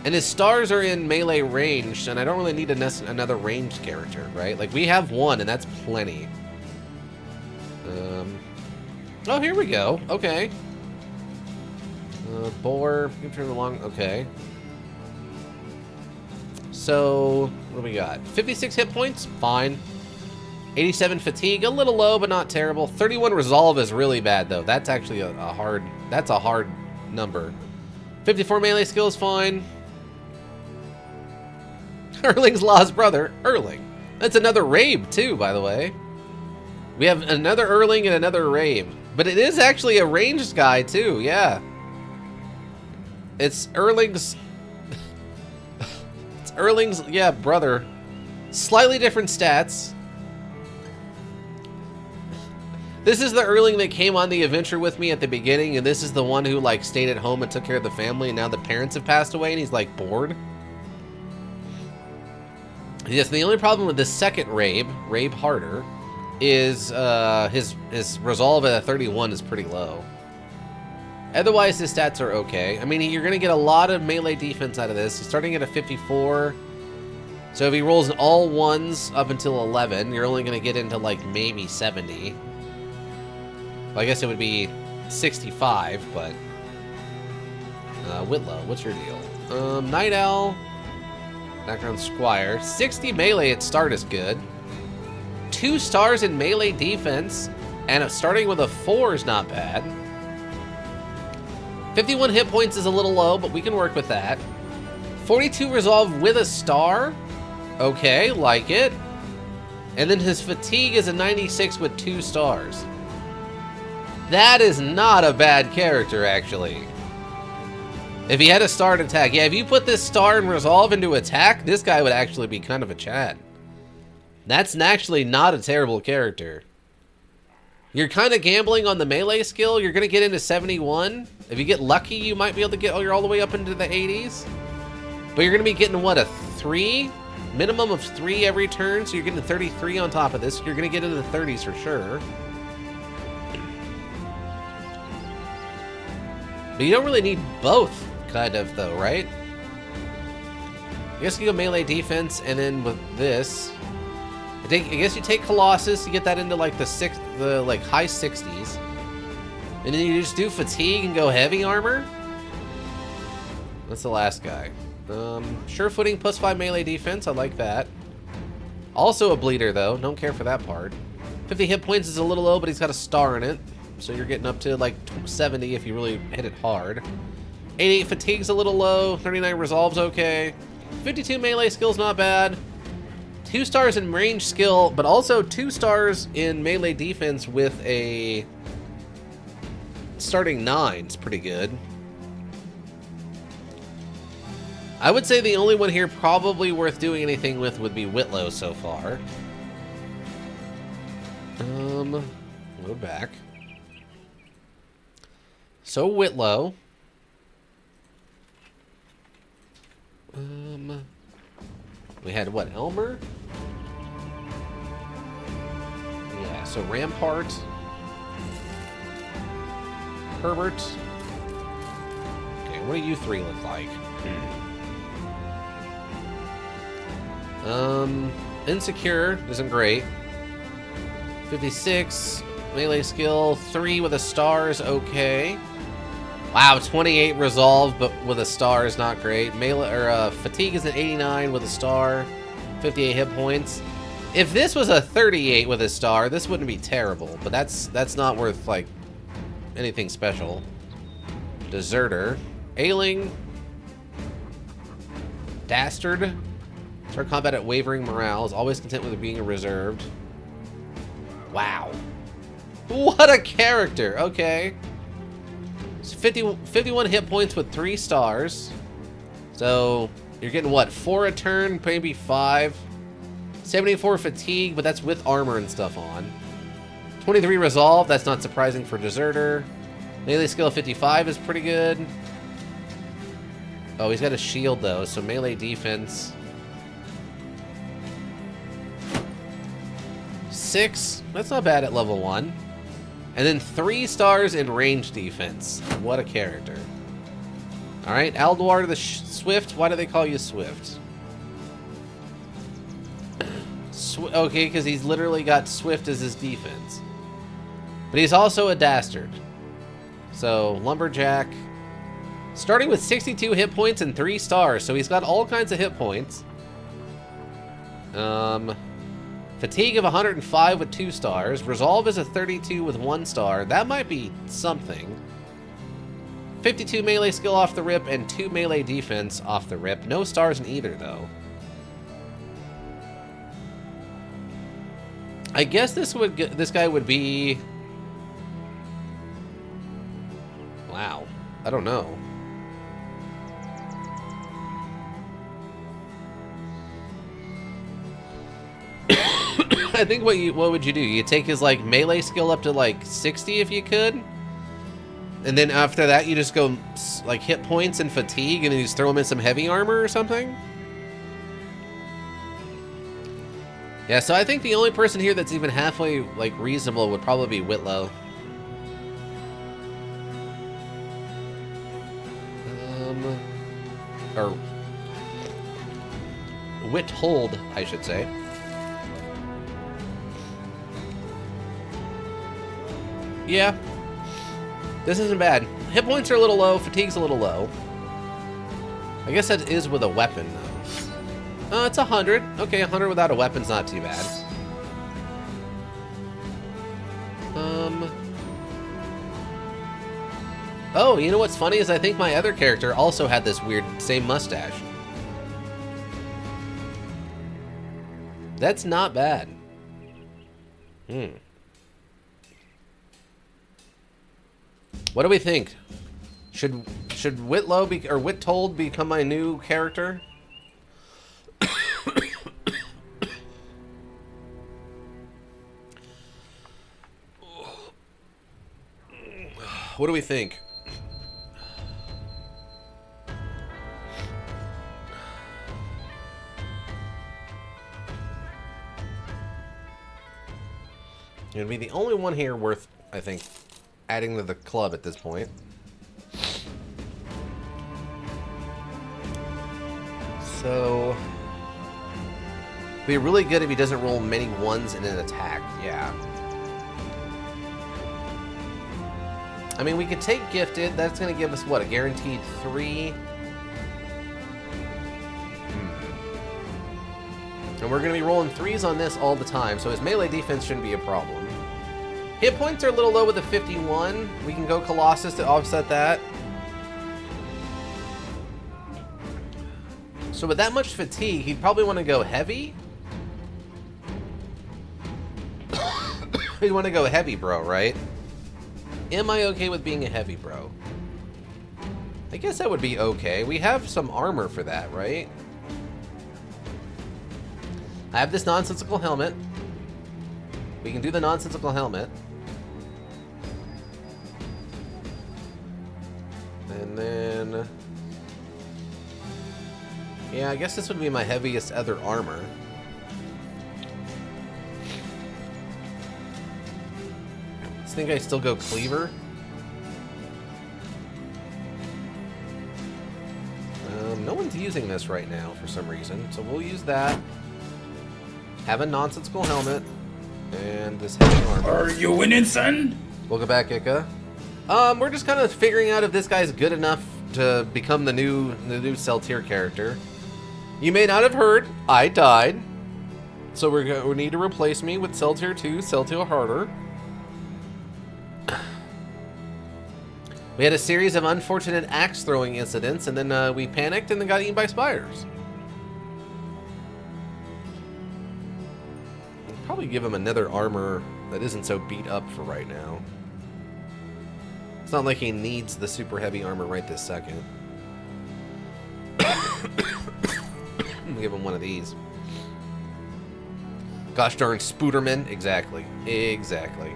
And his stars are in melee ranged, and I don't really need another ranged character, right? Like, we have one, and that's plenty. Oh, here we go. Okay. Boar, you turn along. Okay. So, what do we got? 56 hit points? Fine. 87 fatigue, a little low, but not terrible. 31 resolve is really bad, though. That's actually a hard number. 54 melee skill is fine. Erling's lost brother, Erling. That's another Rabe, too, by the way. We have another Erling and another Rabe. But it is actually a ranged guy, too, yeah. It's Erling's... it's Erling's, yeah, brother. Slightly different stats. This is the Erling that came on the adventure with me at the beginning, and this is the one who, like, stayed at home and took care of the family, and now the parents have passed away, and he's, like, bored. Yes, the only problem with the second Rabe Harder, is his resolve at a 31 is pretty low. Otherwise, his stats are okay. I mean, you're going to get a lot of melee defense out of this. He's starting at a 54. So if he rolls all ones up until 11, you're only going to get into, like, maybe 70. Well, I guess it would be 65, but... Whitlow, what's your deal? Night Owl. Background Squire. 60 melee at start is good. 2 stars in melee defense. And starting with a 4 is not bad. 51 hit points is a little low, but we can work with that. 42 resolve with a star. Okay, like it. And then his fatigue is a 96 with 2 stars. That is not a bad character, actually. If he had a star to attack. Yeah, if you put this star and resolve into attack, this guy would actually be kind of a Chad. That's actually not a terrible character. You're kind of gambling on the melee skill. You're going to get into 71. If you get lucky, you might be able to get all the way up into the 80s. But you're going to be getting, what, a 3 minimum of 3 every turn, so you're getting 33 on top of this. You're going to get into the 30s for sure. But you don't really need both, kind of, though, right? I guess you go melee defense, and then with this, I guess you take Colossus to get that into like the high 60s, and then you just do fatigue and go heavy armor. That's the last guy. Sure footing plus 5 melee defense. I like that. Also a bleeder though. Don't care for that part. 50 hit points is a little low, but he's got a star in it, so you're getting up to like 70 if you really hit it hard. 88 fatigue's a little low. 39 resolve's okay. 52 melee skill's not bad. 2 stars in range skill, but also 2 stars in melee defense with a starting 9's pretty good. I would say the only one here probably worth doing anything with would be Whitlow so far. Load back. So Whitlow. We had what, Elmer? Yeah, so Rampart. Herbert. Okay, what do you 3 look like? Insecure isn't great. 56 melee skill, 3 with a star is okay. Wow, 28 resolve, but with a star is not great. Fatigue is an 89 with a star, 58 hit points. If this was a 38 with a star, this wouldn't be terrible, but that's not worth like anything special. Deserter, Ailing, Dastard. Start combat at wavering morale. Is always content with being reserved. Wow. What a character. Okay. It's 51 hit points with 3 stars. So you're getting what? 4 a turn, maybe 5. 74 fatigue, but that's with armor and stuff on. 23 resolve. That's not surprising for Deserter. Melee skill of 55 is pretty good. Oh, he's got a shield though, so melee defense. 6, that's not bad at level 1. And then 3 stars in range defense. What a character. Alright, Alduar the Swift. Why do they call you Swift? Okay, because he's literally got Swift as his defense. But he's also a Dastard. So, Lumberjack. Starting with 62 hit points and 3 stars. So he's got all kinds of hit points. Fatigue of 105 with 2 stars. Resolve is a 32 with 1 star. That might be something. 52 melee skill off the rip and 2 melee defense off the rip. No stars in either, though. I guess this guy would be... Wow. I don't know. I think what would you do? You take his like melee skill up to like 60 if you could, and then after that you just go like hit points and fatigue, and then you just throw him in some heavy armor or something. Yeah, so I think the only person here that's even halfway like reasonable would probably be Whitlow. Or Withold, I should say. Yeah, this isn't bad. Hit points are a little low, fatigue's a little low. I guess that is with a weapon, though. It's 100. Okay, 100 without a weapon's not too bad. Oh, you know what's funny is I think my other character also had this weird same mustache. That's not bad. What do we think? Should Whitlow be, or Withold become my new character? What do we think? It'd be the only one here worth, I think, adding to the club at this point. So, be really good if he doesn't roll many ones in an attack. Yeah. I mean, we could take Gifted. That's going to give us, what, a guaranteed 3? And we're going to be rolling 3s on this all the time, so his melee defense shouldn't be a problem. Hit points are a little low with a 51. We can go Colossus to offset that. So with that much fatigue, he'd probably want to go heavy. He'd want to go heavy, bro, right? Am I okay with being a heavy bro? I guess that would be okay. We have some armor for that, right? I have this nonsensical helmet. We can do the nonsensical helmet. And then... yeah, I guess this would be my heaviest other armor. I think I still go Cleaver. No one's using this right now for some reason, so we'll use that. Have a nonsensical helmet and this heavy armor. Are you winning, son? Welcome back, Ika. We're just kind of figuring out if this guy's good enough to become the new Celtier character. You may not have heard, I died, so we need to replace me with Celtier 2, Celtier Harder. We had a series of unfortunate axe throwing incidents, and then we panicked and then got eaten by spiders. I'll probably give him another armor that isn't so beat up for right now. It's not like he needs the super heavy armor right this second. Give him one of these. Gosh darn Spooderman. Exactly. Exactly.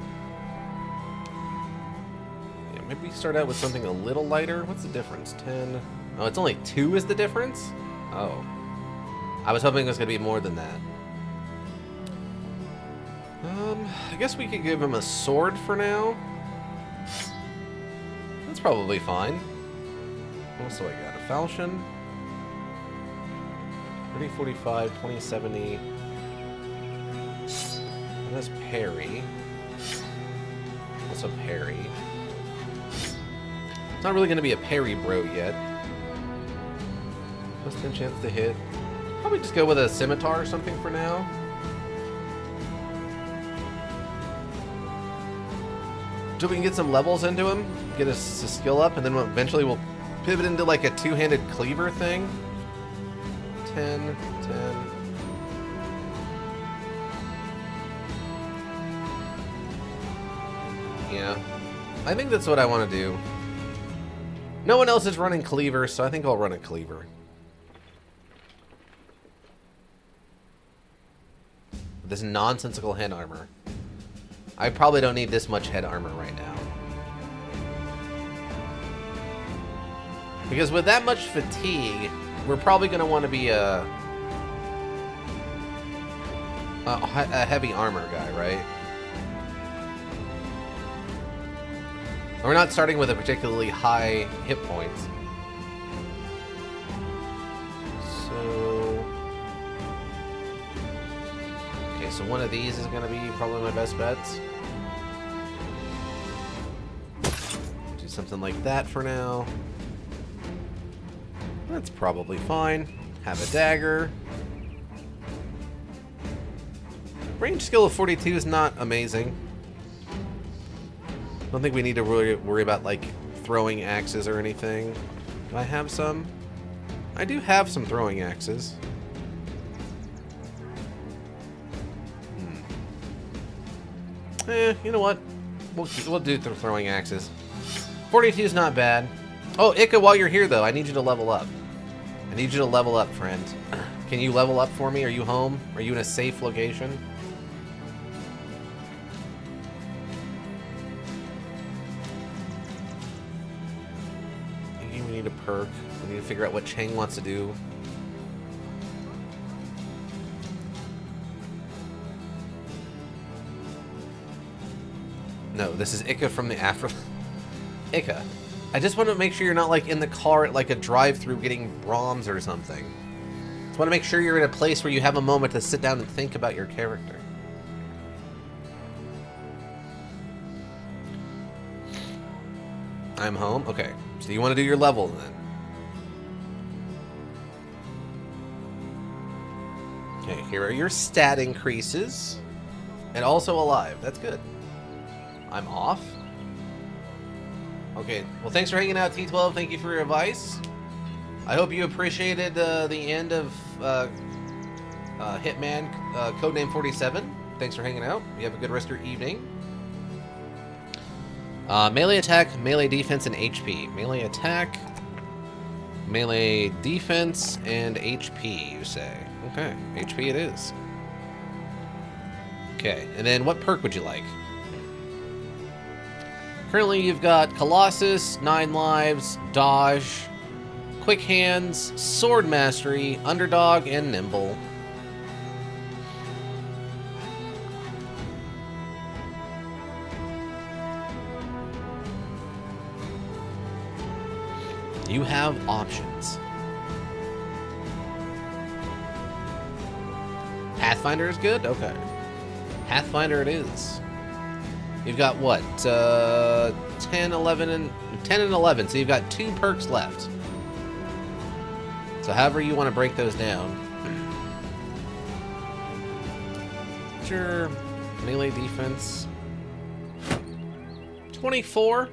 Yeah, maybe we start out with something a little lighter. What's the difference? 10. Oh, it's only 2 is the difference? Oh. I was hoping it was going to be more than that. I guess we could give him a sword for now. That's probably fine. What else do I got? A falchion. 3045, 2070. And that's parry. Also parry. It's not really going to be a parry bro yet. Plus 10 chance to hit. Probably just go with a scimitar or something for now. So we can get some levels into him, get his skill up, and then eventually we'll pivot into like a two-handed cleaver thing. 10, 10. Yeah. I think that's what I want to do. No one else is running cleaver, so I think I'll run a cleaver. This nonsensical head armor. I probably don't need this much head armor right now. Because with that much fatigue, we're probably going to want to be a heavy armor guy, right? And we're not starting with a particularly high hit points. So... okay, so one of these is going to be probably my best bets. Do something like that for now. That's probably fine. Have a dagger. Range skill of 42 is not amazing. I don't think we need to really worry about, like, throwing axes or anything. Do I have some? I do have some throwing axes. You know what? We'll do the throwing axes. 42 is not bad. Oh, Ika, while you're here, though, I need you to level up. I need you to level up, friend. Can you level up for me? Are you home? Are you in a safe location? I think we need a perk. We need to figure out what Chang wants to do. No, this is Ika from the after... Ika. I just want to make sure you're not, like, in the car at, like, a drive-thru getting Brahms or something. Just want to make sure you're in a place where you have a moment to sit down and think about your character. I'm home? Okay. So you want to do your level, then? Okay, here are your stat increases. And also alive. That's good. I'm off? Okay, well, thanks for hanging out, T12. Thank you for your advice. I hope you appreciated the end of Hitman Codename 47. Thanks for hanging out. You have a good rest of your evening. Melee attack, melee defense, and HP. Melee attack, melee defense, and HP, you say. Okay, HP it is. Okay, and then what perk would you like? Currently, you've got Colossus, 9 lives, Dodge, Quick Hands, Sword Mastery, Underdog, and Nimble. You have options. Pathfinder is good? Okay. Pathfinder it is. You've got what? 10, 11, and 10 and 11. So you've got 2 perks left. So however you want to break those down. Sure. Melee defense. 24.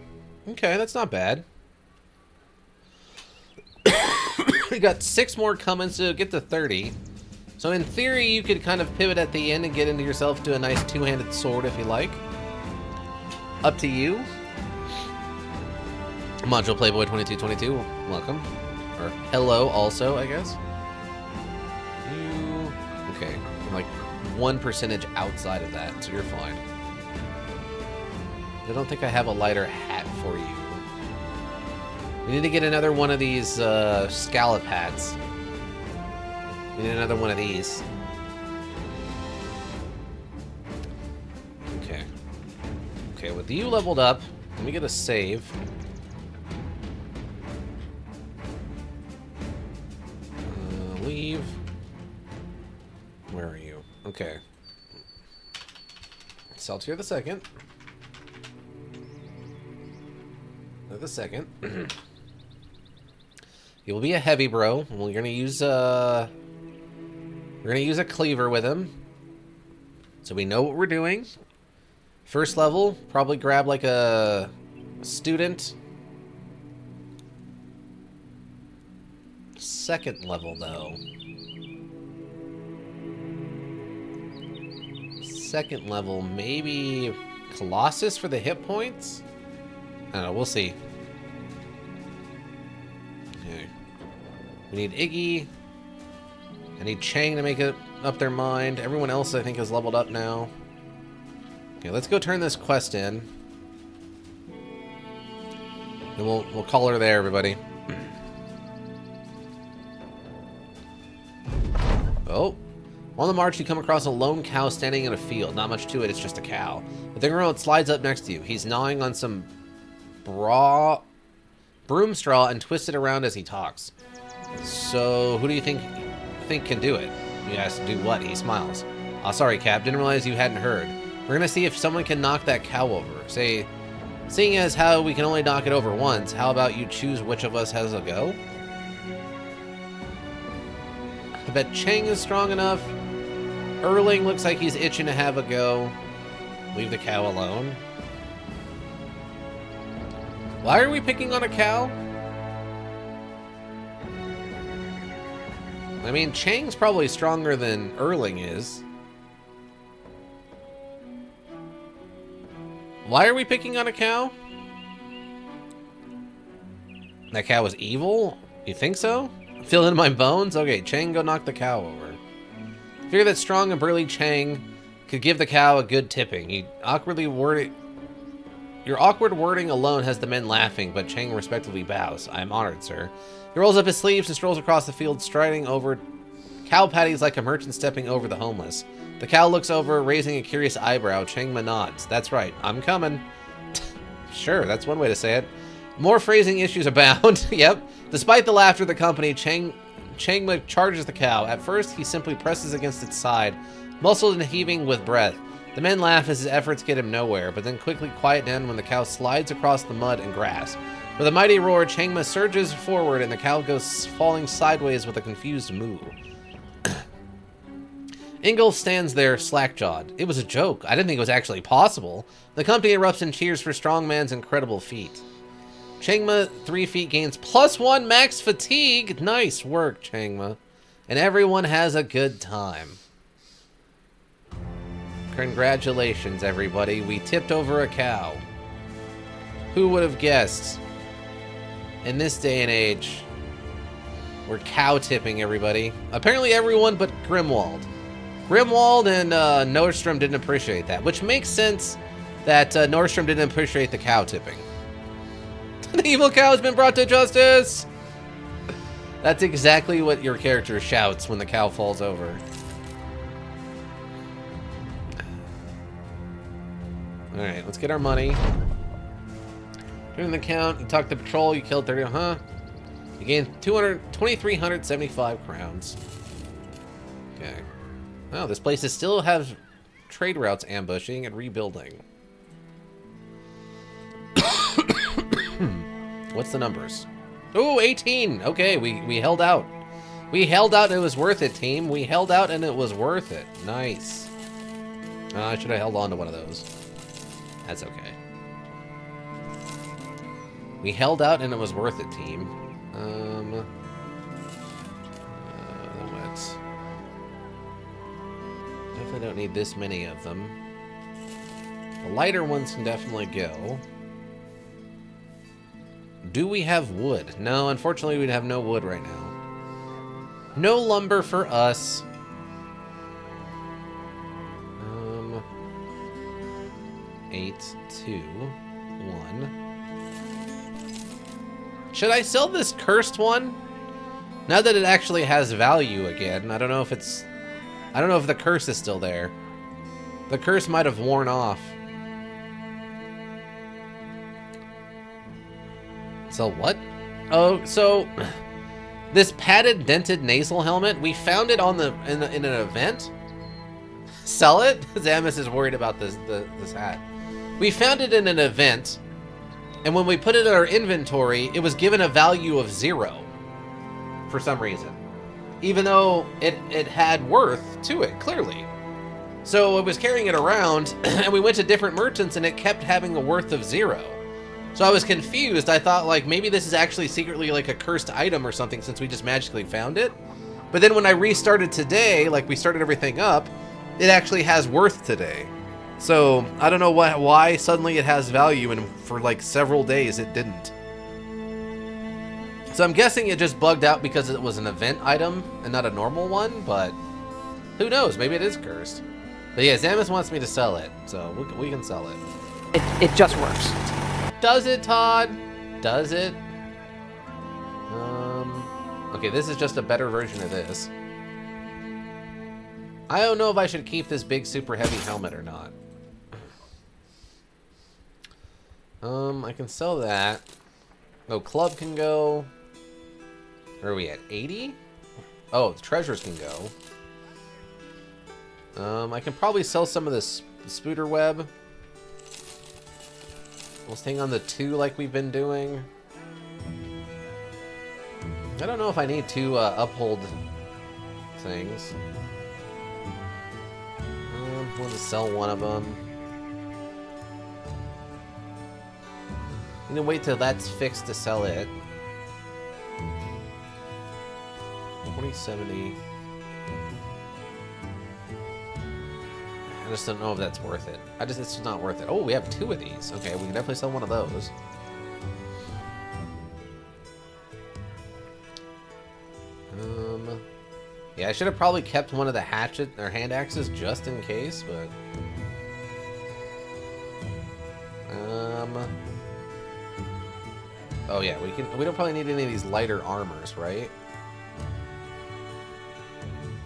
Okay, that's not bad. We got 6 more coming to get to 30. So in theory, you could kind of pivot at the end and get into yourself to a nice 2-handed sword if you like. Up to you. Module Playboy 2222, welcome. Or hello also, I guess. You... Okay, I'm like 1% outside of that, so you're fine. I don't think I have a lighter hat for you. We need to get another one of these scallop hats. We need another one of these. Okay. Okay, with you leveled up, let me get a save. Leave. Where are you? Okay. Saltier the second. The second. He will be a heavy bro. We're gonna use a cleaver with him, so we know what we're doing. First level, probably grab like a student. Second level though. Second level, maybe Colossus for the hit points? I don't know, we'll see. Okay. We need Iggy. I need Chang to make it up their mind. Everyone else, I think, is leveled up now. Okay, let's go turn this quest in. And we'll call her there, everybody. Oh. On the march, you come across a lone cow standing in a field. Not much to it, it's just a cow. The thing around slides up next to you. He's gnawing on some broom straw and twists it around as he talks. So, who do you think can do it? You ask, do what? He smiles. Oh, sorry, Cap. Didn't realize you hadn't heard. We're gonna see if someone can knock that cow over. Say, seeing as how we can only knock it over once, how about you choose which of us has a go? I bet Chang is strong enough. Erling looks like he's itching to have a go. Leave the cow alone. Why are we picking on a cow? I mean, Chang's probably stronger than Erling is. Why are we picking on a cow? That cow was evil? You think so? Feel it in my bones? Okay, Chang, go knock the cow over. Figure that strong and burly Chang could give the cow a good tipping. He awkwardly worded... Your awkward wording alone has the men laughing, but Chang respectfully bows. I am honored, sir. He rolls up his sleeves and strolls across the field, striding over cow patties like a merchant stepping over the homeless. The cow looks over, raising a curious eyebrow. Changma nods. That's right, I'm coming. Sure, that's one way to say it. More phrasing issues abound. Yep. Despite the laughter of the company, Changma charges the cow. At first, he simply presses against its side, muscled and heaving with breath. The men laugh as his efforts get him nowhere, but then quickly quiet down when the cow slides across the mud and grass. With a mighty roar, Changma surges forward and the cow goes falling sideways with a confused moo. Ingolf stands there slack-jawed. It was a joke. I didn't think it was actually possible. The company erupts in cheers for Strongman's incredible feat. Changma, 3 feet, gains +1 max fatigue. Nice work, Changma. And everyone has a good time. Congratulations, everybody. We tipped over a cow. Who would have guessed? In this day and age, we're cow tipping everybody. Apparently everyone but Grimwald. Grimwald and Nordstrom didn't appreciate that, which makes sense that Nordstrom didn't appreciate the cow tipping. The evil cow has been brought to justice! That's exactly what your character shouts when the cow falls over. Alright, let's get our money. During the count, you talked to patrol, you killed 30, huh? You gained 2,375 crowns. Okay. Wow, this place is still has trade routes ambushing and rebuilding. What's the numbers? Oh, 18! Okay, we held out. We held out and it was worth it, team. We held out and it was worth it. Nice. I should have held on to one of those. That's okay. We held out and it was worth it, team. Let's... Definitely don't need this many of them. The lighter ones can definitely go. Do we have wood? No, unfortunately we'd have no wood right now. No lumber for us. 8, 2, 1. Should I sell this cursed one? Now that it actually has value again, I don't know if the curse is still there. The curse might have worn off. So what? Oh, so this padded dented nasal helmet, we found it on in an event. Sell it? Zamus is worried about this hat. We found it in an event, and when we put it in our inventory, it was given a value of 0 for some reason, even though it had worth to it, clearly. So I was carrying it around, and we went to different merchants, and it kept having a worth of 0. So I was confused. I thought, like, maybe this is actually secretly like a cursed item or something since we just magically found it. But then when I restarted today, like we started everything up, it actually has worth today. So I don't know why suddenly it has value, and for like several days it didn't. So I'm guessing it just bugged out because it was an event item and not a normal one, but who knows? Maybe it is cursed. But yeah, Zamus wants me to sell it, so we can sell it. It just works. Does it, Todd? Does it? Okay, this is just a better version of this. I don't know if I should keep this big super heavy helmet or not. I can sell that. Oh, club can go. Where are we at? 80? Oh, the treasures can go. I can probably sell some of this spooter web. We'll hang on the 2 like we've been doing. I don't know if I need to uphold things. I'm going to sell one of them. I'm going to wait till that's fixed to sell it. 2070. I just don't know if that's worth it. It's just not worth it. Oh, we have 2 of these. Okay, we can definitely sell one of those. Yeah, I should have probably kept one of the hatchet or hand axes just in case, but oh yeah, we don't probably need any of these lighter armors, right?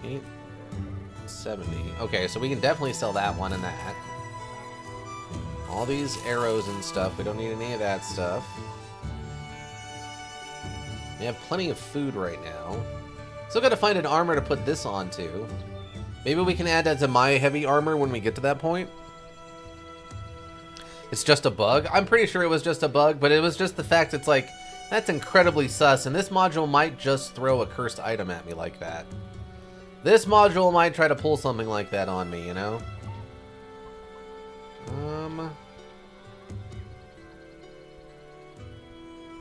8. 70. Okay, so we can definitely sell that one and that. All these arrows and stuff. We don't need any of that stuff. We have plenty of food right now. Still gotta find an armor to put this onto. Maybe we can add that to my heavy armor when we get to that point. It's just a bug. I'm pretty sure it was just a bug, but it was just the fact it's like, that's incredibly sus, and this module might just throw a cursed item at me like that. This module might try to pull something like that on me, you know?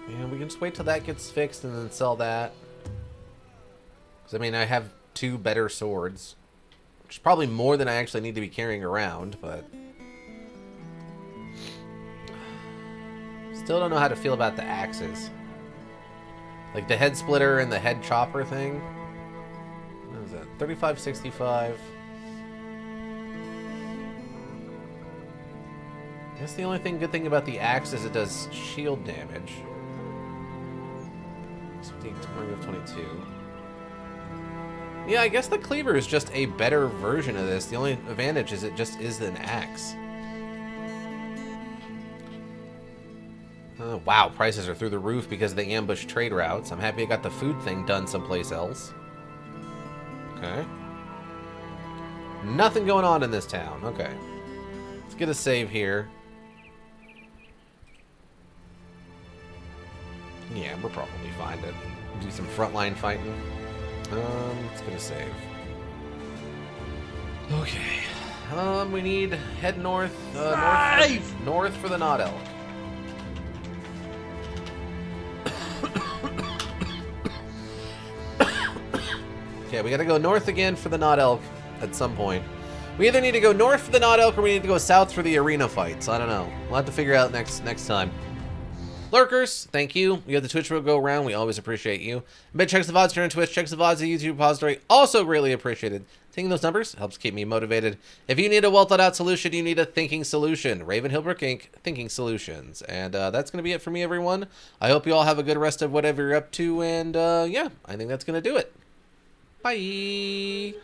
Yeah, we can just wait till that gets fixed and then sell that. Because, I mean, I have 2 better swords. Which is probably more than I actually need to be carrying around, but... Still don't know how to feel about the axes. Like the head splitter and the head chopper thing. What is that? 3565. I guess the only good thing about the axe is it does shield damage. 22. Yeah, I guess the cleaver is just a better version of this. The only advantage is it just is an axe. Wow, prices are through the roof because of the ambush trade routes. I'm happy I got the food thing done someplace else. Okay. Nothing going on in this town. Okay. Let's get a save here. Yeah, we're probably fine to do some frontline fighting. Let's get a save. Okay. We need head north. North for the Knot Elk. Okay, we gotta go north again for the Knot Elk at some point. We either need to go north for the Knot Elk or we need to go south for the arena fights. I don't know. We'll have to figure out next time. Lurkers, thank you. You have the Twitch will go around. We always appreciate you. Bet checks the VODs here on Twitch. Checks the VODs at YouTube repository. Also greatly appreciated. Taking those numbers helps keep me motivated. If you need a well thought out solution, you need a thinking solution. Raven Hillbrook Inc. Thinking Solutions. And that's going to be it for me, everyone. I hope you all have a good rest of whatever you're up to. And yeah, I think that's going to do it. Bye.